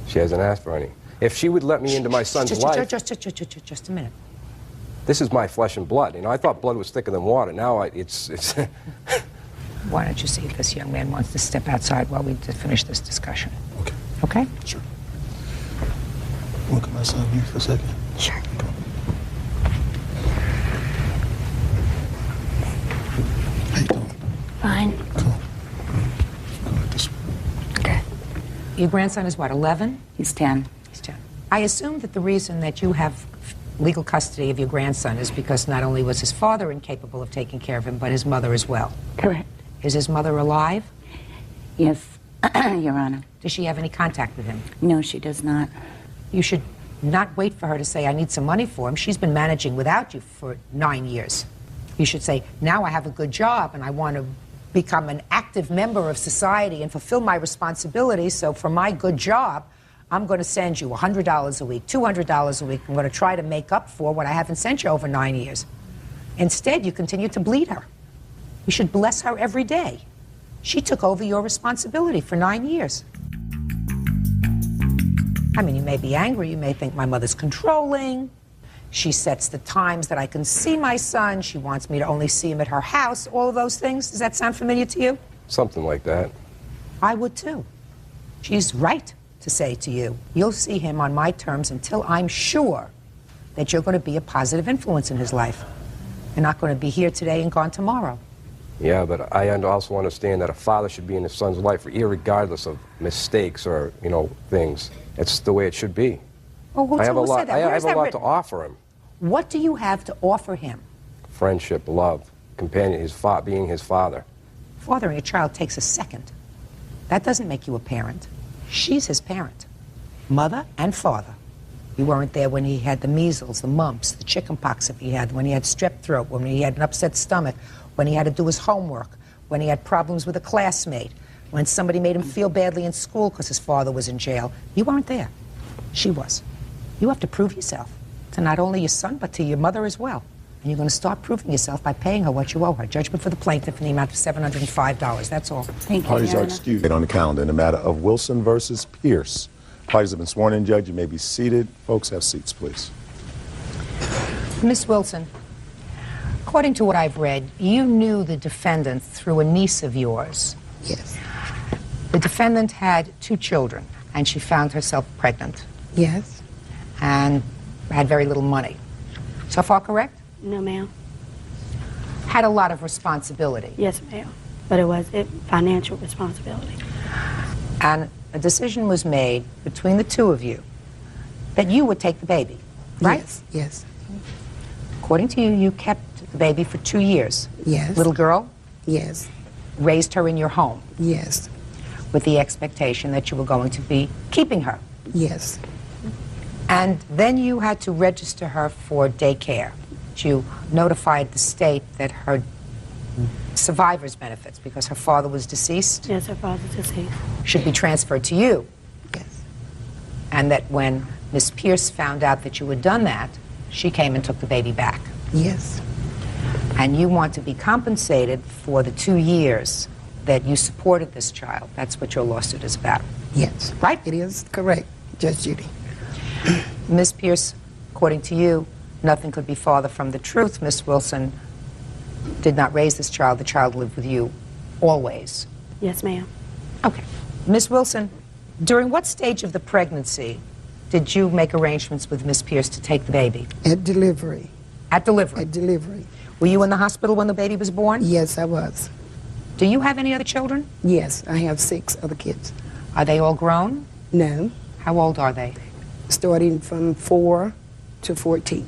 She hasn't asked for any. If she would let me into my son's life, Just a minute. this is my flesh and blood. I thought blood was thicker than water. Now it's Why don't you see if this young man wants to step outside while we finish this discussion? Okay. Okay? Sure. Want to come outside here for a second? Sure. How you doing? Fine. Okay. Your grandson is what, 11? He's 10. He's 10. I assume that the reason that you have legal custody of your grandson is because not only was his father incapable of taking care of him, but his mother as well. Correct. Is his mother alive? Yes, Your Honor. Does she have any contact with him? No, she does not. You should not wait for her to say, I need some money for him. She's been managing without you for 9 years. You should say, now I have a good job and I want to become an active member of society and fulfill my responsibilities. So for my good job, I'm going to send you $100 a week, $200 a week. I'm going to try to make up for what I haven't sent you over 9 years. Instead, you continue to bleed her. You should bless her every day. She took over your responsibility for 9 years. I mean, you may be angry. You may think my mother's controlling. She sets the times that I can see my son. She wants me to only see him at her house. All of those things. Does that sound familiar to you? something like that. I would too. She's right to say to you, you'll see him on my terms until I'm sure that you're going to be a positive influence in his life. You're not going to be here today and gone tomorrow. Yeah, but I also understand that a father should be in his son's life irregardless of mistakes or, things. It's the way it should be. Well, who I have a lot, said that? I Where have is a that lot written? to offer him. What do you have to offer him? Friendship, love. companion, being his father. Fathering a child takes a second. That doesn't make you a parent. She's his parent. Mother and father. You weren't there when he had the measles, the mumps, the chicken pox if he had, when he had strep throat, when he had an upset stomach, when he had to do his homework, when he had problems with a classmate, when somebody made him feel badly in school because his father was in jail. You weren't there. She was. You have to prove yourself to not only your son, but to your mother as well. And you're going to start proving yourself by paying her what you owe her. Judgment for the plaintiff in the amount of $705. That's all. Thank you, Parties Your are Honor. excused on the calendar in the matter of Wilson versus Pierce. Parties have been sworn in, Judge. You may be seated. Folks, have seats, please. Miss Wilson, according to what I've read, you knew the defendant through a niece of yours. Yes. The defendant had 2 children, and she found herself pregnant. Yes. And had very little money. So far correct? No, ma'am. Had a lot of responsibility. Yes, ma'am. But it was financial responsibility. And a decision was made between the 2 of you that you would take the baby, right? Yes, yes. According to you, you kept the baby for 2 years. Yes. Little girl? Yes. Raised her in your home. Yes. With the expectation that you were going to be keeping her. Yes. And then you had to register her for daycare. You notified the state that her survivor's benefits, because her father was deceased. Yes, her father was deceased. Should be transferred to you. Yes. And that when Miss Pierce found out that you had done that, she came and took the baby back. Yes. And you want to be compensated for the 2 years that you supported this child. That's what your lawsuit is about. Yes. Right? It is correct, Judge Judy. Miss Pierce, according to you, nothing could be farther from the truth. Miss Wilson did not raise this child. The child lived with you always. Yes, ma'am. Okay. Miss Wilson, during what stage of the pregnancy did you make arrangements with Miss Pierce to take the baby? At delivery. At delivery? At delivery. Were you in the hospital when the baby was born? Yes, I was. Do you have any other children? Yes, I have 6 other kids. Are they all grown? No. How old are they? Starting from 4 to 14.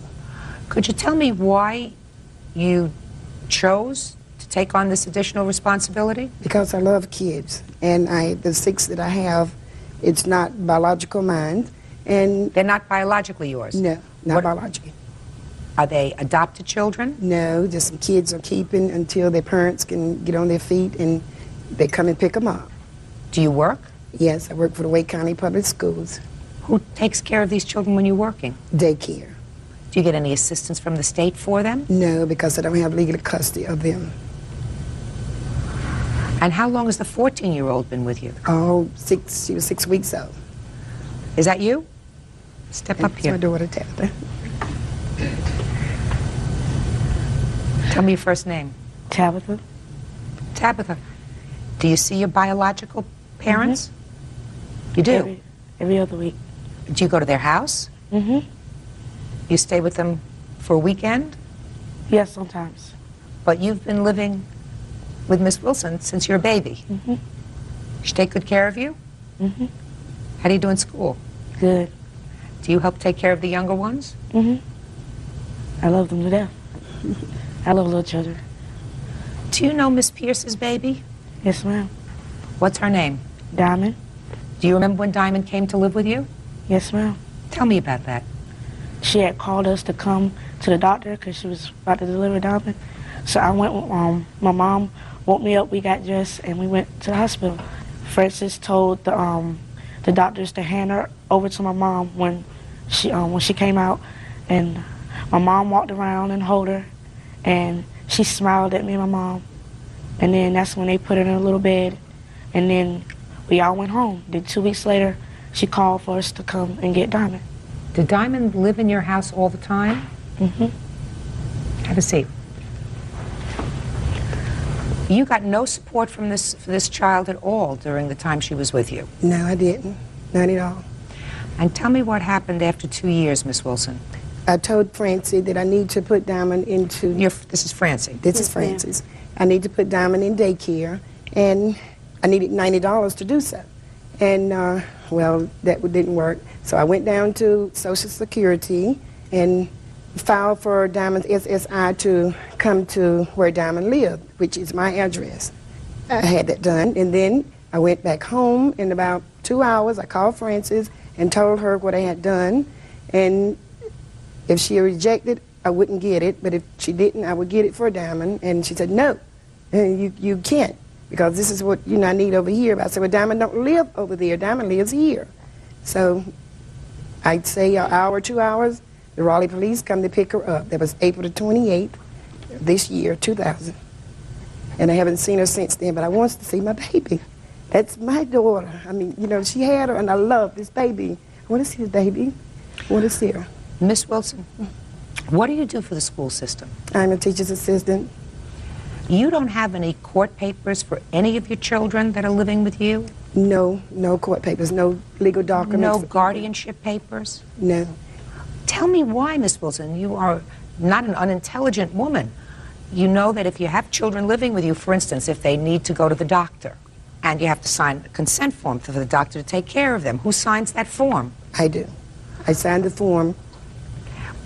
Could you tell me why you chose to take on this additional responsibility? Because I love kids, and the 6 that I have, it's not biological mine, and they're not biologically yours. No, not biologically. Are they adopted children? No, just some kids are keeping until their parents can get on their feet and they come and pick them up. Do you work? Yes, I work for the Wake County Public Schools. Who takes care of these children when you're working? Daycare. Do you get any assistance from the state for them? No, because I don't have legal custody of them. And how long has the 14-year-old been with you? Oh, she was 6 weeks old. Is that you? Step up That's here. my daughter, Tabitha. Tell me your first name. Tabitha. Tabitha. Do you see your biological parents? You do? Every other week. Do you go to their house? Mm-hmm. You stay with them for a weekend? Yes, sometimes. But you've been living with Miss Wilson since you're a baby. Mm-hmm. She take good care of you? Mm-hmm. How do you do in school? Good. Do you help take care of the younger ones? Mm-hmm. I love them to death. I love little children. Do you know Miss Pierce's baby? Yes, ma'am. What's her name? Diamond. Do you remember when Diamond came to live with you? Yes, ma'am. Tell me about that. She had called us to come to the doctor because she was about to deliver Diamond. So I went with my mom, woke me up, we got dressed, and we went to the hospital. Francis told the doctors to hand her over to my mom when she came out, and my mom walked around and held her, and she smiled at me and my mom. And then that's when they put her in a little bed, and then we all went home. Then 2 weeks later, she called for us to come and get Diamond. Did Diamond live in your house all the time? Mm-hmm. Have a seat. You got no support from this child at all during the time she was with you? No, I didn't. Not at all. And tell me what happened after 2 years, Miss Wilson. I told Francie that I need to put Diamond into... This is Francie? This is Francie's. I need to put Diamond in daycare, and I needed $90 to do so. And, well, that didn't work. So I went down to Social Security, and filed for Diamond's SSI to come to where Diamond lived, which is my address. I had that done, and then I went back home. In about 2 hours, I called Frances and told her what I had done, and if she rejected, I wouldn't get it, but if she didn't, I would get it for Diamond. And she said, no, you can't, because this is what I need over here. But I said, well, Diamond don't live over there. Diamond lives here. So I'd say an hour, 2 hours, the Raleigh police come to pick her up. That was April the 28th this year, 2000. And I haven't seen her since then, but I want to see my baby. That's my daughter. I mean, she had her, and I love this baby. I want to see the baby. I want to see her. Miss Wilson, what do you do for the school system? I'm a teacher's assistant. You don't have any court papers for any of your children that are living with you? No court papers, no legal documents. No guardianship papers? No. Tell me why, Miss Wilson. You are not an unintelligent woman. You know that if you have children living with you, for instance, if they need to go to the doctor, and you have to sign a consent form for the doctor to take care of them, who signs that form? I do. I signed the form.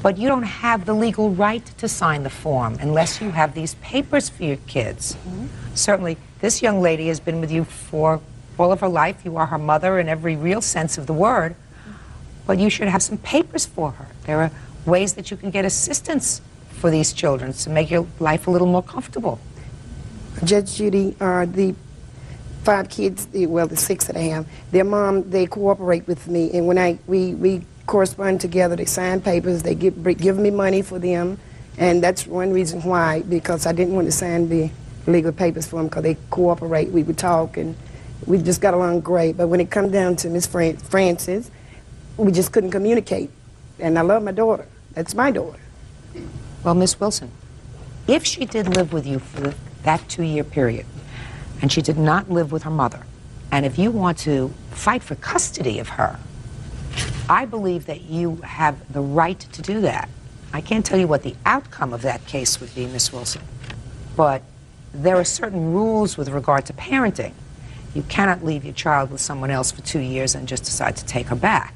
But you don't have the legal right to sign the form unless you have these papers for your kids. Certainly, this young lady has been with you for all of her life. You are her mother in every real sense of the word. But you should have some papers for her. There are ways that you can get assistance for these children to make your life a little more comfortable. Judge Judy, the 5 kids, well, the 6 that I have, their mom, they cooperate with me. And when we correspond together, they sign papers, they give me money for them. And that's one reason why, because I didn't want to sign the legal papers for them, because they cooperate. We would talk, and we just got along great. But when it comes down to Miss Frances, we just couldn't communicate. And I love my daughter. That's my daughter. Well, Miss Wilson, if she did live with you for that 2-year period, and she did not live with her mother, and if you want to fight for custody of her, I believe that you have the right to do that. I can't tell you what the outcome of that case would be, Miss Wilson, but there are certain rules with regard to parenting. You cannot leave your child with someone else for 2 years and just decide to take her back.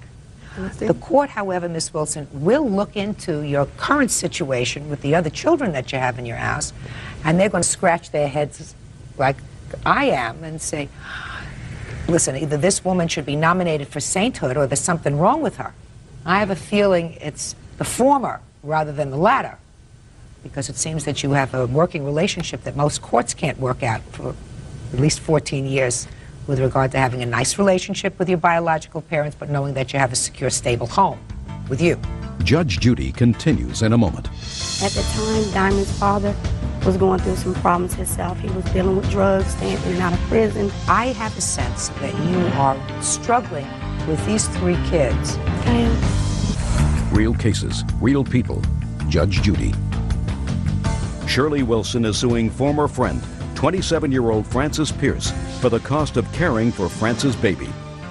The court, however, Miss Wilson, will look into your current situation with the other children that you have in your house, and they're going to scratch their heads like I am and say, listen, either this woman should be nominated for sainthood or there's something wrong with her. I have a feeling it's the former rather than the latter, because it seems that you have a working relationship that most courts can't work out for at least 14 years with regard to having a nice relationship with your biological parents, but knowing that you have a secure, stable home with you. Judge Judy continues in a moment. At the time, Diamond's father was going through some problems himself. He was dealing with drugs, staying in and out of prison. I have a sense that you are struggling with these 3 kids. I am. Real cases, real people. Judge Judy. Shirley Wilson is suing former friend, 27-year-old Frances Pierce, for the cost of caring for Frances' baby.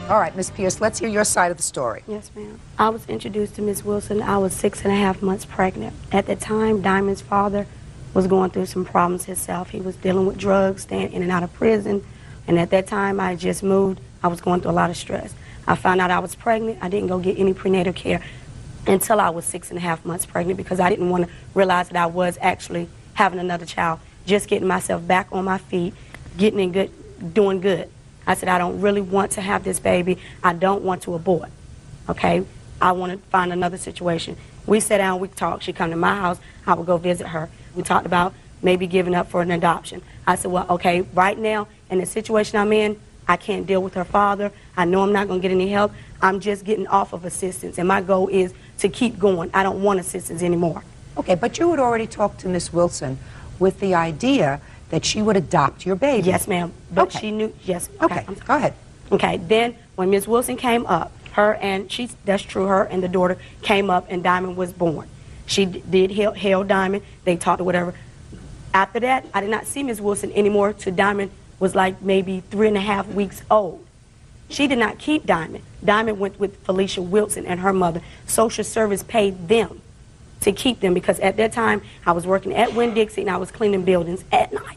All right, Miss Pierce, let's hear your side of the story. Yes, ma'am. I was introduced to Miss Wilson. I was 6.5 months pregnant. At the time, Diamond's father was going through some problems himself. He was dealing with drugs, staying in and out of prison. And at that time, I just moved. I was going through a lot of stress. I found out I was pregnant. I didn't go get any prenatal care until I was 6.5 months pregnant, because I didn't want to realize that I was actually having another child, just getting myself back on my feet, getting in good, doing good. I said, I don't really want to have this baby. I don't want to abort, okay? I want to find another situation. We sat down, we talked. She'd come to my house. I would go visit her. We talked about maybe giving up for an adoption. I said, well, okay, right now, in the situation I'm in, I can't deal with her father. I know I'm not going to get any help. I'm just getting off of assistance, and my goal is to keep going. I don't want assistance anymore. Okay, but you had already talked to Miss Wilson with the idea that she would adopt your baby. Yes, ma'am. But she knew, yes. Okay, go ahead. Okay, then when Miss Wilson came up, that's true, her and the daughter came up and Diamond was born. She did hail Diamond. They talked or whatever. After that, I did not see Miss Wilson anymore till Diamond was like maybe 3.5 weeks old. She did not keep Diamond. Diamond went with Felicia Wilson and her mother. Social service paid them to keep them, because at that time I was working at Winn-Dixie and I was cleaning buildings at night.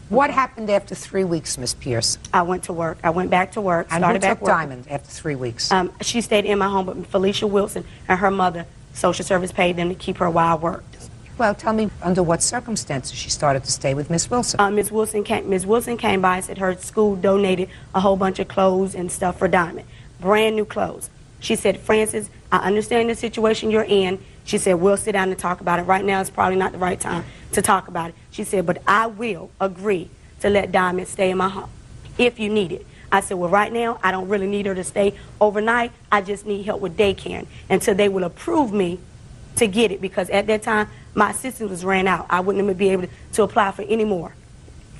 What happened after 3 weeks, Miss Pierce? I went to work. I went back to work. And who took Diamond after 3 weeks? She stayed in my home, but Felicia Wilson and her mother Social service paid them to keep her while I worked. Well, tell me under what circumstances she started to stay with Miss Wilson. Miss Wilson came by and said her school donated a whole bunch of clothes and stuff for Diamond. Brand new clothes. She said, Francis, I understand the situation you're in. She said, we'll sit down and talk about it. Right now it's probably not the right time to talk about it. She said, but I will agree to let Diamond stay in my home if you need it. I said, well, right now I don't really need her to stay overnight. I just need help with daycare until they will approve me to get it, because at that time my assistance was ran out. I wouldn't even be able to apply for any more.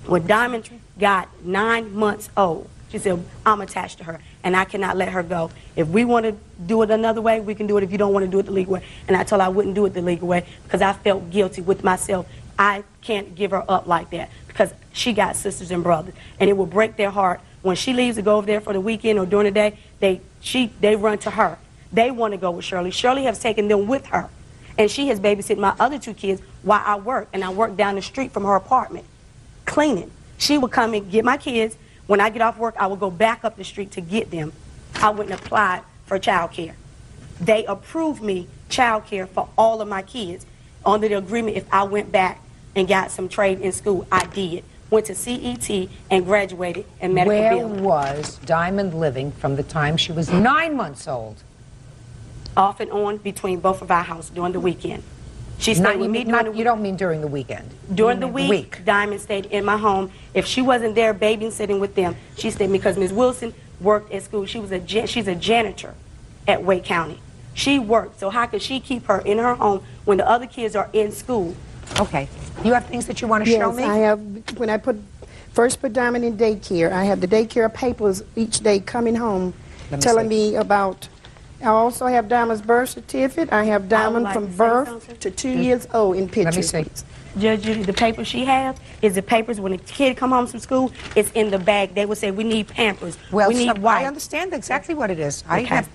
When Diamond got 9 months old, she said, I'm attached to her, and I cannot let her go. If we want to do it another way, we can do it. If you don't want to do it the legal way. And I told her I wouldn't do it the legal way because I felt guilty with myself. I can't give her up like that because she got sisters and brothers, and it will break their heart. When she leaves to go over there for the weekend or during the day, they run to her. They want to go with Shirley. Shirley has taken them with her, and she has babysitted my other 2 kids while I work, and I work down the street from her apartment, cleaning. She would come and get my kids. When I get off work, I would go back up the street to get them. I wouldn't apply for child care. They approved me child care for all of my kids under the agreement if I went back and got some trade in school. I did. Went to CET and graduated in medical billing. Where was Diamond living from the time she was 9 months old? Off and on between both of our houses during the weekend. She stayed with me during the week. You don't mean during the weekend? During the week, Diamond stayed in my home. If she wasn't there babysitting with them, she stayed because Ms. Wilson worked at school. She's a janitor at Wake County. She worked, so how could she keep her in her home when the other kids are in school? Okay. You have things that you want to show me? Yes, I have. When I first put Diamond in daycare, I have the daycare papers each day coming home telling me about. I also have Diamond's birth certificate. I have Diamond from birth to 2 years old in pictures. Let me see. Judge Judy, the papers she has is the papers when a kid come home from school, it's in the bag. They would say, we need Pampers, well, we need wipes. I understand exactly what it is. I Okay. have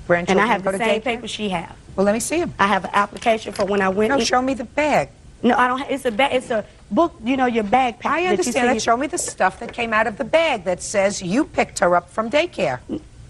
grandchildren. And I have go the to same daycare. papers she has. Well, let me see them. I have an application for when I went. No, show me the bag. No, I don't. It's a bag. It's a book. You know, your bag. I understand that. Show me the stuff that came out of the bag that says you picked her up from daycare.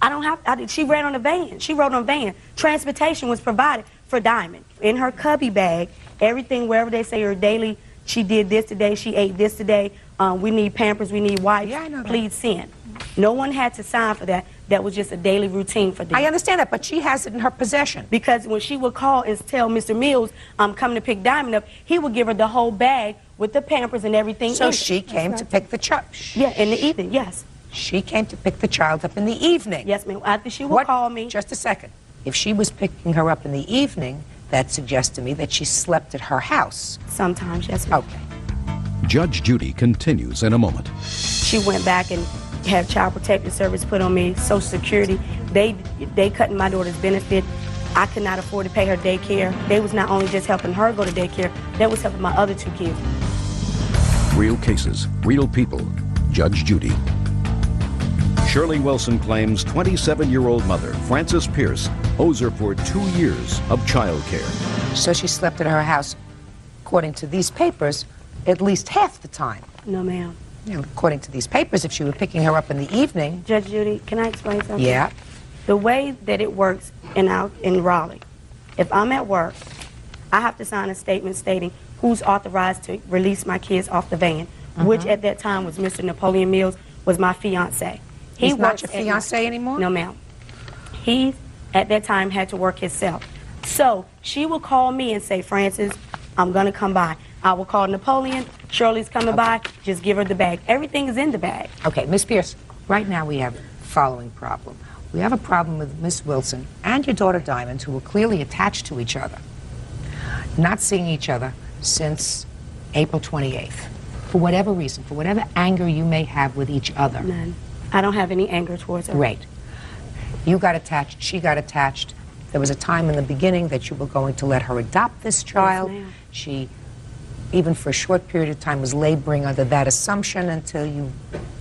I don't have. She ran on a van. She rode on a van. Transportation was provided for Diamond in her cubby bag. Everything wherever they say her daily. She did this today. She ate this today. We need Pampers. We need wipes. Yeah, I know that. Please send. No one had to sign for that. That was just a daily routine for them. I understand that, but she has it in her possession. Because when she would call and tell Mr. Mills, I'm coming to pick Diamond up, he would give her the whole bag with the Pampers and everything. So she came to pick the child. Yeah, in the evening, yes. She came to pick the child up in the evening. Yes, ma'am. After she would call me. Just a second. If she was picking her up in the evening, that suggests to me that she slept at her house. Sometimes, yes, ma'am. Okay. Judge Judy continues in a moment. She went back and had Child Protective Service put on me, Social Security. They cut my daughter's benefit. I could not afford to pay her daycare. They was not only just helping her go to daycare, they was helping my other 2 kids. Real cases, real people. Judge Judy. Shirley Wilson claims 27-year-old mother, Frances Pierce, owes her for 2 years of child care. So she slept at her house, according to these papers, at least half the time. No, ma'am. You know, according to these papers, if she were picking her up in the evening. Judge Judy, can I explain something? Yeah. The way that it works in Raleigh, if I'm at work, I have to sign a statement stating who's authorized to release my kids off the van, which at that time was Mr. Napoleon Mills, was my fiancé. He's not your fiancé anymore? No, ma'am. He, at that time, had to work himself. So she would call me and say, Francis, I'm going to come by. I will call Napoleon. Shirley's coming by. Just give her the bag. Everything is in the bag. Okay, Miss Pierce, right now we have the following problem. We have a problem with Miss Wilson and your daughter Diamond, who were clearly attached to each other, not seeing each other since April 28th. For whatever reason, for whatever anger you may have with each other. None. I don't have any anger towards her. Great. You got attached, she got attached. There was a time in the beginning that you were going to let her adopt this child. Yes, ma'am. She, even for a short period of time, was laboring under that assumption until you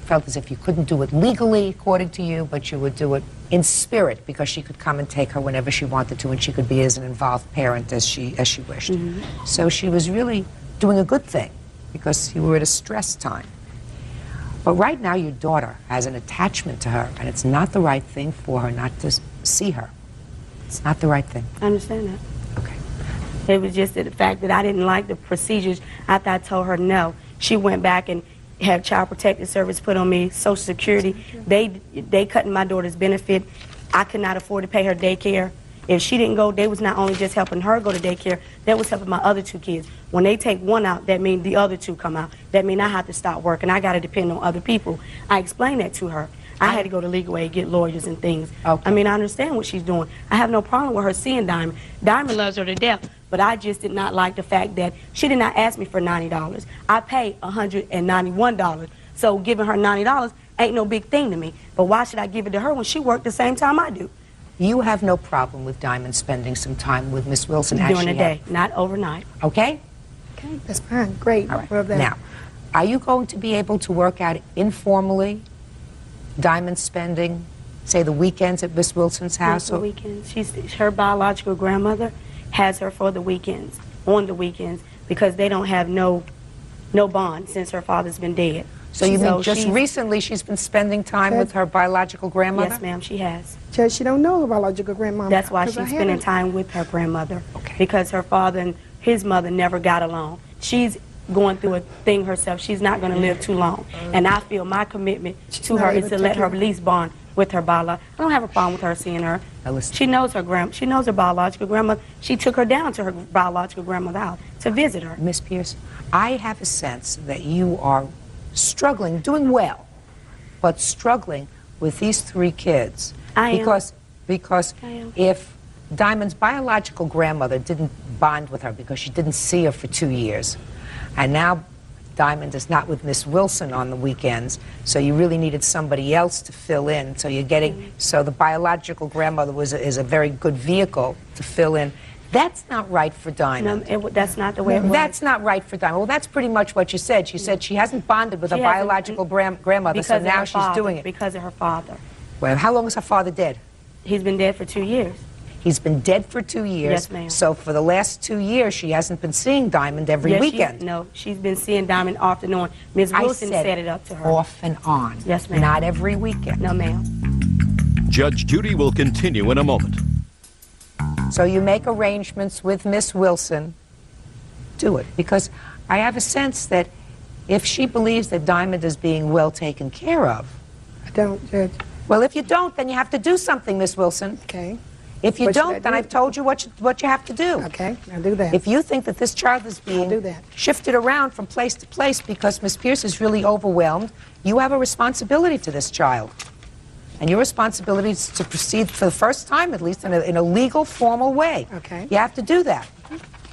felt as if you couldn't do it legally, according to you, but you would do it in spirit because she could come and take her whenever she wanted to, and she could be as an involved parent as she wished. So she was really doing a good thing because you were at a stress time. But right now your daughter has an attachment to her, and it's not the right thing for her not to see her. It's not the right thing. I understand that. It was just the fact that I didn't like the procedures. After I told her no, she went back and had Child Protective Service put on me, Social Security. They cut my daughter's benefit. I could not afford to pay her daycare. If she didn't go, they was not only just helping her go to daycare, they was helping my other 2 kids. When they take one out, that means the other 2 come out. That means I have to stop working. I got to depend on other people. I explained that to her. I had to go to legal aid, get lawyers and things. Okay. I mean, I understand what she's doing. I have no problem with her seeing Diamond. Diamond loves her to death, but I just did not like the fact that she did not ask me for $90. I paid $191. So giving her $90 ain't no big thing to me. But why should I give it to her when she worked the same time I do? You have no problem with Diamond spending some time with Miss Wilson during the day, not overnight. Okay? Okay, that's fine. Great. All right. Love that. Now, are you going to be able to work out informally Diamond spending, say, the weekends at Miss Wilson's house? The weekends. Her biological grandmother has her for the weekends, on the weekends, because they don't have no bond since her father's been dead. So you mean just recently she's been spending time with her biological grandmother? Yes, ma'am, she has. Judge, she don't know her biological grandmama. That's why she's spending time with her grandmother. Okay. Because her father and his mother never got along. She's going through a thing herself. She's not going to live too long. And I feel my commitment to her is to let her at least bond with her biological. I don't have a problem with her seeing her. She knows she knows her biological grandmother. She took her down to her biological grandmother's house to visit her. Miss Pierce, I have a sense that you are struggling, doing well, but struggling with these 3 kids. I am. Because if Diamond's biological grandmother didn't bond with her because she didn't see her for 2 years, and now Diamond is not with Miss Wilson on the weekends, so you really needed somebody else to fill in. So you're getting, so the biological grandmother is a very good vehicle to fill in. That's not right for Diamond. No, that's not the way it was. That's not right for Diamond. Well, that's pretty much what you said. She said she hasn't bonded with her biological grandmother, so now she's doing it. Because of her father. Well, how long is her father dead? He's been dead for 2 years. He's been dead for 2 years. Yes, ma'am. So for the last 2 years, she hasn't been seeing Diamond every weekend. No, she's been seeing Diamond off and on. Ms. Wilson set it up to her. Off and on. Yes, ma'am. Not every weekend. No, ma'am. Judge Judy will continue in a moment. So you make arrangements with Miss Wilson. Do it. Because I have a sense that if she believes that Diamond is being well taken care of. I don't, Judge. Well, if you don't, then you have to do something, Miss Wilson. Okay. If you don't, then I've told you what you have to do. Okay, I'll do that. If you think that this child is being shifted around from place to place because Miss Pierce is really overwhelmed, you have a responsibility to this child. And your responsibility is to proceed for the first time, at least, in a legal, formal way. Okay. You have to do that.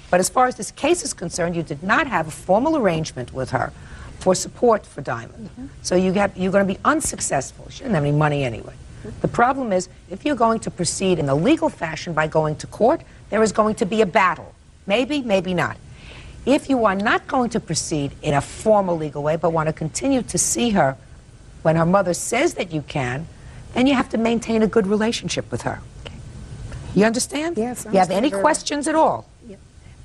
But as far as this case is concerned, you did not have a formal arrangement with her for support for Diamond. So you're going to be unsuccessful. She didn't have any money anyway. The problem is, if you're going to proceed in a legal fashion by going to court, there is going to be a battle. Maybe, maybe not. If you are not going to proceed in a formal legal way, but want to continue to see her when her mother says that you can, then you have to maintain a good relationship with her. You understand? Yes, I You have any understand very questions at all?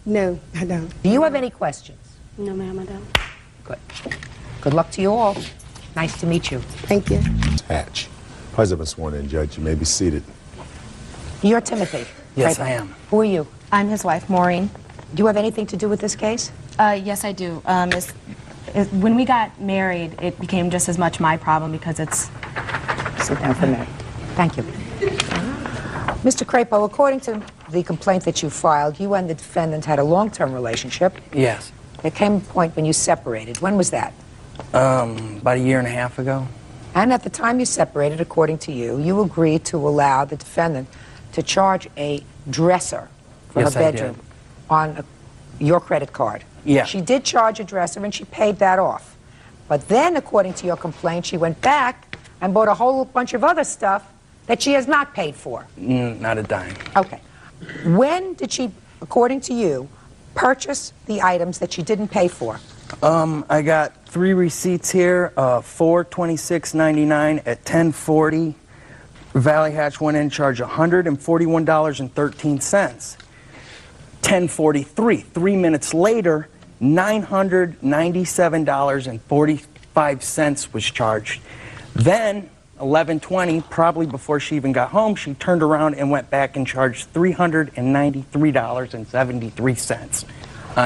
No, I don't. Do you have any questions? No, ma'am, I don't. Good. Good luck to you all. Nice to meet you. Thank you. Hatch. Please have been sworn in, Judge. You may be seated. You're Timothy. Yes, right? I am. Who are you? I'm his wife, Maureen. Do you have anything to do with this case? Yes, I do. When we got married, it became just as much my problem because it's... Sit down for a minute. Thank you. Mr. Crapo, according to the complaint that you filed, you and the defendant had a long-term relationship. Yes. There came a point when you separated. When was that? About a year and a half ago. And at the time you separated, according to you, you agreed to allow the defendant to charge a dresser for her bedroom on your credit card. Yeah. She did charge a dresser and she paid that off. But then, according to your complaint, she went back and bought a whole bunch of other stuff that she has not paid for. Not a dime. Okay. When did she, according to you, purchase the items that she didn't pay for? I got 3 receipts here, $426.99 at 10:40. Valley Hatch went in and charged $141.13. 10:43, 3 minutes later, $997.45 was charged. Then, 11:20, probably before she even got home, she turned around and went back and charged $393.73.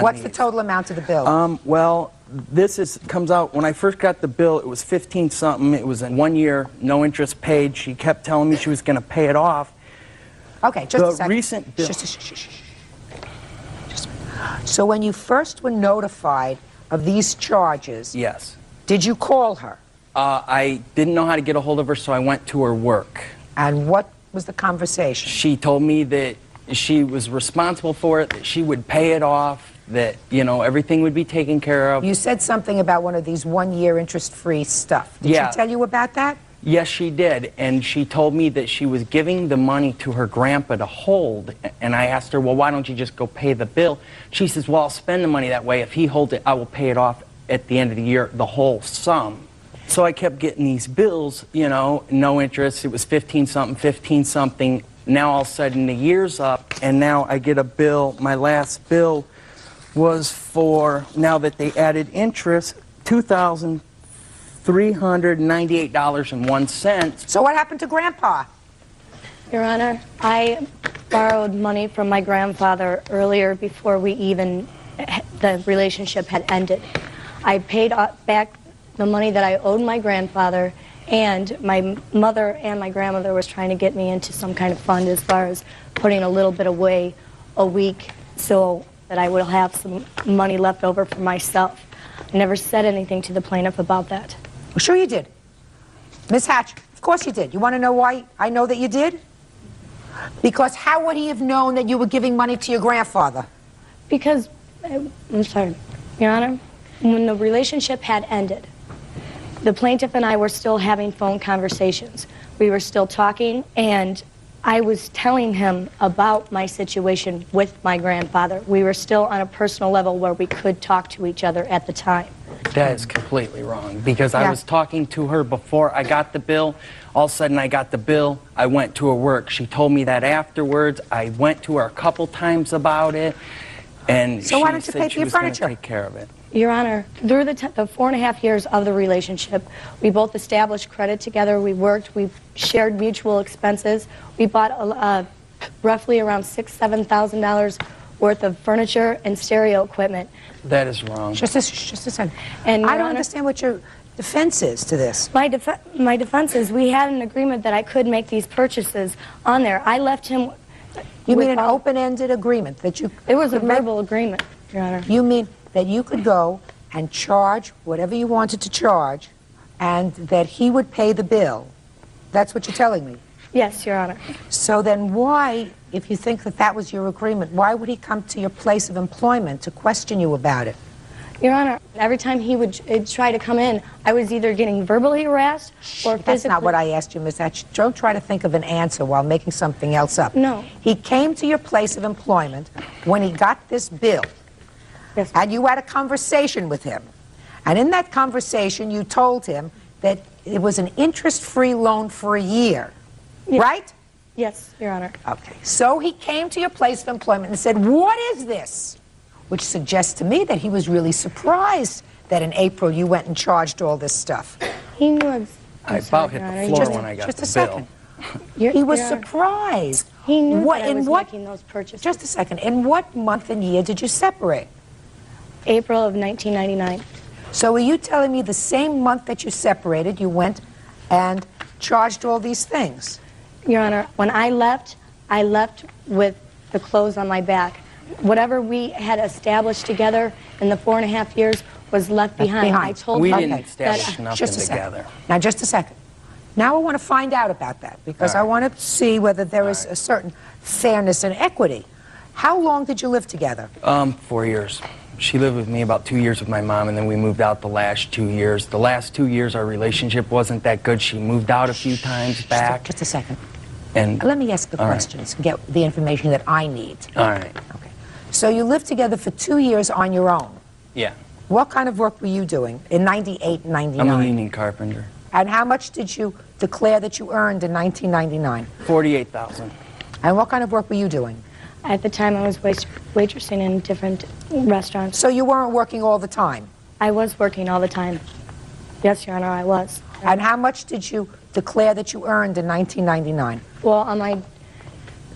What's the total amount of the bill? Well, this comes out, when I first got the bill, it was 15-something. It was in 1 year, no interest paid. She kept telling me she was going to pay it off. Okay, just a second. The recent bill. So when you first were notified of these charges, yes, did you call her? I didn't know how to get a hold of her, so I went to her work. And what was the conversation? She told me that she was responsible for it, that she would pay it off, that, you know, everything would be taken care of. You said something about one of these 1 year interest-free stuff. Did Yeah. she tell you about that? Yes, she did, and she told me that she was giving the money to her grandpa to hold, and I asked her, well, why don't you just go pay the bill? She says, well, I'll spend the money that way. If he holds it, I will pay it off at the end of the year, the whole sum. So I kept getting these bills, you know, no interest. It was 15-something, 15-something. Now all of a sudden the year's up, and now I get a bill. My last bill was for, now that they added interest, $2,398.01. So what happened to Grandpa? Your Honor, I borrowed money from my grandfather earlier before the relationship had ended. I paid back the money that I owed my grandfather, and my mother and my grandmother was trying to get me into some kind of fund as far as putting a little bit away a week so that I will have some money left over for myself. I never said anything to the plaintiff about that. Well, sure you did. Ms. Hatch, of course you did. You want to know why I know that you did? Because how would he have known that you were giving money to your grandfather? Because, I'm sorry, Your Honor, when the relationship had ended, the plaintiff and I were still having phone conversations. We were still talking, and I was telling him about my situation with my grandfather. We were still on a personal level where we could talk to each other at the time. That is completely wrong, because I was talking to her before I got the bill. All of a sudden I got the bill, I went to her work. She told me that afterwards. I went to her a couple times about it, and so why don't you said pay she for your was going to furniture? take care of it. Your Honor, through the 4.5 years of the relationship, we both established credit together. We worked. We shared mutual expenses. We bought roughly around $6,000 to $7,000 worth of furniture and stereo equipment. That is wrong. Just a second. And I don't understand what your defense is to this. My defense is we had an agreement that I could make these purchases on there. I left him. You mean an open-ended agreement that you? It was a verbal agreement, Your Honor. You mean that you could go and charge whatever you wanted to charge, and that he would pay the bill? That's what you're telling me? Yes, Your Honor. So then why, if you think that that was your agreement, why would he come to your place of employment to question you about it? Your Honor, every time he would try to come in, I was either getting verbally harassed or physically. That's not what I asked you, Ms. Hatch. Don't try to think of an answer while making something else up. No. He came to your place of employment when he got this bill. Yes. And you had a conversation with him. And in that conversation, you told him that it was an interest-free loan for a year. Yes. Right? Yes, Your Honor. Okay. So he came to your place of employment and said, "What is this?" Which suggests to me that he was really surprised that in April you went and charged all this stuff. He knew. I about hit the floor when I got the bill. He was surprised. He knew that I was making those purchases. Just a second. In what month and year did you separate? April of 1999. So are you telling me the same month that you separated, you went and charged all these things? Your Honor, when I left with the clothes on my back. Whatever we had established together in the 4.5 years was left behind. I told we him didn't establish nothing together. Now, just a second. Now I want to find out about that, because I want to see whether there is a certain fairness and equity. How long did you live together? 4 years. She lived with me about 2 years with my mom, and then we moved out the last 2 years. The last 2 years, our relationship wasn't that good. She moved out a few times back. Just a second. And let me ask the questions and get the information that I need. All right. Okay. So you lived together for 2 years on your own. Yeah. What kind of work were you doing in 98 and 99? I'm a union carpenter. And how much did you declare that you earned in 1999? $48,000. And what kind of work were you doing? At the time, I was waitressing in different restaurants. So you weren't working all the time? I was working all the time. Yes, Your Honor, I was. And how much did you declare that you earned in 1999? Well, on my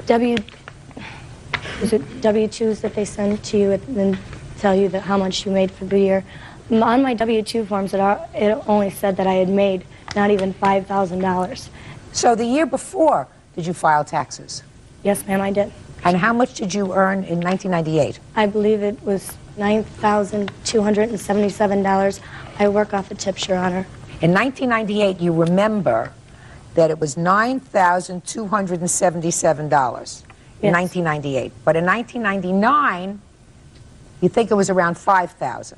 W-2s that they send to you and then tell you that how much you made for the year, on my W-2 forms, it only said that I had made not even $5,000. So the year before, did you file taxes? Yes, ma'am, I did. And how much did you earn in 1998? I believe it was $9,277. I work off the tips, Your Honor. In 1998, you remember that it was $9,277 in 1998. But in 1999, you think it was around $5,000.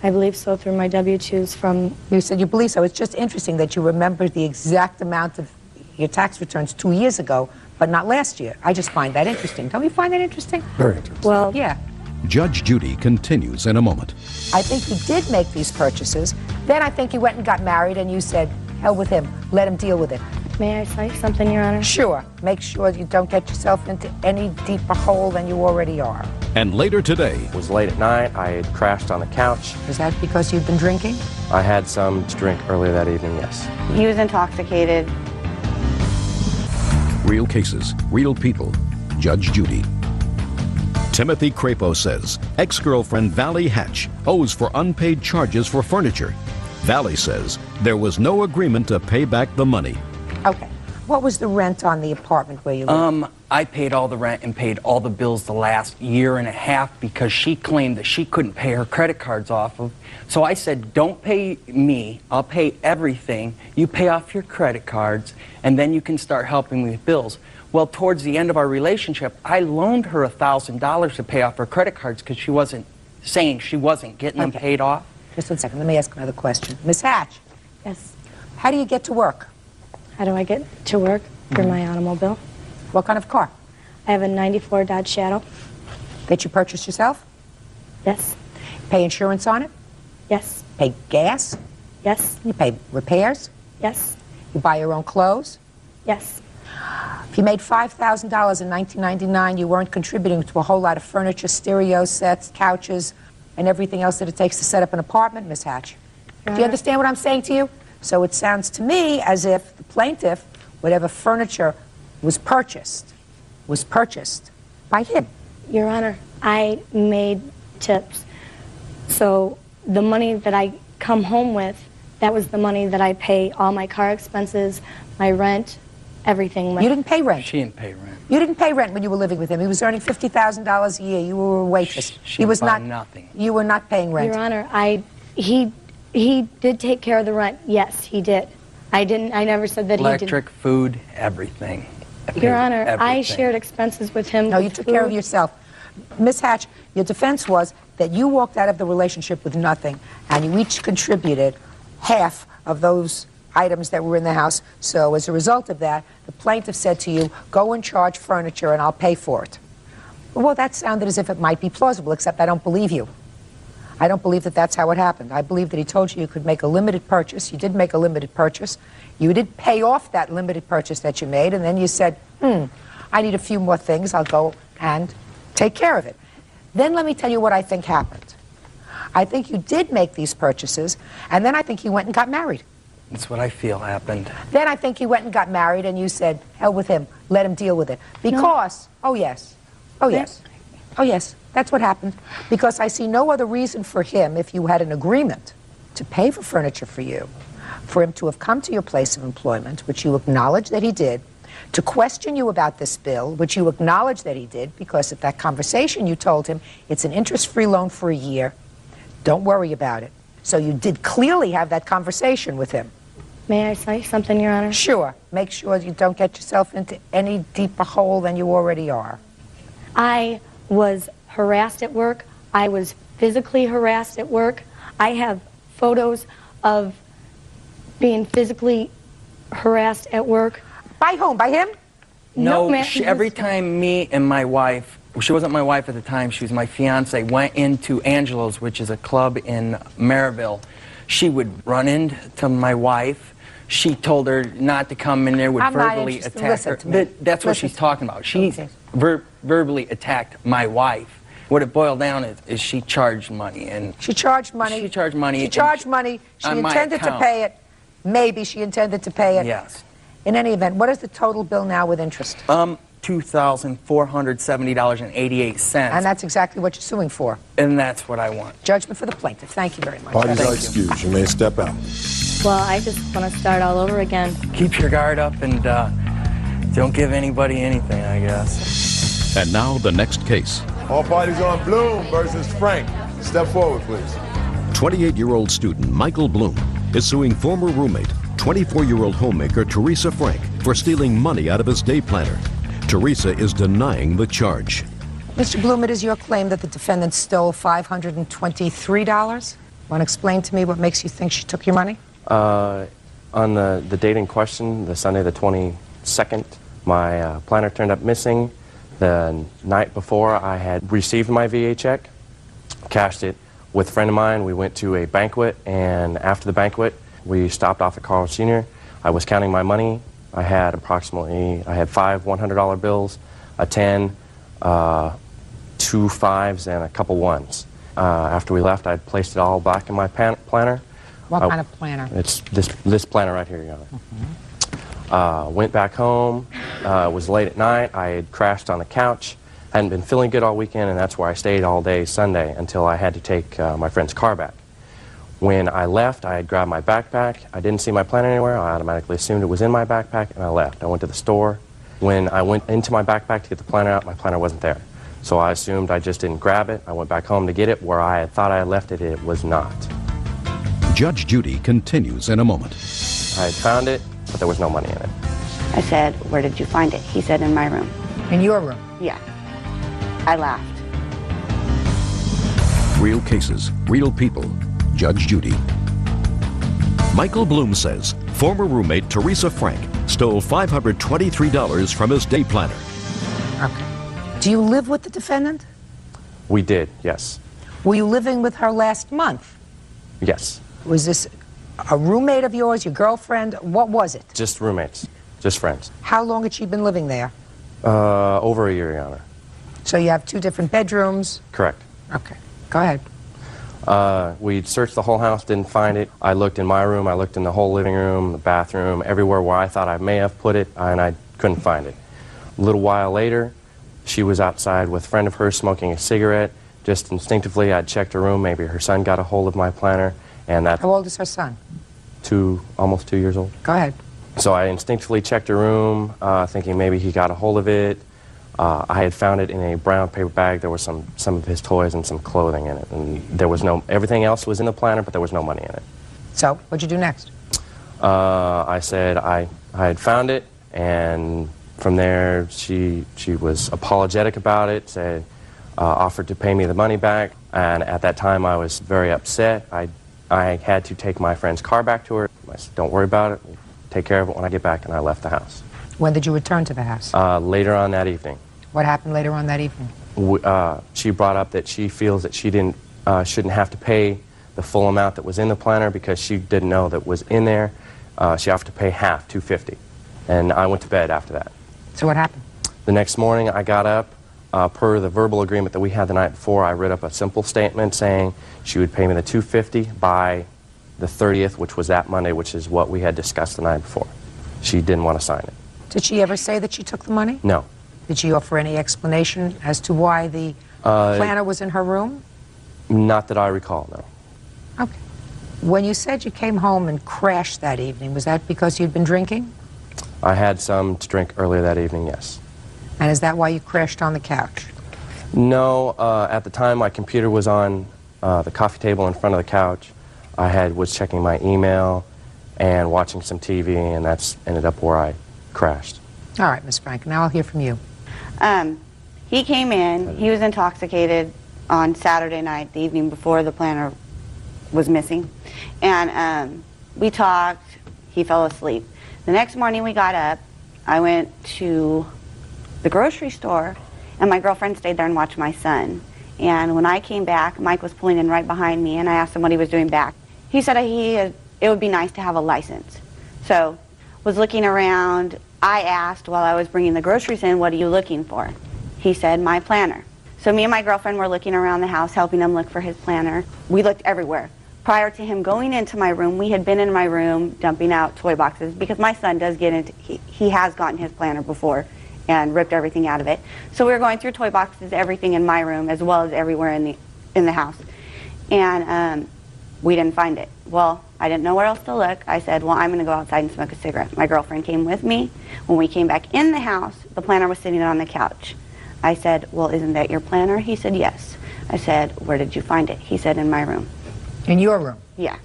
I believe so through my W-2s from... You said you believe so. It's just interesting that you remember the exact amount of your tax returns 2 years ago, but not last year. I just find that interesting. Don't you find that interesting? Very interesting. Well, yeah. Judge Judy continues in a moment. I think you did make these purchases. Then I think you went and got married and you said, hell with him, let him deal with it. May I say something, Your Honor? Sure. Make sure you don't get yourself into any deeper hole than you already are. And later today... It was late at night. I had crashed on the couch. Is that because you've been drinking? I had some to drink earlier that evening, yes. He was intoxicated. Real cases, real people. Judge Judy. Timothy Crapo says ex-girlfriend Valley Hatch owes for unpaid charges for furniture. Valley says there was no agreement to pay back the money. Okay. What was the rent on the apartment where you lived? I paid all the rent and paid all the bills the last year and a half because she claimed that she couldn't pay her credit cards off of. So I said, don't pay me, I'll pay everything. You pay off your credit cards and then you can start helping me with bills. Well, towards the end of our relationship, I loaned her $1,000 to pay off her credit cards because she wasn't saying she wasn't getting them paid off. Just 1 second, let me ask another question. Miss Hatch. Yes. How do you get to work? How do I get to work? Through my automobile. What kind of car? I have a 94 Dodge Shadow. That you purchased yourself? Yes. Pay insurance on it? Yes. Pay gas? Yes. You pay repairs? Yes. You buy your own clothes? Yes. If you made $5,000 in 1999, you weren't contributing to a whole lot of furniture, stereo sets, couches, and everything else that it takes to set up an apartment, Miss Hatch. Do you understand what I'm saying to you? So it sounds to me as if the plaintiff, whatever furniture was purchased by him. Your Honor, I made tips. So the money that I come home with, that was the money that I pay all my car expenses, my rent, everything with. You didn't pay rent? She didn't pay rent. You didn't pay rent when you were living with him. He was earning $50,000 a year. You were a waitress. She was not nothing. You were not paying rent. Your Honor, he did take care of the rent. Yes, he did. I never said that he didn't. Electric, food, everything. Your Honor, I everything. shared expenses with him. No, you took care of yourself. Miss Hatch, your defense was that you walked out of the relationship with nothing, and you each contributed half of those items that were in the house. So as a result of that, the plaintiff said to you, go and charge furniture and I'll pay for it. Well, that sounded as if it might be plausible, except I don't believe you. I don't believe that that's how it happened. I believe that he told you you could make a limited purchase. You did make a limited purchase. You did pay off that limited purchase that you made, and then you said, I need a few more things. I'll go and take care of it. Then let me tell you what I think happened. I think you did make these purchases, and then I think you went and got married. That's what I feel happened. Then I think you went and got married, and you said, hell with him. Let him deal with it. Because, oh, yes. That's what happened. Because I see no other reason for him, if you had an agreement to pay for furniture for you, for him to have come to your place of employment, which you acknowledge that he did, to question you about this bill, which you acknowledge that he did, because at that conversation you told him it's an interest-free loan for a year. Don't worry about it. So you did clearly have that conversation with him. May I say something, Your Honor? Sure. Make sure you don't get yourself into any deeper hole than you already are. I was harassed at work. I was physically harassed at work. I have photos of being physically harassed at work. By whom? By him? No, ma'am. every time me and my wife, she wasn't my wife at the time, she was my fiance, went into Angelo's, which is a club in Maryville, she would run into my wife. She told her not to come in there, would verbally attack her. That's what she's talking about. She verbally attacked my wife. What it boiled down is she charged money. And she charged money. She charged money. She charged money. She intended to pay it. Maybe she intended to pay it. Yes. In any event, what is the total bill now with interest? $2,470.88. And that's exactly what you're suing for. And that's what I want. Judgment for the plaintiff. Thank you very much. Parties are excused. You may step out. Well, I just want to start all over again. Keep your guard up and don't give anybody anything, I guess. And now the next case. All parties on Bloom versus Frank. Step forward, please. 28-year-old student Michael Bloom is suing former roommate, 24-year-old homemaker Teresa Frank, for stealing money out of his day planner. Teresa is denying the charge. Mr. Bloom, it is your claim that the defendant stole $523. Want to explain to me what makes you think she took your money? On the date in question, the Sunday the 22nd, my planner turned up missing. The night before, I had received my VA check, cashed it with a friend of mine. We went to a banquet, and after the banquet, we stopped off at Carl Sr. I was counting my money. I had five $100 bills, a 10, 2 5s, and a couple 1s. After we left, I placed it all back in my planner. What kind of planner? It's this planner right here, Your Honor. Went back home. It was late at night. I had crashed on the couch. Hadn't been feeling good all weekend, and that's where I stayed all day Sunday until I had to take my friend's car back. When I left, I had grabbed my backpack. I didn't see my planner anywhere. I automatically assumed it was in my backpack, and I left. I went to the store. When I went into my backpack to get the planner out, my planner wasn't there. So I assumed I just didn't grab it. I went back home to get it. Where I had thought I had left it, it was not. Judge Judy continues in a moment. I had found it, but there was no money in it. I said, "Where did you find it?" He said, "In my room." In your room? Yeah. I laughed. Real cases, real people. Judge Judy. Michael Bloom says former roommate Teresa Frank stole $523 from his day planner. Okay. Do you live with the defendant? We did, yes. Were you living with her last month? Yes. Was this a roommate of yours, your girlfriend? What was it? Just roommates, just friends. How long had she been living there? Over a year, Your Honor. So you have 2 different bedrooms? Correct. Okay. Go ahead. We searched the whole house, didn't find it. I looked in my room, I looked in the whole living room, the bathroom, everywhere where I thought I may have put it, and I couldn't find it. A little while later, she was outside with a friend of hers smoking a cigarette. Just instinctively, I'd checked her room. Maybe her son got a hold of my planner, and that... How old is her son? Almost 2 years old. Go ahead. So I instinctively checked her room, thinking maybe he got a hold of it. I had found it in a brown paper bag. There was some of his toys and some clothing in it, and there was everything else was in the planner, but there was no money in it. So what'd you do next? I said I had found it, and from there she was apologetic about it, said, offered to pay me the money back, and at that time I was very upset. I had to take my friend's car back to her. I said, "Don't worry about it. We'll take care of it when I get back," and I left the house. When did you return to the house? Later on that evening. What happened later on that evening? She brought up that she feels that she shouldn't have to pay the full amount that was in the planner because she didn't know that was in there. She offered to pay half, $250, and I went to bed after that. So what happened? The next morning I got up. Per the verbal agreement that we had the night before, I wrote up a simple statement saying she would pay me the $250 by the 30th, which was that Monday, which is what we had discussed the night before. She didn't want to sign it. Did she ever say that she took the money? No. Did she offer any explanation as to why the planner was in her room? Not that I recall, no. Okay. When you said you came home and crashed that evening, was that because you'd been drinking? I had some to drink earlier that evening, yes. And is that why you crashed on the couch? No, at the time my computer was on the coffee table in front of the couch. I was checking my email and watching some TV, and that's ended up where I crashed. All right, Ms. Frank, now I'll hear from you. He came in, he was intoxicated on Saturday night, the evening before the planner was missing. And we talked, he fell asleep. The next morning we got up, I went to the grocery store, and my girlfriend stayed there and watched my son. And when I came back, Mike was pulling in right behind me, and I asked him what he was doing back. He said it would be nice to have a license. So, was looking around. I asked while I was bringing the groceries in, "What are you looking for?" He said, "My planner." So me and my girlfriend were looking around the house, helping him look for his planner. We looked everywhere. prior to him going into my room, we had been in my room dumping out toy boxes because my son does get into, he has gotten his planner before and ripped everything out of it. So we were going through toy boxes, everything in my room as well as everywhere in the house. And we didn't find it. Well, I didn't know where else to look. I said, well, I'm going to go outside and smoke a cigarette. My girlfriend came with me. When we came back in the house, the planner was sitting on the couch. I said, well, isn't that your planner? He said, yes. I said, where did you find it? He said, in my room. In your room? Yeah.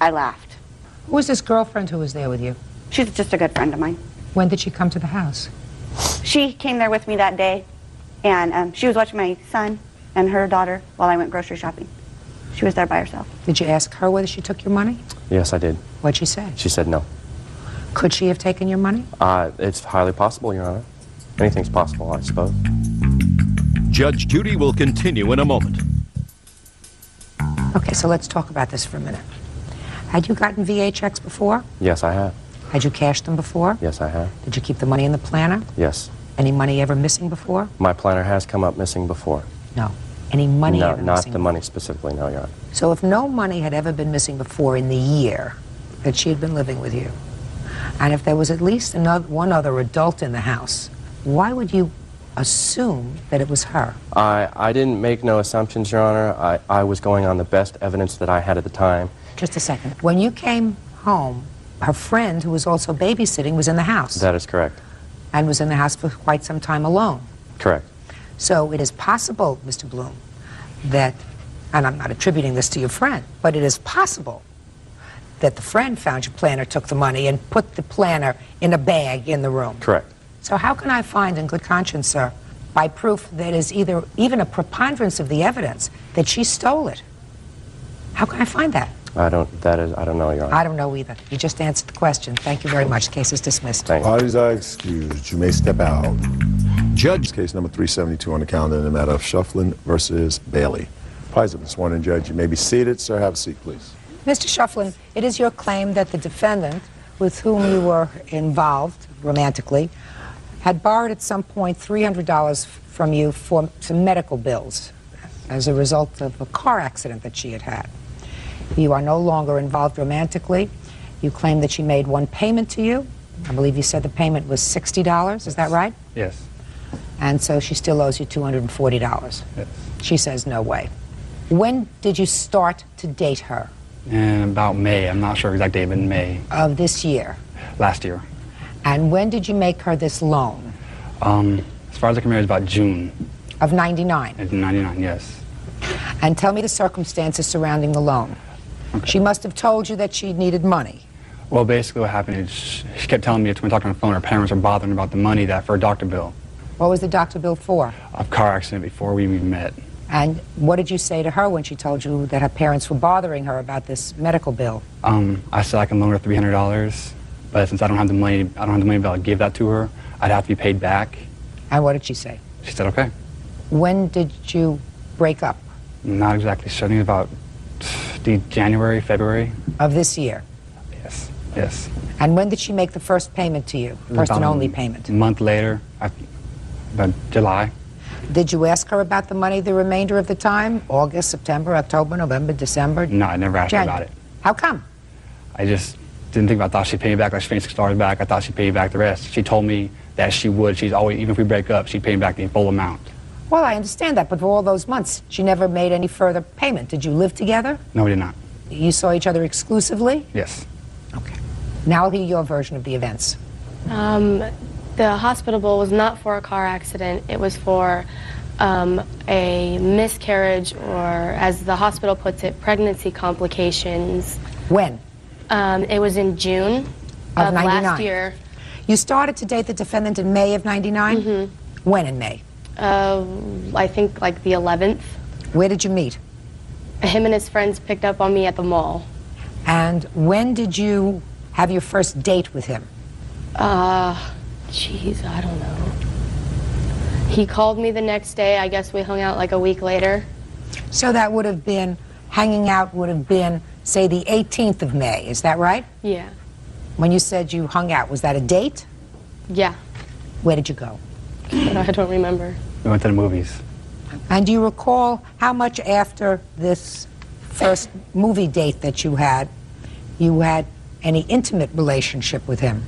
I laughed. Who was this girlfriend who was there with you? She's just a good friend of mine. When did she come to the house? She came there with me that day, and she was watching my son and her daughter while I went grocery shopping. She was there by herself. Did you ask her whether she took your money? Yes, I did. What'd she say? She said no. Could she have taken your money? It's highly possible, Your Honor. Anything's possible, I suppose. Judge Judy will continue in a moment. Okay, so let's talk about this for a minute. Had you gotten VA checks before? Yes, I have. Had you cashed them before? Yes, I have. Did you keep the money in the planner? Yes. Any money ever missing before? My planner has come up missing before. No. Any money No, ever not missing? the money specifically, no, Your Honor. So if no money had ever been missing before in the year that she had been living with you, and if there was at least one other adult in the house, why would you assume that it was her? I didn't make no assumptions, Your Honor. I was going on the best evidence that I had at the time. Just a second. When you came home, her friend, who was also babysitting, was in the house. That is correct. And was in the house for quite some time alone. Correct. So it is possible, Mr. Bloom, that, and I'm not attributing this to your friend, but it is possible that the friend found your planner, took the money, and put the planner in a bag in the room. Correct. So how can I find in good conscience, sir, by proof that is even a preponderance of the evidence that she stole it? How can I find that? I don't know, Your Honor. I don't know either. You just answered the question. Thank you very much. The case is dismissed. Parties are excused. You may step out. Judge, case number 372 on the calendar in the matter of Shufflin versus Bailey. Parties have been sworn in, Judge. You may be seated. Sir, have a seat, please. Mr. Shufflin, it is your claim that the defendant, with whom you were involved romantically, had borrowed at some point $300 from you for some medical bills as a result of a car accident that she had had. You are no longer involved romantically. You claim that she made one payment to you. I believe you said the payment was $60. Is that right? Yes. And so she still owes you $240. Yes. She says no way. When did you start to date her? In about May. I'm not sure exact date, but in May. Of this year? Last year. And when did you make her this loan? As far as I can remember, it's about June. Of 99? It's 99, yes. And tell me the circumstances surrounding the loan. Okay. She must have told you that she needed money. Well, basically what happened is she kept telling me that when we talked on the phone, her parents were bothering about the money for a doctor bill. What was the doctor bill for? A car accident before we even met. And what did you say to her when she told you that her parents were bothering her about this medical bill? I said I can loan her $300, but since I don't have the money to be able to give that to her, I'd have to be paid back. And what did she say? She said okay. When did you break up? Not exactly. Starting about January, February. Of this year? Yes, yes. And when did she make the first payment to you? First and only payment? A month later, about July. Did you ask her about the money the remainder of the time? August, September, October, November, December? No, I never asked her about it. How come? I just didn't think about it. I thought she'd pay me back like she paid $6 back. I thought she'd pay me back the rest. She told me that she would. She's always, even if we break up, she'd pay me back the full amount. Well, I understand that, but for all those months, she never made any further payment. Did you live together? No, we did not. You saw each other exclusively? Yes. Okay. Now I'll hear your version of the events. The hospital bill was not for a car accident. It was for a miscarriage, or as the hospital puts it, pregnancy complications. When? It was in June of 99. last year. You started to date the defendant in May of 99? Mm-hmm. When in May? I think like the 11th. Where did you meet? Him and his friends picked up on me at the mall. And when did you have your first date with him? Jeez, I don't know. He called me the next day. I guess we hung out like a week later. So that would have been, hanging out would have been, say, the 18th of May. Is that right? Yeah. When you said you hung out, was that a date? Yeah. Where did you go? I don't remember. We went to the movies. And do you recall how much after this first movie date that you had any intimate relationship with him?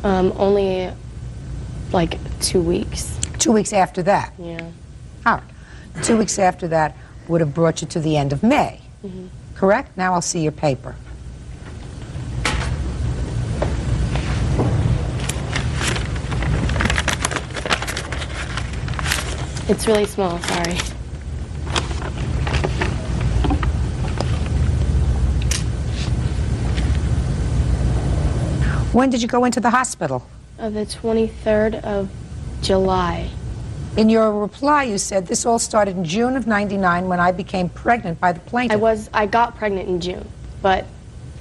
Only like 2 weeks. 2 weeks after that? Yeah. All right. 2 weeks after that would have brought you to the end of May. Mm-hmm. Correct? Now I'll see your paper. It's really small, sorry. When did you go into the hospital? The 23rd of July. In your reply, you said this all started in June of '99 when I became pregnant by the plaintiff. I got pregnant in June, but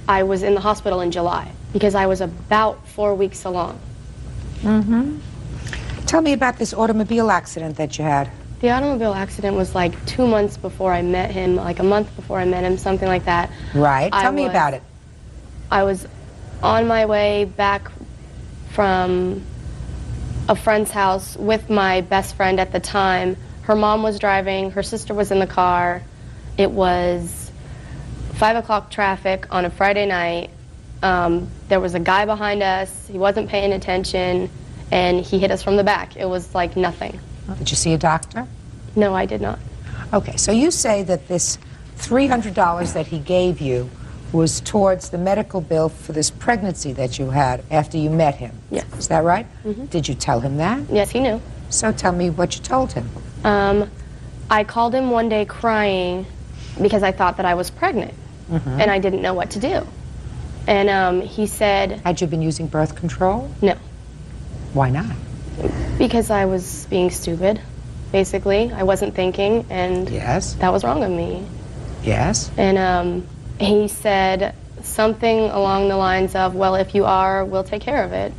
I was in the hospital in July because I was about 4 weeks along. Mm-hmm. Tell me about this automobile accident that you had. The automobile accident was like 2 months before I met him, like a month before I met him, something like that. Right. Tell me about it. I was on my way back from a friend's house with my best friend at the time. Her mom was driving, her sister was in the car. It was 5 o'clock traffic on a Friday night. There was a guy behind us, he wasn't paying attention, and he hit us from the back. It was like nothing. Did you see a doctor? No, I did not. Okay, so you say that this $300 that he gave you was towards the medical bill for this pregnancy that you had after you met him. Yes. Is that right? Mm-hmm. Did you tell him that? Yes, he knew. So tell me what you told him. I called him one day crying because I thought that I was pregnant, and I didn't know what to do. And he said... Had you been using birth control? No. Why not? Because I was being stupid, basically. I wasn't thinking, and yes, that was wrong of me. Yes. And he said something along the lines of, well, if you are, we'll take care of it.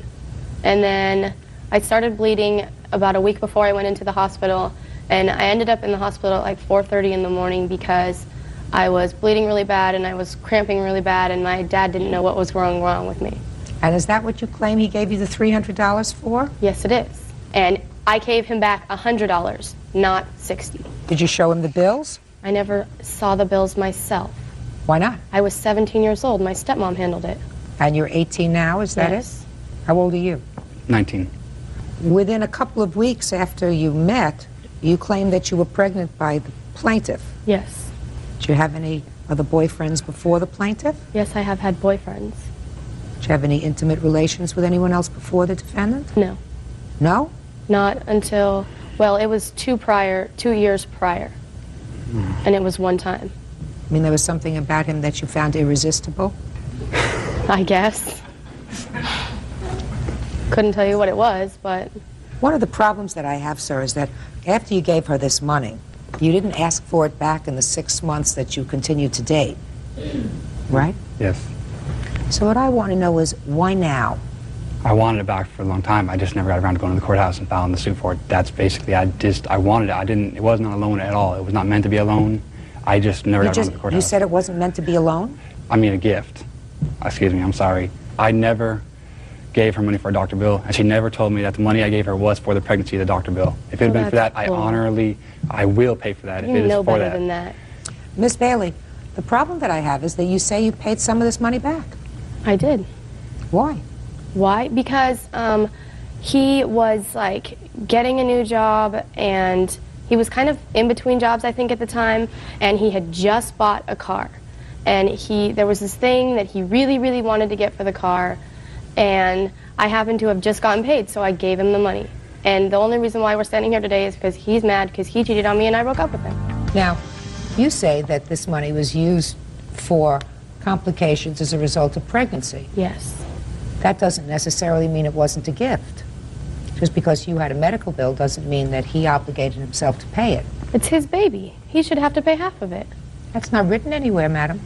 And then I started bleeding about a week before I went into the hospital, and I ended up in the hospital at like 4:30 in the morning because I was bleeding really bad and I was cramping really bad, and my dad didn't know what was going wrong with me. And is that what you claim he gave you the $300 for? Yes, it is. And I gave him back $100, not $60. Did you show him the bills? I never saw the bills myself. Why not? I was 17 years old. My stepmom handled it. And you're 18 now, is that Yes. it? How old are you? 19. Within a couple of weeks after you met, you claimed that you were pregnant by the plaintiff. Yes. Did you have any other boyfriends before the plaintiff? Yes, I have had boyfriends. Did you have any intimate relations with anyone else before the defendant? No. No? Not until, well, it was 2 years prior. And it was one time. I mean, there was something about him that you found irresistible? I guess. Couldn't tell you what it was, but... One of the problems that I have, sir, is that after you gave her this money, you didn't ask for it back in the 6 months that you continued to date, right? Yes. So what I want to know is, why now? I wanted it back for a long time. I just never got around to going to the courthouse and filing the suit for it. That's basically, I wanted it. It wasn't a loan at all. It was not meant to be a loan. I just never got around to the courthouse. You said it wasn't meant to be a loan? I mean a gift. Excuse me, I'm sorry. I never gave her money for a doctor bill, and she never told me that the money I gave her was for the pregnancy of the doctor bill. If it had been for that, cool. I will pay for that if You it is know for better that. than that. Miss Bailey, the problem that I have is that you say you paid some of this money back. I did. Why? Why? Because he was like getting a new job, and he was kind of in between jobs, I think, at the time, and he had just bought a car. And there was this thing that he really, really wanted to get for the car, and I happened to have just gotten paid, so I gave him the money. And the only reason why we're standing here today is because he's mad because he cheated on me and I broke up with him. Now, you say that this money was used for complications as a result of pregnancy. Yes. That doesn't necessarily mean it wasn't a gift. Just because you had a medical bill doesn't mean that he obligated himself to pay it. It's his baby. He should have to pay half of it. That's not written anywhere, madam.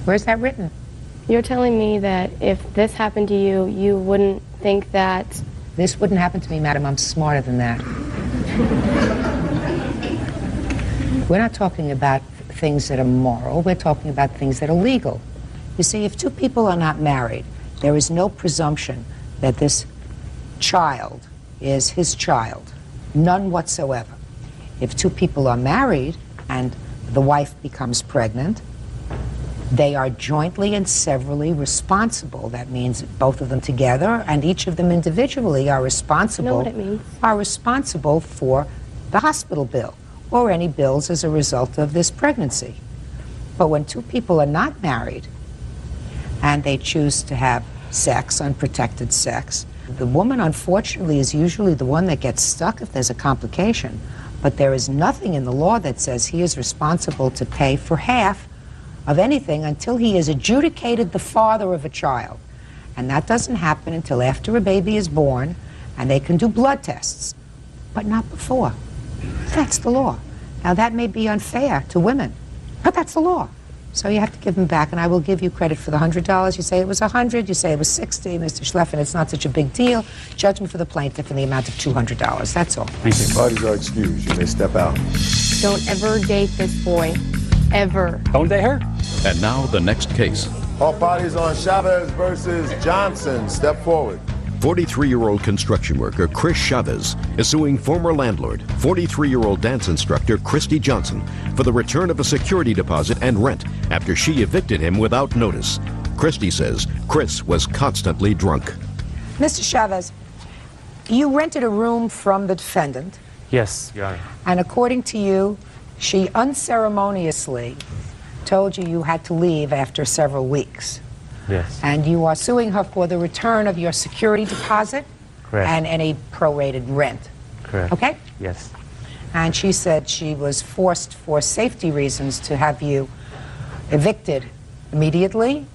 Where's that written? You're telling me that if this happened to you, you wouldn't think that... This wouldn't happen to me, madam. I'm smarter than that. We're not talking about things that are moral. We're talking about things that are legal. You see, if two people are not married, there is no presumption that this child is his child. None whatsoever. If two people are married and the wife becomes pregnant, They are jointly and severally responsible. That means both of them together and each of them individually are responsible. You know what it means? Are responsible for the hospital bill or any bills as a result of this pregnancy. But when two people are not married and they choose to have sex, unprotected sex, the woman, unfortunately, is usually the one that gets stuck if there's a complication. But there is nothing in the law that says he is responsible to pay for half of anything until he has adjudicated the father of a child. And that doesn't happen until after a baby is born, and they can do blood tests, but not before. That's the law. Now, that may be unfair to women, but that's the law. So you have to give them back, and I will give you credit for the $100. You say it was $100, you say it was $60, Mr. Schleffen, it's not such a big deal. Judgment for the plaintiff in the amount of $200. That's all. Thank you. Parties are excused. You may step out. Don't ever date this boy. Ever. Don't date her. And now the next case. All parties on Chavez versus Johnson. Step forward. 43-year-old construction worker Chris Chavez is suing former landlord, 43-year-old dance instructor Christy Johnson, for the return of a security deposit and rent after she evicted him without notice. Christy says Chris was constantly drunk. Mr. Chavez, you rented a room from the defendant, Yes, Your Honor. and according to you, she unceremoniously told you you had to leave after several weeks. Yes. And you are suing her for the return of your security deposit Correct. and any prorated rent. Correct. Okay? Yes. And she said she was forced for safety reasons to have you evicted immediately,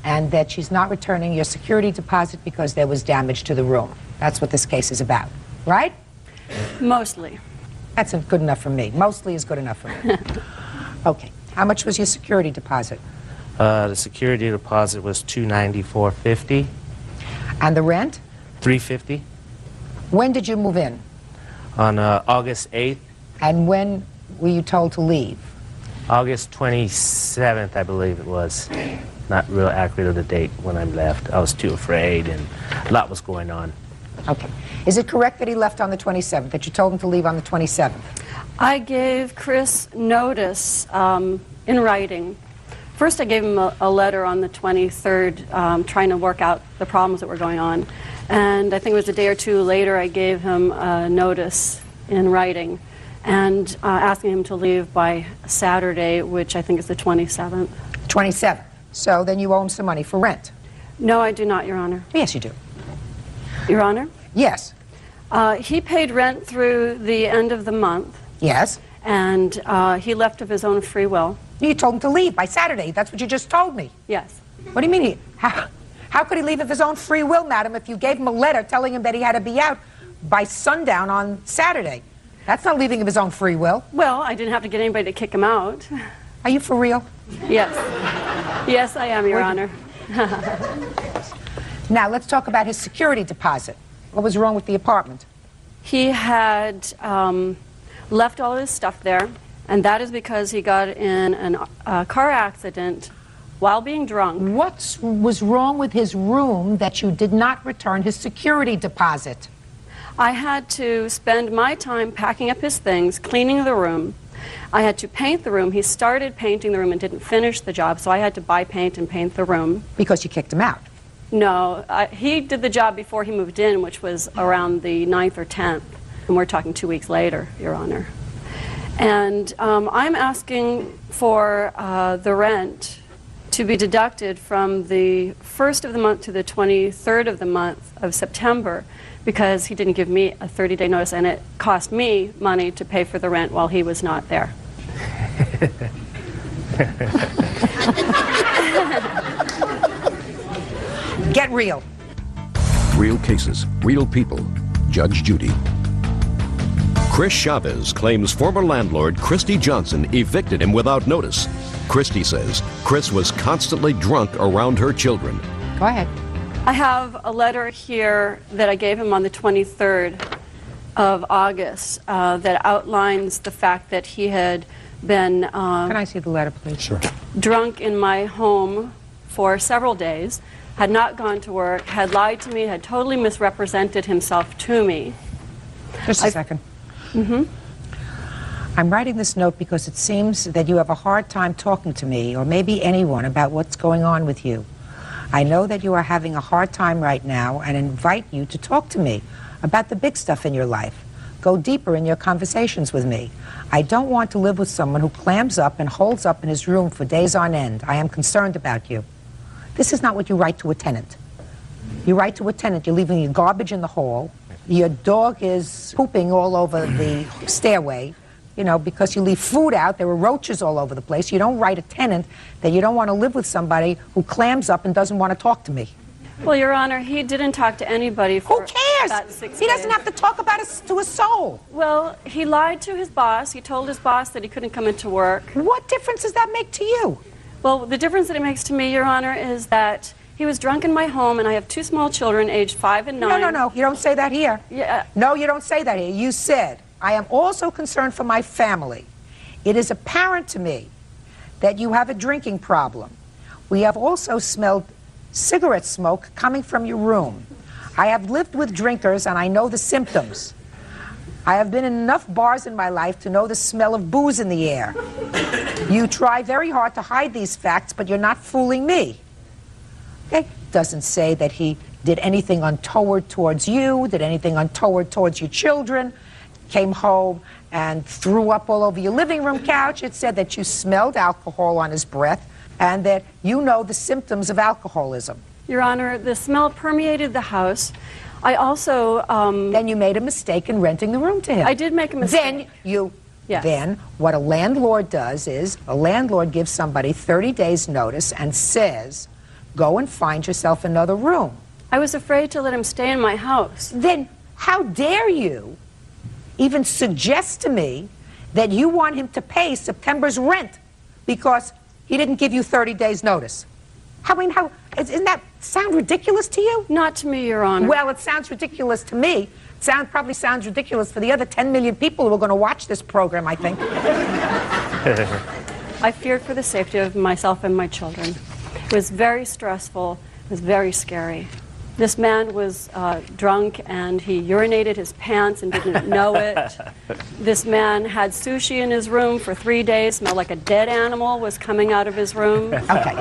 and that she's not returning your security deposit because there was damage to the room. That's what this case is about, right? Mostly. That's good enough for me. Mostly is good enough for me. Okay. How much was your security deposit? The security deposit was $294.50. And the rent? $350. When did you move in? On August 8th, And when were you told to leave? August 27th, I believe it was. Not real accurate of the date when I left. I was too afraid, and a lot was going on. Okay. Is it correct that he left on the 27th, that you told him to leave on the 27th? I gave Chris notice in writing. First, I gave him a letter on the 23rd trying to work out the problems that were going on. And I think it was a day or two later I gave him a notice in writing and asking him to leave by Saturday, which I think is the 27th. 27th. So then you owe him some money for rent. No, I do not, Your Honor. Yes, you do. Your Honor? Yes. He paid rent through the end of the month. Yes. And he left of his own free will. You told him to leave by Saturday. That's what you just told me. Yes. What do you mean? How could he leave of his own free will, madam, if you gave him a letter telling him that he had to be out by sundown on Saturday? That's not leaving of his own free will. Well, I didn't have to get anybody to kick him out. Are you for real? Yes. Yes, I am, Your Honor. Now, let's talk about his security deposit. What was wrong with the apartment? He had left all his stuff there, and that is because he got in a car accident while being drunk. What was wrong with his room that you did not return his security deposit? I had to spend my time packing up his things, cleaning the room. I had to paint the room. He started painting the room and didn't finish the job, so I had to buy paint and paint the room. Because you kicked him out? No, he did the job before he moved in, which was around the 9th or 10th. And we're talking 2 weeks later, Your Honor. And I'm asking for the rent to be deducted from the 1st of the month to the 23rd of the month of September, because he didn't give me a 30-day notice, and it cost me money to pay for the rent while he was not there. Get real. Real cases, real people. Judge Judy. Chris Chavez claims former landlord Christy Johnson evicted him without notice. Christy says Chris was constantly drunk around her children. Go ahead. I have a letter here that I gave him on the 23rd of August that outlines the fact that he had been Can I see the letter, please? Sure. drunk in my home for several days, had not gone to work, had lied to me, had totally misrepresented himself to me. Just a second. Mm-hmm. I'm writing this note because it seems that you have a hard time talking to me, or maybe anyone, about what's going on with you. I know that you are having a hard time right now and invite you to talk to me about the big stuff in your life. Go deeper in your conversations with me. I don't want to live with someone who clams up and holds up in his room for days on end. I am concerned about you. This is not what you write to a tenant. You write to a tenant, you're leaving your garbage in the hall, your dog is pooping all over the stairway, you know, because you leave food out, there are roaches all over the place. You don't write a tenant that you don't want to live with somebody who clams up and doesn't want to talk to me. Well, Your Honor, he didn't talk to anybody for Who cares? about 6 He doesn't days. have to talk about us to a soul. Well, he lied to his boss. He told his boss that he couldn't come into work. What difference does that make to you? Well, the difference that it makes to me, Your Honor, is that he was drunk in my home, and I have 2 small children, aged 5 and 9. No. You don't say that here. Yeah. No, you don't say that here. You said, I am also concerned for my family. It is apparent to me that you have a drinking problem. We have also smelled cigarette smoke coming from your room. I have lived with drinkers, and I know the symptoms. I have been in enough bars in my life to know the smell of booze in the air. You try very hard to hide these facts, but you're not fooling me. It doesn't say that he did anything untoward towards you, did anything untoward towards your children, came home and threw up all over your living room couch. It said that you smelled alcohol on his breath and that you know the symptoms of alcoholism. Your Honor, the smell permeated the house. I also... Then you made a mistake in renting the room to him. I did make a mistake. Then what a landlord does is a landlord gives somebody 30 days notice and says, go and find yourself another room. I was afraid to let him stay in my house. Then how dare you even suggest to me that you want him to pay September's rent because he didn't give you 30 days notice? Doesn't that sound ridiculous to you? Not to me, Your Honor. Well, it sounds ridiculous to me. It probably sounds ridiculous for the other 10 million people who are going to watch this program, I think. I feared for the safety of myself and my children. It was very stressful. It was very scary. This man was drunk, and he urinated his pants and didn't know it. This man had sushi in his room for 3 days, smelled like a dead animal was coming out of his room. Okay.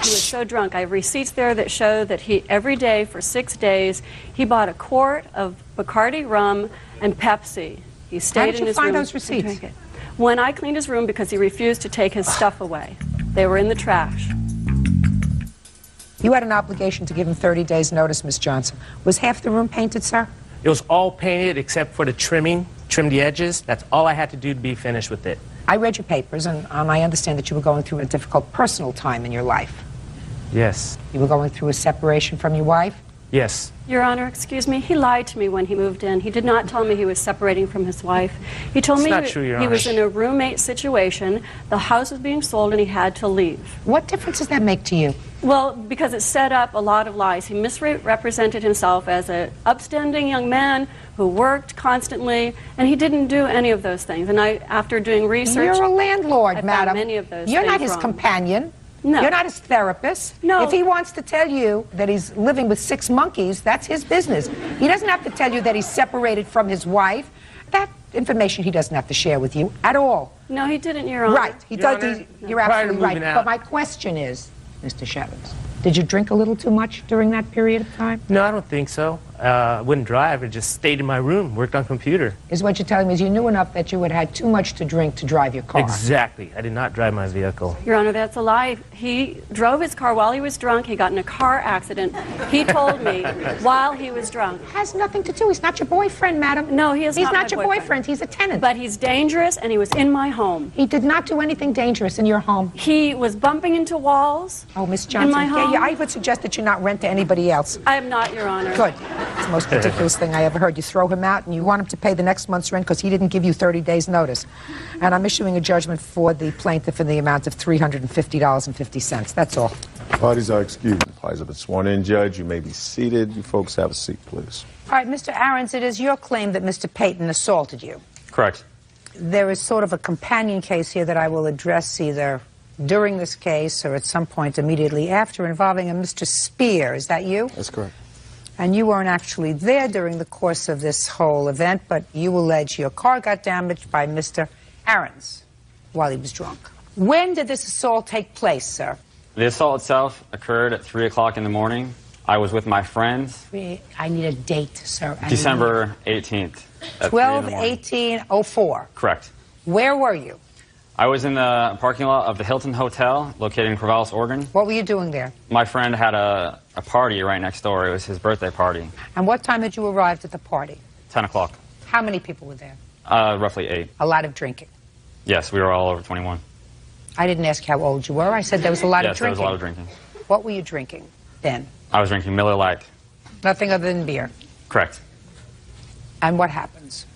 He was so drunk. I have receipts there that show that he, every day for 6 days, he bought a quart of Bacardi rum and Pepsi. He stayed in his room. How did you find those receipts? When I cleaned his room because he refused to take his stuff away. They were in the trash. You had an obligation to give him 30 days notice, Miss Johnson. Was half the room painted, sir? It was all painted except for the trimming, trim the edges. That's all I had to do to be finished with it. I read your papers, and I understand that you were going through a difficult personal time in your life. Yes. You were going through a separation from your wife? Yes. Your Honor, excuse me, he lied to me when he moved in. He did not tell me he was separating from his wife. He told me not true, Your he Honor. was in a roommate situation. The house was being sold and he had to leave. What difference does that make to you? Well, because it set up a lot of lies. He misrepresented himself as an upstanding young man who worked constantly, and he didn't do any of those things. And I, after doing research... You're a landlord, I found madam. many of those You're things not his wrong. companion. No. You're not his therapist. No. If he wants to tell you that he's living with 6 monkeys, that's his business. He doesn't have to tell you that he's separated from his wife. That information he doesn't have to share with you at all. No, he didn't, Your Honor. Right. He Your does. Honor, You're prior to absolutely right. moving out- But my question is, Mr. Shevins, did you drink a little too much during that period of time? No, I don't think so. I wouldn't drive. I just stayed in my room, worked on computer. Is what you're telling me is you knew enough that you had had too much to drink to drive your car? Exactly. I did not drive my vehicle. Your Honor, that's a lie. He drove his car while he was drunk. He got in a car accident. He told me while he was drunk. Has nothing to do. He's not your boyfriend, madam. No, he is He's not not my your boyfriend. He's a tenant. But he's dangerous, and he was in my home. He did not do anything dangerous in your home. He was bumping into walls. Oh, Miss Johnson. In my home. Yeah, I would suggest that you not rent to anybody else. I am not, Your Honor. Good. It's the most ridiculous thing I ever heard. You throw him out and you want him to pay the next month's rent because he didn't give you 30 days notice. And I'm issuing a judgment for the plaintiff in the amount of $350.50. That's all. Parties are excused. Parties have been sworn in. Judge, you may be seated. You folks have a seat, please. All right, Mr. Ahrens, it is your claim that Mr. Payton assaulted you. Correct. There is sort of a companion case here that I will address either during this case or at some point immediately after involving a Mr. Spear. Is that you? That's correct. And you weren't actually there during the course of this whole event, but you allege your car got damaged by Mr. errands while he was drunk. When did this assault take place, sir? The assault itself occurred at 3 o'clock in the morning. I was with my friends. I need a date, sir. December 18th. At 12/18/04. Correct. Where were you? I was in the parking lot of the Hilton Hotel, located in Corvallis, Oregon. What were you doing there? My friend had a party right next door. It was his birthday party. And what time had you arrived at the party? 10 o'clock. How many people were there? Roughly 8. A lot of drinking. Yes, we were all over 21. I didn't ask how old you were. I said there was a lot of drinking. Yes, there was a lot of drinking. What were you drinking then? I was drinking Miller Lite. Nothing other than beer. Correct. And what happens?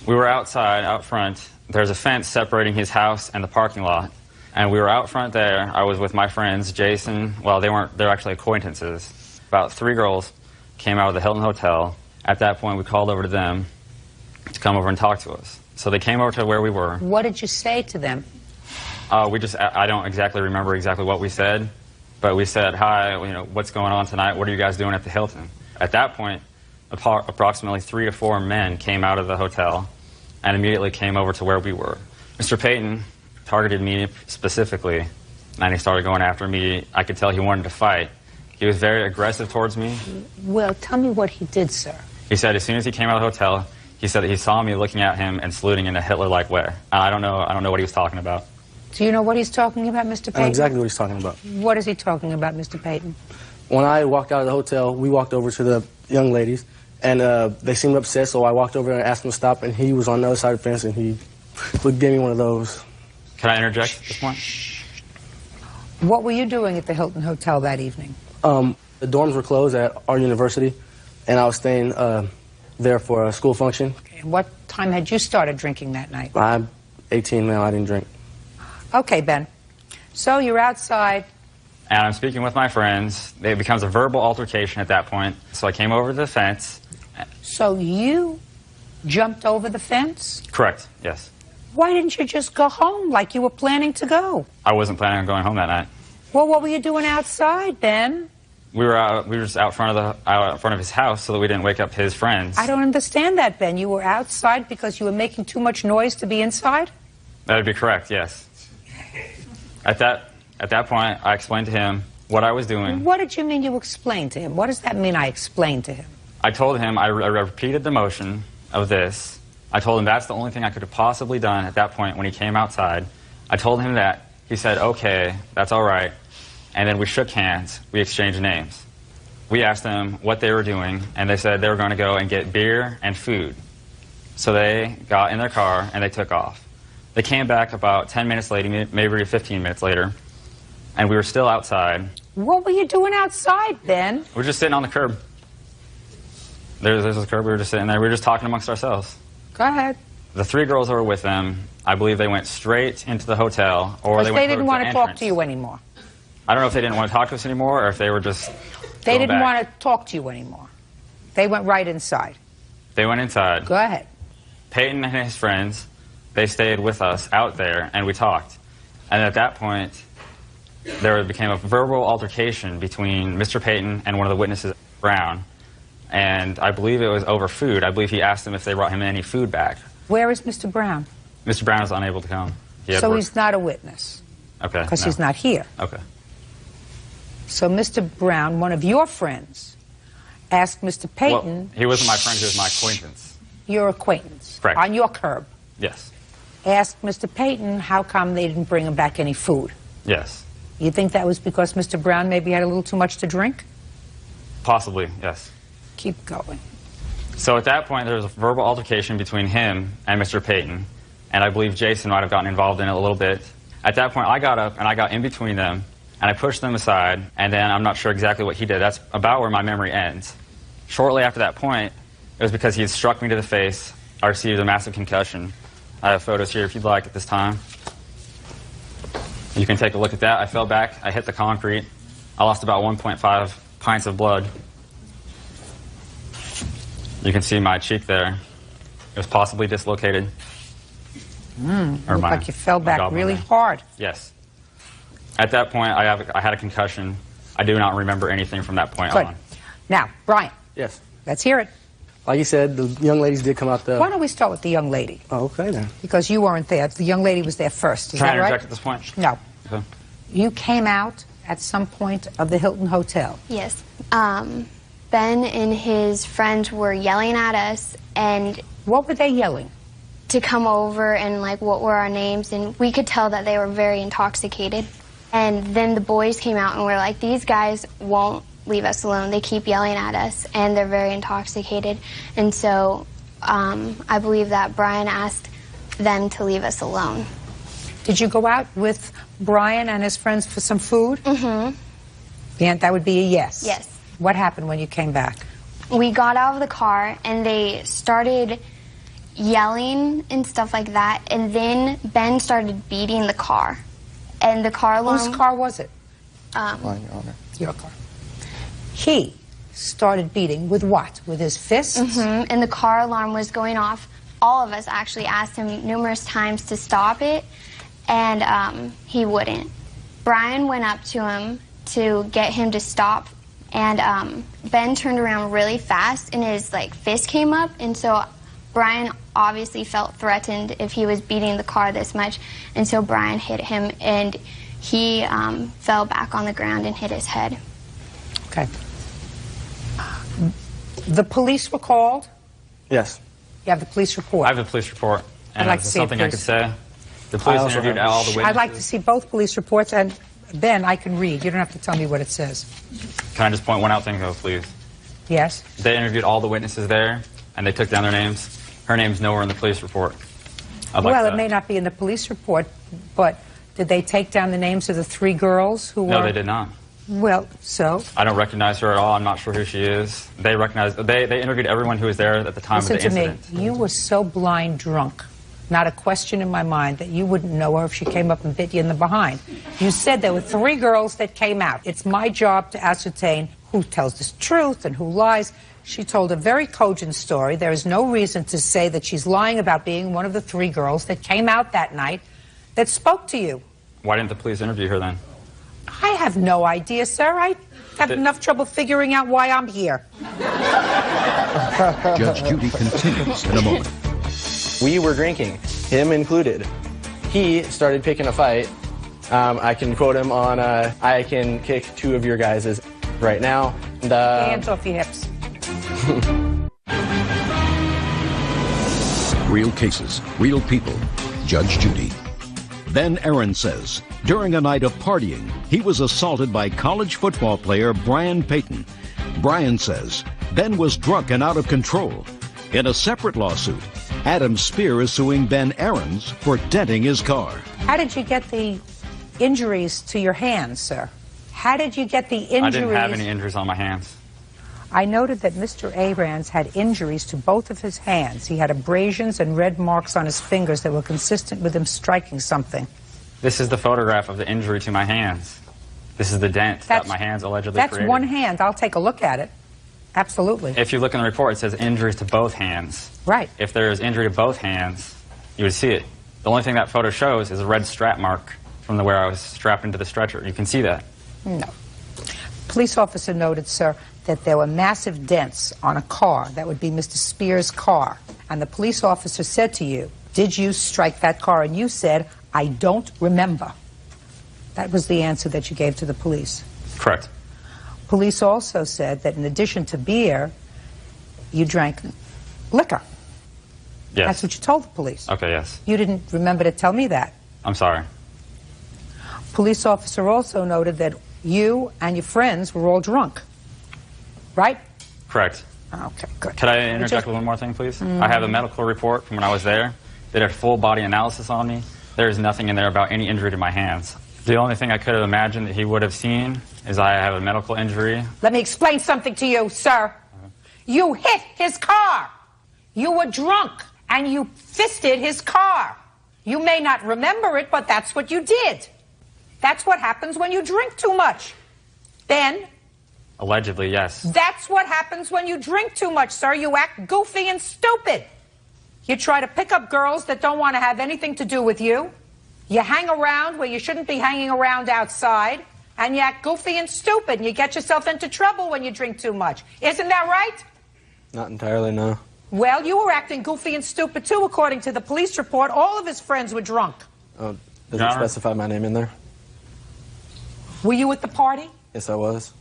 We were outside, out front. There's a fence separating his house and the parking lot. And we were out front there. I was with my friends, Jason. Well, they're actually acquaintances. About 3 girls came out of the Hilton Hotel. At that point, we called over to them to come over and talk to us. So they came over to where we were. What did you say to them? I don't exactly remember exactly what we said, but we said, hi, what's going on tonight? What are you guys doing at the Hilton? At that point, approximately 3 to 4 men came out of the hotel and immediately came over to where we were. Mr. Payton targeted me specifically, and he started going after me. I could tell he wanted to fight. He was very aggressive towards me. Well, tell me what he did, sir. He said as soon as he came out of the hotel, he said that he saw me looking at him and saluting in a Hitler-like way. I don't know what he was talking about. Do you know what he's talking about, Mr. Payton? I know exactly what he's talking about. What is he talking about, Mr. Payton? When I walked out of the hotel, we walked over to the young ladies, and they seemed upset, so I walked over and asked him to stop, and he was on the other side of the fence, and he gave me one of those. Can I interject at this point? What were you doing at the Hilton Hotel that evening? The dorms were closed at our university, and I was staying there for a school function. Okay. What time had you started drinking that night? I'm 18 now. I didn't drink. Okay, Ben. So you're outside. And I'm speaking with my friends. It becomes a verbal altercation at that point. So I came over the fence. So you jumped over the fence? Correct, yes. Why didn't you just go home like you were planning to go? I wasn't planning on going home that night. Well, what were you doing outside, Ben? We were just out front of his house so that we didn't wake up his friends. I don't understand that, Ben. You were outside because you were making too much noise to be inside? That would be correct, yes. At that point, I explained to him what I was doing. What did you mean you explained to him? What does that mean, I explained to him? I told him, I repeated the motion of this. I told him that's the only thing I could have possibly done at that point when he came outside. I told him that. He said, okay, that's all right. And then we shook hands. We exchanged names. We asked them what they were doing, and they said they were going to go and get beer and food. So they got in their car, and they took off. They came back about 10 minutes later, maybe 15 minutes later, and we were still outside. What were you doing outside, Ben? We were just sitting on the curb. There's a curb. We were just sitting there. We were just talking amongst ourselves. Go ahead. The 3 girls that were with them, I believe they went straight into the hotel, or they didn't want to talk to you anymore. I don't know if they didn't want to talk to us anymore, or if they were just They didn't want to talk to you anymore. They went right inside. They went inside. Go ahead. Peyton and his friends, they stayed with us out there, and we talked. And at that point, there became a verbal altercation between Mr. Peyton and one of the witnesses, Brown. And I believe it was over food. I believe he asked them if they brought him any food back. Where is Mr. Brown? Mr. Brown is unable to come. So he's not a witness? Okay. Because he's not here. Okay. So Mr. Brown, one of your friends, asked Mr. Peyton... Well, he wasn't my friend, he was my acquaintance. Your acquaintance? Correct. On your curb? Yes. Asked Mr. Peyton how come they didn't bring him back any food? Yes. You think that was because Mr. Brown maybe had a little too much to drink? Possibly, yes. Keep going. So at that point, there was a verbal altercation between him and Mr. Peyton, and I believe Jason might have gotten involved in it a little bit. At that point, I got up and I got in between them, and I pushed them aside, and then I'm not sure exactly what he did. That's about where my memory ends. Shortly after that point, it was because he had struck me to the face. I received a massive concussion. I have photos here if you'd like at this time. You can take a look at that. I fell back. I hit the concrete. I lost about 1.5 pints of blood. You can see my cheek there. It was possibly dislocated. Looked like you fell back really hard. Yes. At that point, I had a concussion. I do not remember anything from that point on. Now, Brian. Yes. Let's hear it. Like you said, the young ladies did come out there. Why don't we start with the young lady? Oh, okay then. Because you weren't there. The young lady was there first. Is Can I that right? interject at this point? No. Okay. You came out at some point of the Hilton Hotel. Yes. Ben and his friends were yelling at us, and what were they yelling? To come over and like what were our names, and we could tell that they were very intoxicated. And then the boys came out and were like, these guys won't leave us alone. They keep yelling at us, and they're very intoxicated. And so I believe that Brian asked them to leave us alone. Did you go out with Brian and his friends for some food? Mm-hmm. Yeah, that would be a yes. Yes. What happened when you came back? We got out of the car, and they started yelling and stuff like that, and then Ben started beating the car. And the car alarm... Whose car was it? Mine, Your Honor. Your car. He started beating with what? With his fists? Mm-hmm. And the car alarm was going off. All of us actually asked him numerous times to stop it, and he wouldn't. Brian went up to him to get him to stop, and Ben turned around really fast, and his fist came up, and so Brian obviously felt threatened if he was beating the car this much, and so Brian hit him, and he fell back on the ground and hit his head. Okay. The police were called? Yes. You have the police report? I have the police report. I'd And like if to there's see it, something I please. could say. The police interviewed all the witnesses. I'd like to see both police reports, and Ben, I can read. You don't have to tell me what it says. Can I just point one out thing, though, please? Yes? They interviewed all the witnesses there, and they took down their names. Her name's nowhere in the police report. I'd like Well, that. it may not be in the police report, but did they take down the names of the 3 girls who were... No, they did not. Well, so? I don't recognize her at all. I'm not sure who she is. They interviewed everyone who was there at the time Listen of the to incident. me. You were so blind drunk, not a question in my mind, that you wouldn't know her if she came up and bit you in the behind. You said there were 3 girls that came out. It's my job to ascertain who tells the truth and who lies. She told a very cogent story. There is no reason to say that she's lying about being one of the 3 girls that came out that night that spoke to you. Why didn't the police interview her then? I have no idea, sir. I have enough trouble figuring out why I'm here. Judge Judy continues in a moment. We were drinking, him included. He started picking a fight. I can quote him on, I can kick 2 of your guys' right now. Hands off your hips. Real cases, real people. Judge Judy. Ben Aaron says, during a night of partying, he was assaulted by college football player Brian Payton. Brian says Ben was drunk and out of control. In a separate lawsuit, Adam Spear is suing Ben Aarons for denting his car. How did you get the injuries to your hands, sir? How did you get the injuries? I didn't have any injuries on my hands. I noted that Mr. Aarons had injuries to both of his hands. He had abrasions and red marks on his fingers that were consistent with him striking something. This is the photograph of the injury to my hands. This is the dent that my hands allegedly created. That's one hand. I'll take a look at it. Absolutely. If you look in the report, it says injuries to both hands. Right. If there is injury to both hands, you would see it. The only thing that photo shows is a red strap mark from where I was strapped into the stretcher. You can see that. No. Police officer noted, sir, that there were massive dents on a car. That would be Mr. Spear's car. And the police officer said to you, did you strike that car? And you said, I don't remember. That was the answer that you gave to the police. Correct. Police also said that in addition to beer, you drank liquor. Yes. That's what you told the police. Okay, yes. You didn't remember to tell me that. I'm sorry. Police officer also noted that you and your friends were all drunk. Right? Correct. Okay, good. Could I interject with one more thing, please? I have a medical report from when I was there. They did a full body analysis on me. There is nothing in there about any injury to my hands. The only thing I could have imagined that he would have seen is I have a medical injury. Let me explain something to you, sir. You hit his car. You were drunk, and you fisted his car. You may not remember it, but that's what you did. That's what happens when you drink too much. Ben? Allegedly, yes. That's what happens when you drink too much, sir. You act goofy and stupid. You try to pick up girls that don't want to have anything to do with you. You hang around where you shouldn't be hanging around outside. And you act goofy and stupid. And you get yourself into trouble when you drink too much. Isn't that right? Not entirely, no. Well, you were acting goofy and stupid, too, according to the police report. All of his friends were drunk. Oh, does it specify my name in there? Were you at the party? Yes, I was.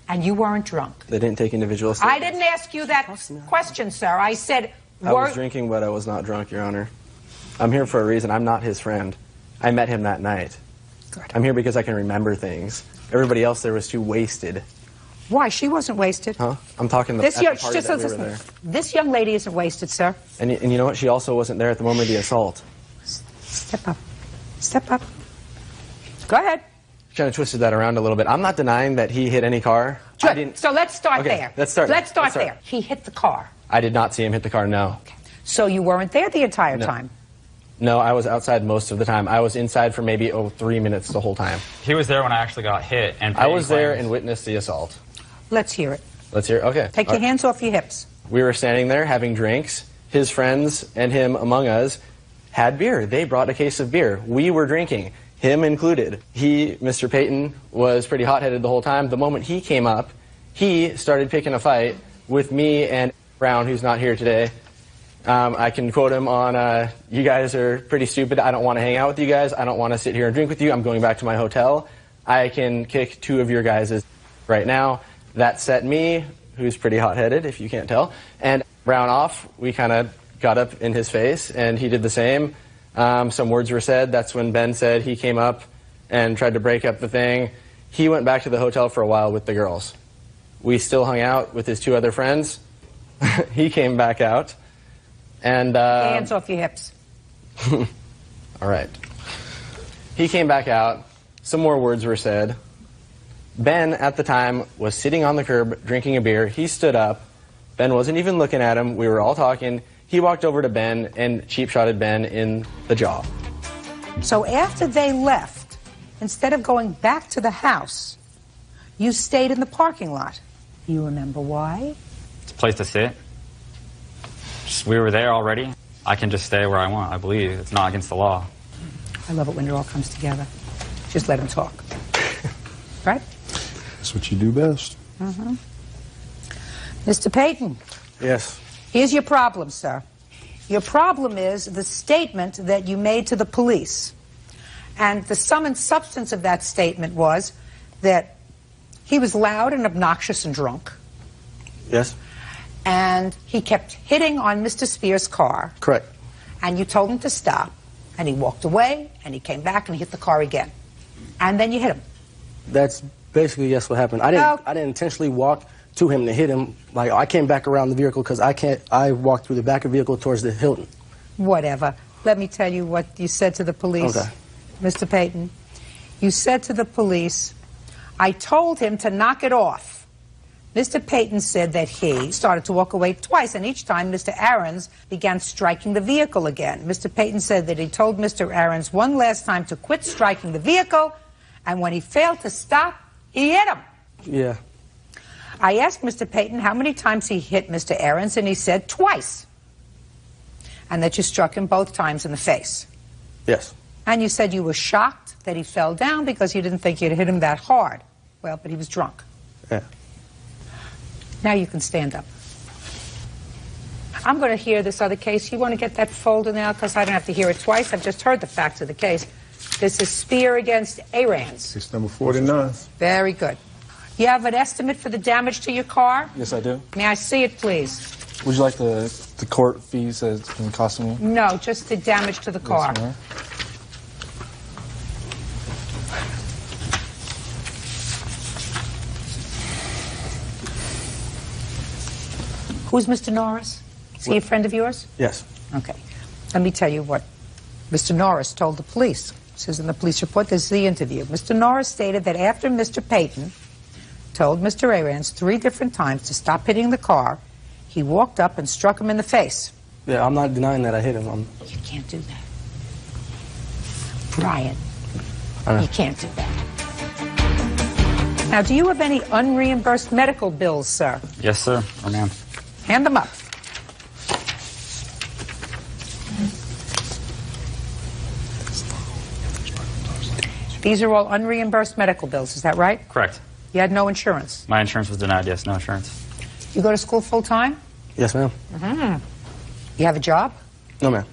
And you weren't drunk? They didn't take individual I statements. didn't ask you that question, sir. I said... I was drinking, but I was not drunk, Your Honor. I'm here for a reason. I'm not his friend. I met him that night. Good. I'm here because I can remember things. Everybody else there was too wasted. Why? She wasn't wasted. Huh? I'm talking This at the young, party that we were listen, there. this young lady isn't wasted, sir. And you know what? She also wasn't there at the moment of the assault. Step up. Step up. Go ahead. Kind of twisted that around a little bit. I'm not denying that he hit any car. I didn't. So let's start Okay, there. let's start there. He hit the car. I did not see him hit the car, no. Okay. So you weren't there the entire No. time? No, I was outside most of the time. I was inside for maybe 3 minutes the whole time. He was there when I actually got hit. And I was there and witnessed the assault. Let's hear it. Let's hear it? Okay. Take your hands off your hips. We were standing there having drinks. His friends and him among us had beer. They brought a case of beer. We were drinking, him included. He, Mr. Payton, was pretty hot-headed the whole time. The moment he came up, he started picking a fight with me and Brown, who's not here today. I can quote him on, you guys are pretty stupid. I don't want to hang out with you guys. I don't want to sit here and drink with you. I'm going back to my hotel. I can kick 2 of your guys right now. That set me, who's pretty hot-headed, if you can't tell, and Brown off. We kind of got up in his face, and he did the same. Some words were said. That's when Ben said he came up and tried to break up the thing. He went back to the hotel for a while with the girls. We still hung out with his 2 other friends. He came back out. And Hands off your hips. all right. He came back out. Some more words were said. Ben, at the time, was sitting on the curb drinking a beer. He stood up. Ben wasn't even looking at him. We were all talking. He walked over to Ben and cheap-shotted Ben in the jaw. So after they left, instead of going back to the house, you stayed in the parking lot. You remember why? It's a place to sit. We were there already. I can just stay where I want, I believe. It's not against the law. I love it when it all comes together. Just let him talk. Right? That's what you do best. Mm-hmm. Mr. Payton. Yes. Here's your problem, sir. Your problem is the statement that you made to the police. And the sum and substance of that statement was that he was loud and obnoxious and drunk. Yes. And he kept hitting on Mr. Spears' car. Correct. And you told him to stop. And he walked away, and he came back, and he hit the car again. And then you hit him. That's basically, yes, what happened. I didn't intentionally walk to him to hit him. Like, I came back around the vehicle because I walked through the back of the vehicle towards the Hilton. Whatever. Let me tell you what you said to the police. Okay. Mr. Payton, you said to the police, I told him to knock it off. Mr. Payton said that he started to walk away twice, and each time Mr. Aarons began striking the vehicle again. Mr. Payton said that he told Mr. Aarons one last time to quit striking the vehicle, and when he failed to stop, he hit him. Yeah. I asked Mr. Payton how many times he hit Mr. Aarons, and he said twice. And that you struck him both times in the face. Yes. And you said you were shocked that he fell down because you didn't think you'd hit him that hard. Well, but he was drunk. Yeah. Now you can stand up. I'm going to hear this other case. You want to get that folder now because I don't have to hear it twice. I've just heard the facts of the case. This is Spear against Aarons. Case number 49. Very good. You have an estimate for the damage to your car? Yes, I do. May I see it, please? Would you like the court fees that's been costing you? No, just the damage to the car. Yes, ma'am. Who's Mr. Norris? Is he a friend of yours? Yes. Okay. Let me tell you what Mr. Norris told the police. It says in the police report, this is the interview. Mr. Norris stated that after Mr. Payton told Mr. Aarons 3 different times to stop hitting the car, he walked up and struck him in the face. Yeah, I'm not denying that I hit him. You can't do that. Brian, you can't do that. Now, do you have any unreimbursed medical bills, sir? Yes, sir. Or ma'am. Hand them up. These are all unreimbursed medical bills, is that right? Correct. You had no insurance. My insurance was denied, yes, no insurance. You go to school full time? Yes, ma'am. You have a job? No, ma'am.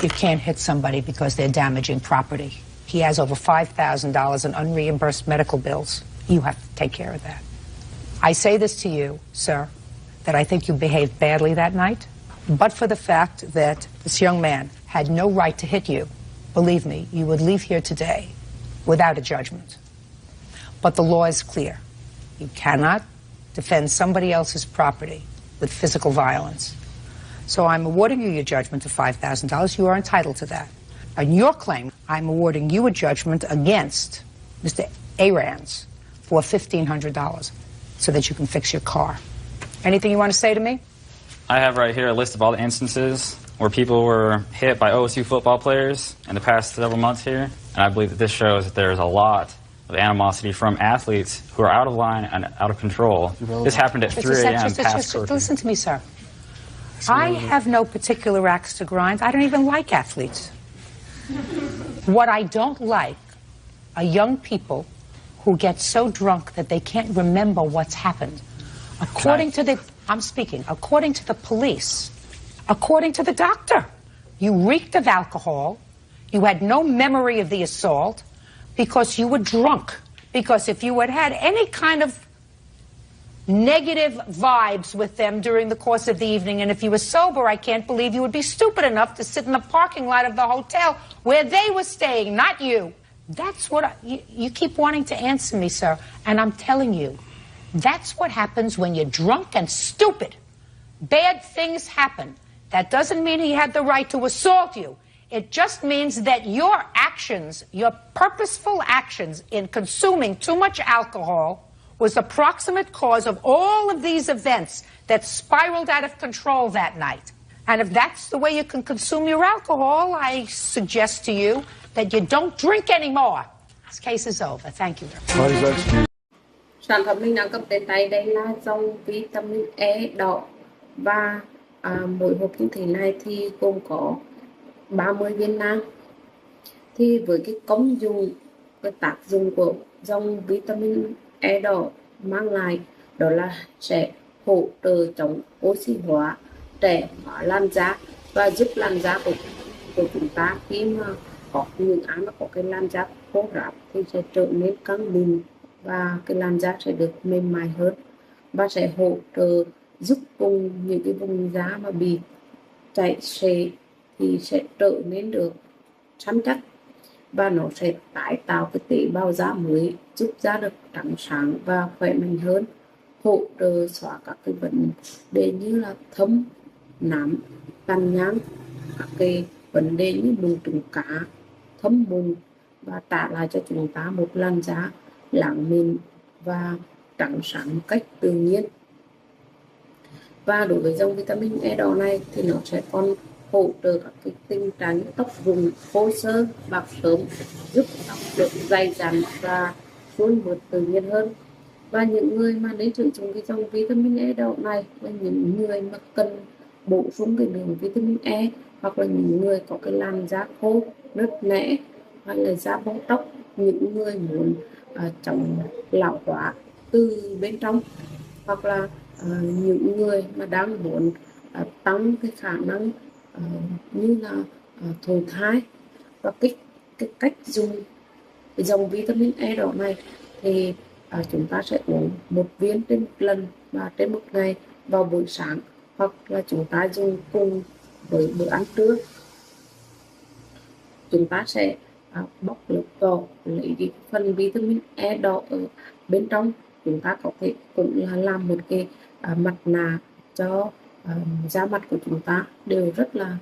You can't hit somebody because they're damaging property. He has over $5,000 in unreimbursed medical bills. You have to take care of that. I say this to you, sir, that I think you behaved badly that night, but for the fact that this young man had no right to hit you, believe me, you would leave here today without a judgment. But the law is clear. You cannot defend somebody else's property with physical violence. So I'm awarding you your judgment of $5,000. You are entitled to that. On your claim, I'm awarding you a judgment against Mr. Arans for $1,500 so that you can fix your car. Anything you want to say to me? I have right here a list of all the instances where people were hit by OSU football players in the past several months here, and I believe that this shows that there's a lot of animosity from athletes who are out of line and out of control. This happened at 3 a.m. past curfew. Listen to me, sir. I have no particular axe to grind. I don't even like athletes. What I don't like are young people who get so drunk that they can't remember what's happened. According to the police, according to the doctor, you reeked of alcohol, you had no memory of the assault because you were drunk. Because if you had had any kind of negative vibes with them during the course of the evening, and if you were sober, I can't believe you would be stupid enough to sit in the parking lot of the hotel where they were staying, not you. That's what you keep wanting to answer me, sir, and I'm telling you, that's what happens when you're drunk and stupid. Bad things happen. That doesn't mean he had the right to assault you. It just means that your actions, your purposeful actions in consuming too much alcohol was the proximate cause of all of these events that spiraled out of control that night. And if that's the way you can consume your alcohol, I suggest to you that you don't drink anymore. This case is over. Thank you. Sản phẩm mình đang cầm trên tay đây là dòng vitamin E đỏ và mỗi hộp như thế này thì gồm có 30 viên nang. Thì với cái công dụng, cái tác dụng của dòng vitamin E đỏ mang lại đó là sẽ hỗ trợ chống oxy hóa, trẻ hóa làn da và giúp làn da của chúng ta khi mà có những ai mà có cái làn da khô ráp thì sẽ trở nên căng mịn và cái làn da sẽ được mềm mại hơn và sẽ hỗ trợ giúp cùng những cái vùng da mà bị chảy xệ thì sẽ trở nên được săn chắc và nó sẽ tái tạo cái tế bào da mới, giúp da được trắng sáng và khỏe mạnh hơn, hỗ trợ xóa các cái vấn đề như là thâm, nám, tàn nhang, các cái vấn đề như mụn trứng cá, thâm mụn và trả lại cho chúng ta một làn da láng mịn và trắng sáng một cách tự nhiên. Và đối với dòng vitamin E đỏ này thì nó sẽ còn hỗ trợ các cái tình trạng tóc rụng, khô xơ, bạc sớm, giúp tóc được dày dặn và suôn mượt tự nhiên hơn. Và những người mà nên sử dụng cái dòng vitamin E đỏ này là những người mà cần bổ sung cái lượng vitamin E, hoặc là những người có cái làn da khô, nứt nẻ hay là da bong tóc, những người muốn chống lão hóa từ bên trong, hoặc là những người mà đang muốn tăng cái khả năng như là thụ thai. Và cái cách dùng cái dòng vitamin E đỏ này thì chúng ta sẽ uống 1 viên trên một lần và trên một ngày vào buổi sáng, hoặc là chúng ta dùng cùng với bữa ăn trưa. Chúng ta sẽ bóc lớp vỏ, lấy cái phần vitamin E đỏ ở bên trong. Chúng ta có thể cũng là làm một cái mặt nạ cho da mặt của chúng ta đều rất là